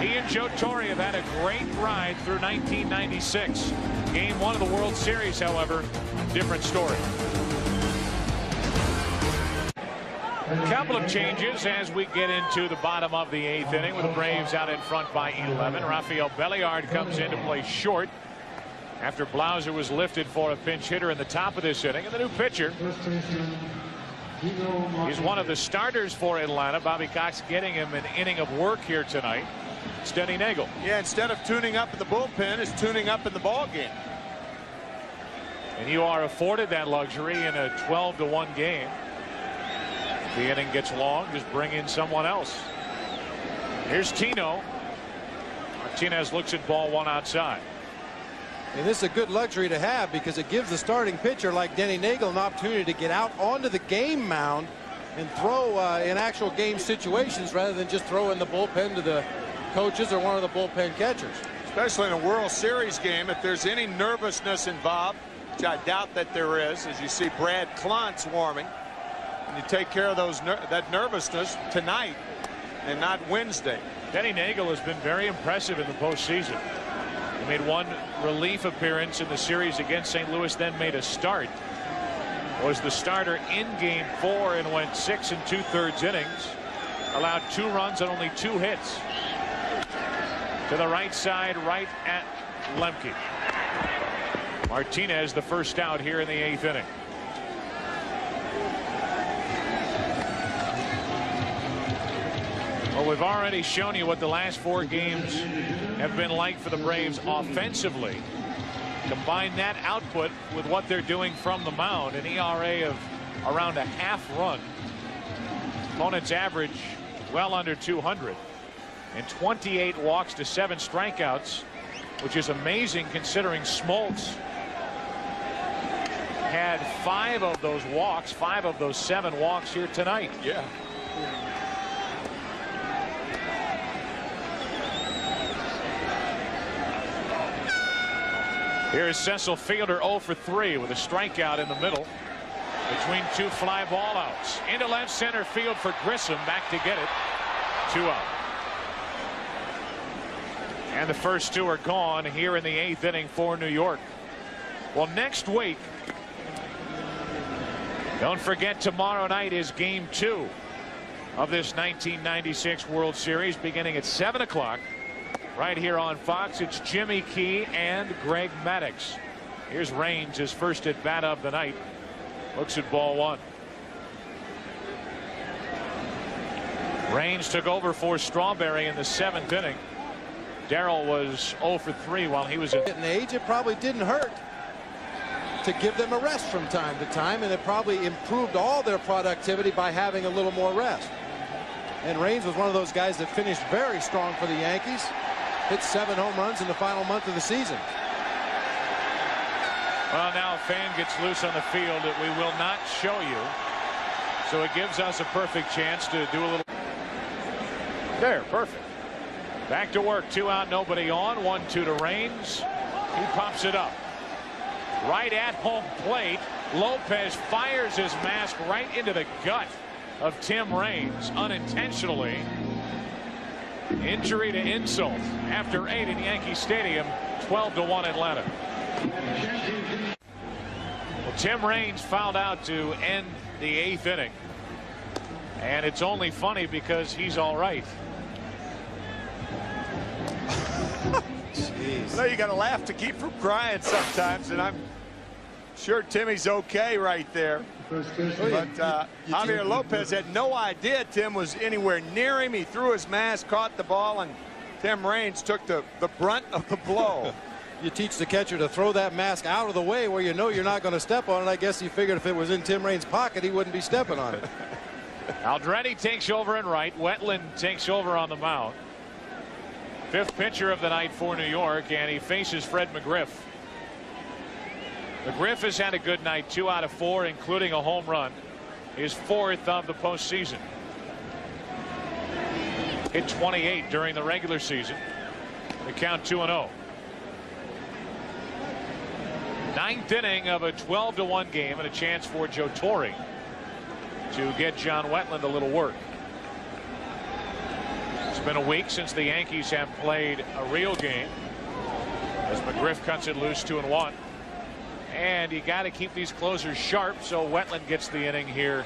Speaker 4: He and Joe Torre have had a great ride through 1996. Game 1 of the World Series, however, different story. A couple of changes as we get into the bottom of the 8th inning, with the Braves out in front by 11. Rafael Belliard comes in to play short after Blauser was lifted for a pinch hitter in the top of this inning. And the new pitcher is one of the starters for Atlanta. Bobby Cox getting him an inning of work here tonight. It's Denny Neagle.
Speaker 6: Yeah, instead of tuning up in the bullpen, is tuning up in the ball game.
Speaker 4: And you are afforded that luxury in a 12-1 game. If the inning gets long, just bring in someone else. Here's Tino. Martinez looks at ball 1 outside.
Speaker 5: And this is a good luxury to have, because it gives the starting pitcher like Denny Neagle an opportunity to get out onto the game mound and throw in actual game situations, rather than just throw in the bullpen to the coaches or one of the bullpen catchers.
Speaker 6: Especially in a World Series game, if there's any nervousness involved, which I doubt that there is, as you see Brad Klontz warming, and you take care of that nervousness tonight and not Wednesday.
Speaker 4: Denny Neagle has been very impressive in the postseason. He made 1 relief appearance in the series against St. Louis, then made a start. Was the starter in game 4 and went 6 2/3 innings. Allowed 2 runs and only 2 hits. To the right side, right at Lemke. Martinez the first out here in the 8th inning. Well, we've already shown you what the last 4 games have been like for the Braves offensively. Combine that output with what they're doing from the mound, an ERA of around a half run. Opponents average well under 200, and 28 walks to 7 strikeouts, which is amazing considering Smoltz had 5 of those walks, 5 of those 7 walks here tonight.
Speaker 6: Yeah.
Speaker 4: Here's Cecil Fielder 0 for 3 with a strikeout in the middle between 2 fly ball outs. Into left center field for Grissom, back to get it. 2 out. And the first 2 are gone here in the 8th inning for New York. Well, next week, don't forget, tomorrow night is game 2 of this 1996 World Series, beginning at 7 o'clock. Right here on Fox. It's Jimmy Key and Greg Maddux. Here's Raines, his first at bat of the night. Looks at ball 1. Raines took over for Strawberry in the 7th inning. Darrell was 0 for 3 while he was
Speaker 5: in age. It probably didn't hurt to give them a rest from time to time, and it probably improved all their productivity by having a little more rest. And Raines was one of those guys that finished very strong for the Yankees. Hit 7 home runs in the final month of the season.
Speaker 4: Well, now a fan gets loose on the field that we will not show you. So it gives us a perfect chance to do a little. There, perfect. Back to work. 2 out, nobody on. 1-2 to Raines. He pops it up. Right at home plate. Lopez fires his mask right into the gut of Tim Raines unintentionally. Injury to insult after 8 in Yankee Stadium. 12-1 Atlanta. Well, Tim Raines fouled out to end the 8th inning. And it's only funny because he's all right.
Speaker 6: Jeez. No, you got to laugh to keep from crying sometimes, and I'm sure Timmy's okay right there. But Javier Lopez had no idea Tim was anywhere near him. He threw his mask, caught the ball, and Tim Raines took the brunt of the blow.
Speaker 5: You teach the catcher to throw that mask out of the way where you know you're not going to step on it. I guess he figured if it was in Tim Raines' pocket, he wouldn't be stepping on it.
Speaker 4: Aldrete takes over in right. Wetland takes over on the mound. 5th pitcher of the night for New York, and he faces Fred McGriff. McGriff has had a good night, 2 out of 4, including a home run. His 4th of the postseason. Hit 28 during the regular season. The count 2-0. 9th inning of a 12-1 game, and a chance for Joe Torre to get John Wetland a little work. It's been a week since the Yankees have played a real game, as McGriff cuts it loose 2-1. And you got to keep these closers sharp, so Wetland gets the inning here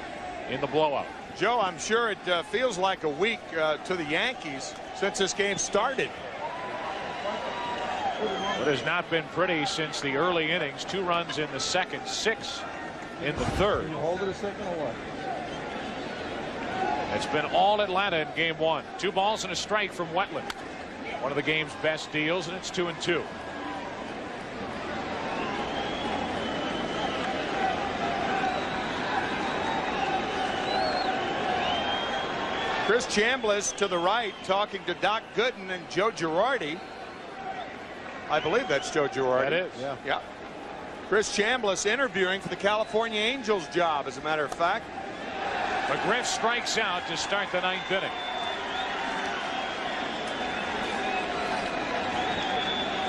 Speaker 4: in the blowout.
Speaker 6: Joe, I'm sure it feels like a week to the Yankees since this game started.
Speaker 4: It has not been pretty since the early innings. 2 runs in the 2nd, 6 in the 3rd.
Speaker 5: Can you hold it a second or what?
Speaker 4: It's been all Atlanta in game 1. 2 balls and a strike from Wetland. One of the game's best deals, and it's 2-2.
Speaker 6: Chris Chambliss to the right, talking to Doc Gooden and Joe Girardi. I believe that's Joe Girardi.
Speaker 4: That is.
Speaker 6: Yeah. Chris Chambliss interviewing for the California Angels job, as a matter of fact.
Speaker 4: McGriff strikes out to start the 9th inning.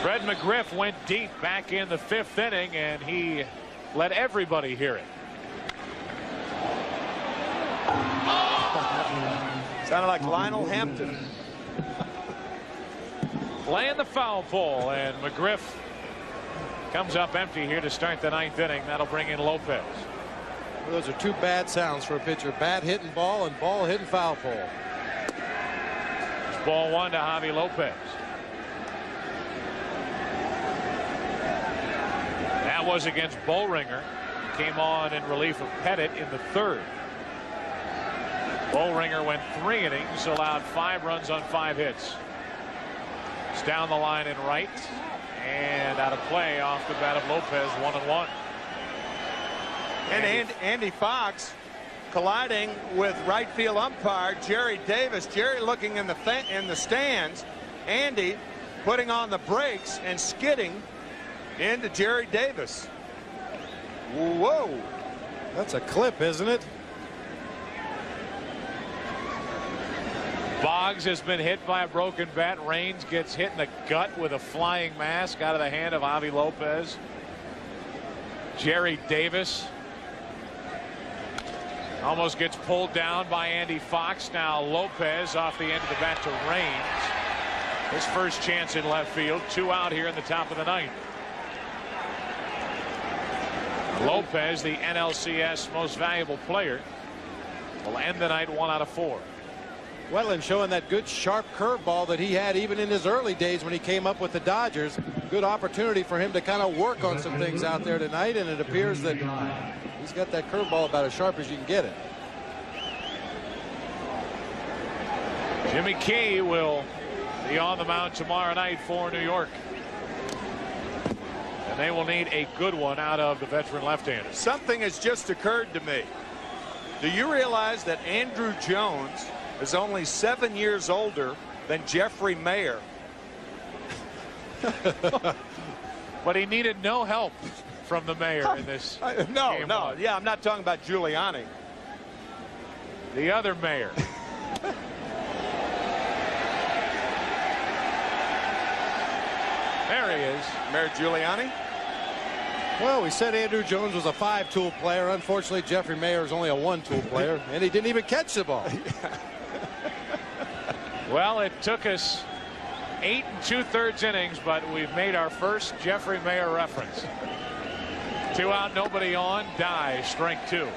Speaker 4: Fred McGriff went deep back in the 5th inning, and he let everybody hear it.
Speaker 6: Sounded like Lionel Hampton.
Speaker 4: Playing the foul pole, and McGriff comes up empty here to start the 9th inning. That'll bring in Lopez.
Speaker 5: Well, those are 2 bad sounds for a pitcher. Bad hitting ball and ball hitting foul pole.
Speaker 4: It's ball 1 to Javi Lopez. That was against Boehringer. Came on in relief of Pettit in the 3rd. Boehringer went 3 innings, allowed 5 runs on 5 hits. It's down the line in right, and out of play off the bat of Lopez, 1-1.
Speaker 6: And Andy Fox colliding with right field umpire Jerry Davis. Jerry looking in the stands. Andy putting on the brakes and skidding into Jerry Davis. Whoa.
Speaker 5: That's a clip, isn't it?
Speaker 4: Boggs has been hit by a broken bat. Raines gets hit in the gut with a flying mask out of the hand of Javi Lopez. Jerry Davis almost gets pulled down by Andy Fox. Now Lopez off the end of the bat to Raines. His first chance in left field. 2 out here in the top of the 9th. Lopez, the NLCS most valuable player, will end the night 1 out of 4.
Speaker 5: Wetland showing that good sharp curveball that he had even in his early days when he came up with the Dodgers. Good opportunity for him to kind of work on some things out there tonight, and it appears that he's got that curveball about as sharp as you can get it.
Speaker 4: Jimmy Key will be on the mound tomorrow night for New York. And they will need a good one out of the veteran left-hander.
Speaker 6: Something has just occurred to me. Do you realize that Andrew Jones is only 7 years older than Jeffrey Mayer?
Speaker 4: But he needed no help from the mayor in this
Speaker 6: No.
Speaker 4: game.
Speaker 6: Yeah, I'm not talking about Giuliani.
Speaker 4: The other mayor. There he is.
Speaker 6: Mayor Giuliani.
Speaker 5: Well, we said Andrew Jones was a 5-tool player. Unfortunately, Jeffrey Mayer is only a 1-tool player, and he didn't even catch the ball.
Speaker 4: Well, it took us 8 2/3 innings, but we've made our first Jeffrey Mayer reference. 2 out, nobody on. Dye, strike 2.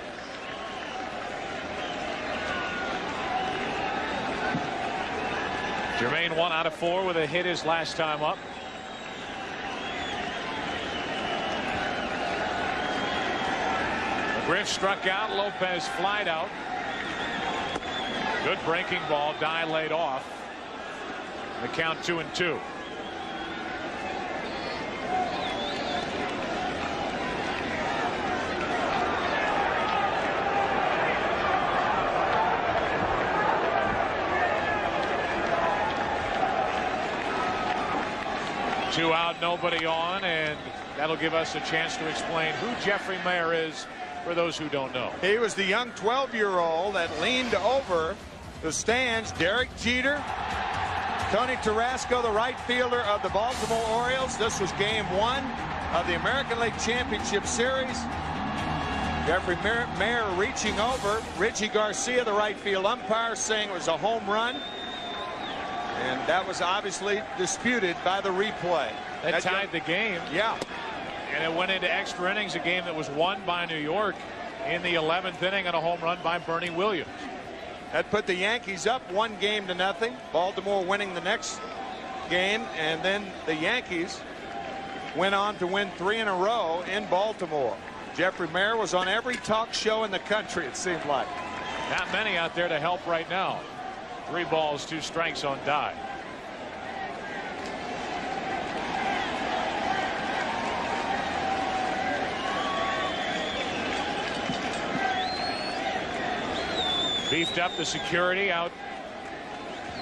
Speaker 4: Jermaine 1 out of 4 with a hit his last time up. Griff struck out. Lopez flied out. Good breaking ball. Dye laid off. The count 2-2. Two out, nobody on, and that'll give us a chance to explain who Jeffrey Mayer is for those who don't know.
Speaker 6: He was the young 12-year-old that leaned over the stands. Derek Jeter, Tony Tarasco, the right fielder of the Baltimore Orioles. This was game 1 of the American League Championship Series. Jeffrey Mayer reaching over. Richie Garcia, the right field umpire, saying it was a home run. And that was obviously disputed by the replay.
Speaker 4: That tied the game.
Speaker 6: Yeah.
Speaker 4: And it went into extra innings, a game that was won by New York in the 11th inning on a home run by Bernie Williams.
Speaker 6: That put the Yankees up 1-0. Baltimore winning the next game, and then the Yankees went on to win 3 in a row in Baltimore. Jeffrey Mayer was on every talk show in the country, it seemed like.
Speaker 4: Not many out there to help right now. 3 balls, 2 strikes on Dye. Beefed up the security out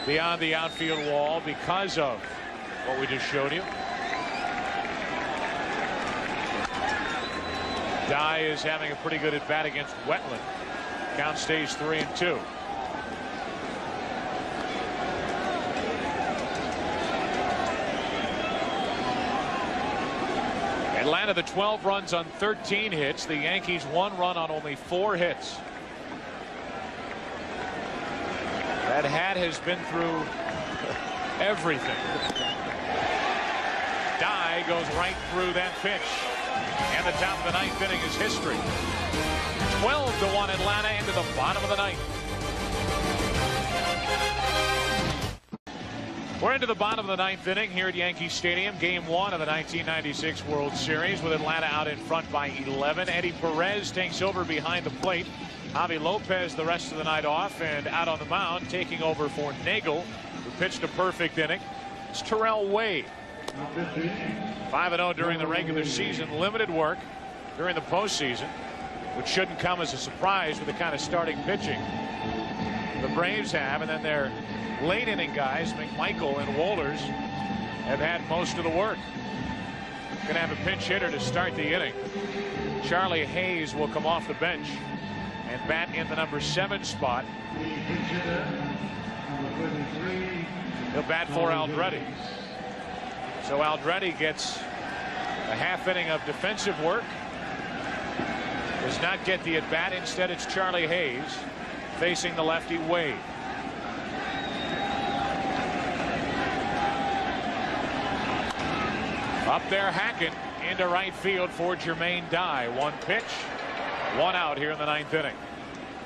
Speaker 4: beyond the outfield wall because of what we just showed you. Dye is having a pretty good at bat against Wetland. Count stays 3-2. Atlanta, the 12 runs on 13 hits. The Yankees 1 run on only 4 hits. That hat has been through everything. Dye goes right through that pitch. And the top of the 9th inning is history. 12-1 Atlanta into the bottom of the 9th. We're into the bottom of the 9th inning here at Yankee Stadium. Game 1 of the 1996 World Series with Atlanta out in front by 11. Eddie Perez takes over behind the plate. Javi Lopez the rest of the night off, and out on the mound taking over for Nagel, who pitched a perfect inning. It's Terrell Wade. 5-0 during the regular season. Limited work during the postseason, which shouldn't come as a surprise with the kind of starting pitching the Braves have. And then their late inning guys, McMichael and Wohlers, have had most of the work. Going to have a pinch hitter to start the inning. Charlie Hayes will come off the bench and bat in the number 7 spot. He'll bat for Aldrete. So Aldrete gets a half inning of defensive work. Does not get the at bat. Instead, it's Charlie Hayes facing the lefty Wade. Up there, Hackett into right field for Jermaine Dye. 1 pitch, 1 out here in the 9th inning.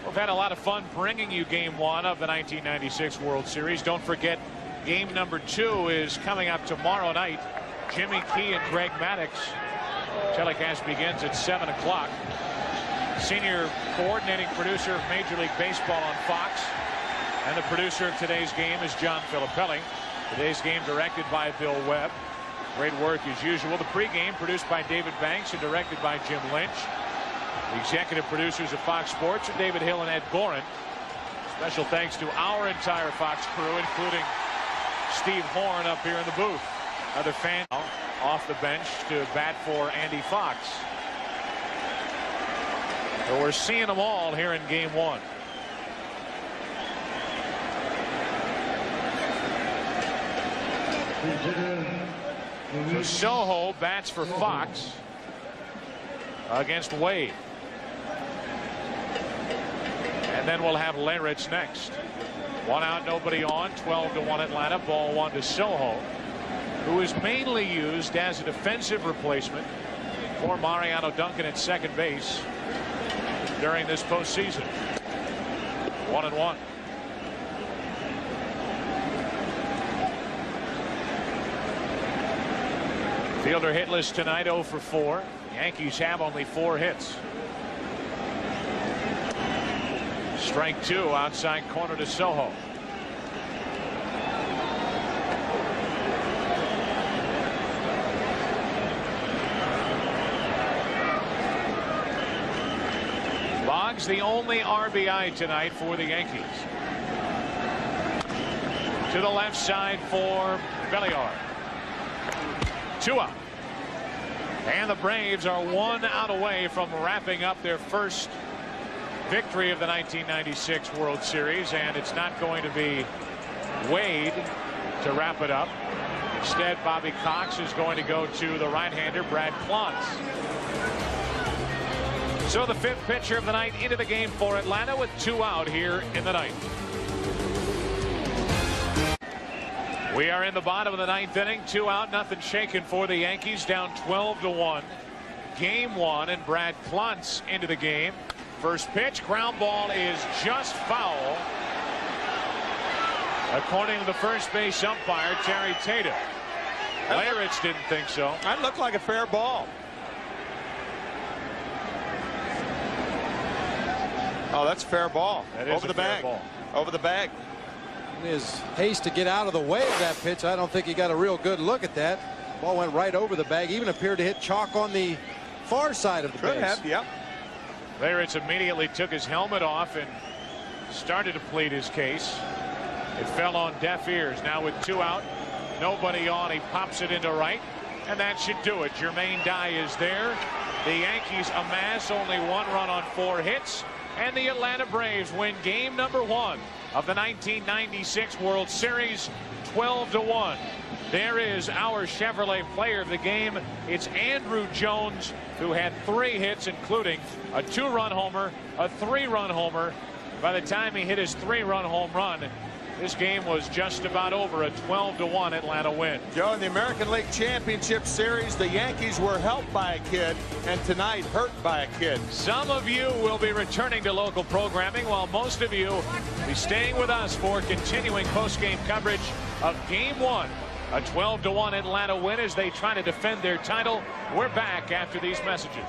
Speaker 4: We've had a lot of fun bringing you game 1 of the 1996 World Series. Don't forget, game number 2 is coming up tomorrow night. Jimmy Key and Greg Maddux. Telecast begins at 7 o'clock. Senior coordinating producer of Major League Baseball on Fox, And the producer of today's game is John Filippelli. Today's game directed by Bill Webb. Great work as usual. The pregame produced by David Banks and directed by Jim Lynch. The executive producers of Fox Sports are David Hill and Ed Gorin. Special thanks to our entire Fox crew, including Steve Horn up here in the booth. Another fan off the bench to bat for Andy Fox. So we're seeing them all here in game one. So Soho bats for Fox against Wade. And then we'll have Leyritz next. 1 out, nobody on. 12-1 Atlanta. Ball 1 to Soho, who is mainly used as a defensive replacement for Mariano Duncan at second base during this postseason. 1-1. Fielder hitless tonight, 0 for 4. Yankees have only 4 hits. Strike 2, outside corner to Soho. Boggs the only RBI tonight for the Yankees. To the left side for Belliard. 2 out. And the Braves are 1 out away from wrapping up their first victory of the 1996 World Series, and it's not going to be Wade to wrap it up. Instead, Bobby Cox is going to go to the right-hander Brad Clontz. So the 5th pitcher of the night into the game for Atlanta with 2 out here in the ninth. We are in the bottom of the 9th inning. 2 out, nothing shaken for the Yankees, down 12-1. Game 1, and Brad Clontz into the game. First pitch, ground ball is just foul, according to the first base umpire, Terry Tatum. Leyritz didn't think so.
Speaker 6: That looked like a fair ball. Oh, that's a fair ball.
Speaker 4: That is
Speaker 6: over the bag.
Speaker 4: Ball.
Speaker 6: Over the bag.
Speaker 5: In his haste to get out of the way of that pitch, I don't think he got a real good look at that. Ball went right over the bag, even appeared to hit chalk on the far side of the base.
Speaker 6: Could have, yeah.
Speaker 4: Leyritz immediately took his helmet off and started to plead his case. It fell on deaf ears. Now with 2 out, nobody on, he pops it into right, and that should do it. Jermaine Dye is there. The Yankees amass only 1 run on 4 hits, and the Atlanta Braves win game number 1 of the 1996 World Series, 12-1. There is our Chevrolet player of the game. It's Andruw Jones, who had 3 hits, including a 2-run homer, a 3-run homer. By the time he hit his 3-run home run, this game was just about over. A 12-1 Atlanta win.
Speaker 6: Joe, in the American League Championship Series, the Yankees were helped by a kid, and tonight hurt by a kid.
Speaker 4: Some of you will be returning to local programming, while most of you will be staying with us for continuing post-game coverage of Game 1. A 12-1 Atlanta win as they try to defend their title. We're back after these messages.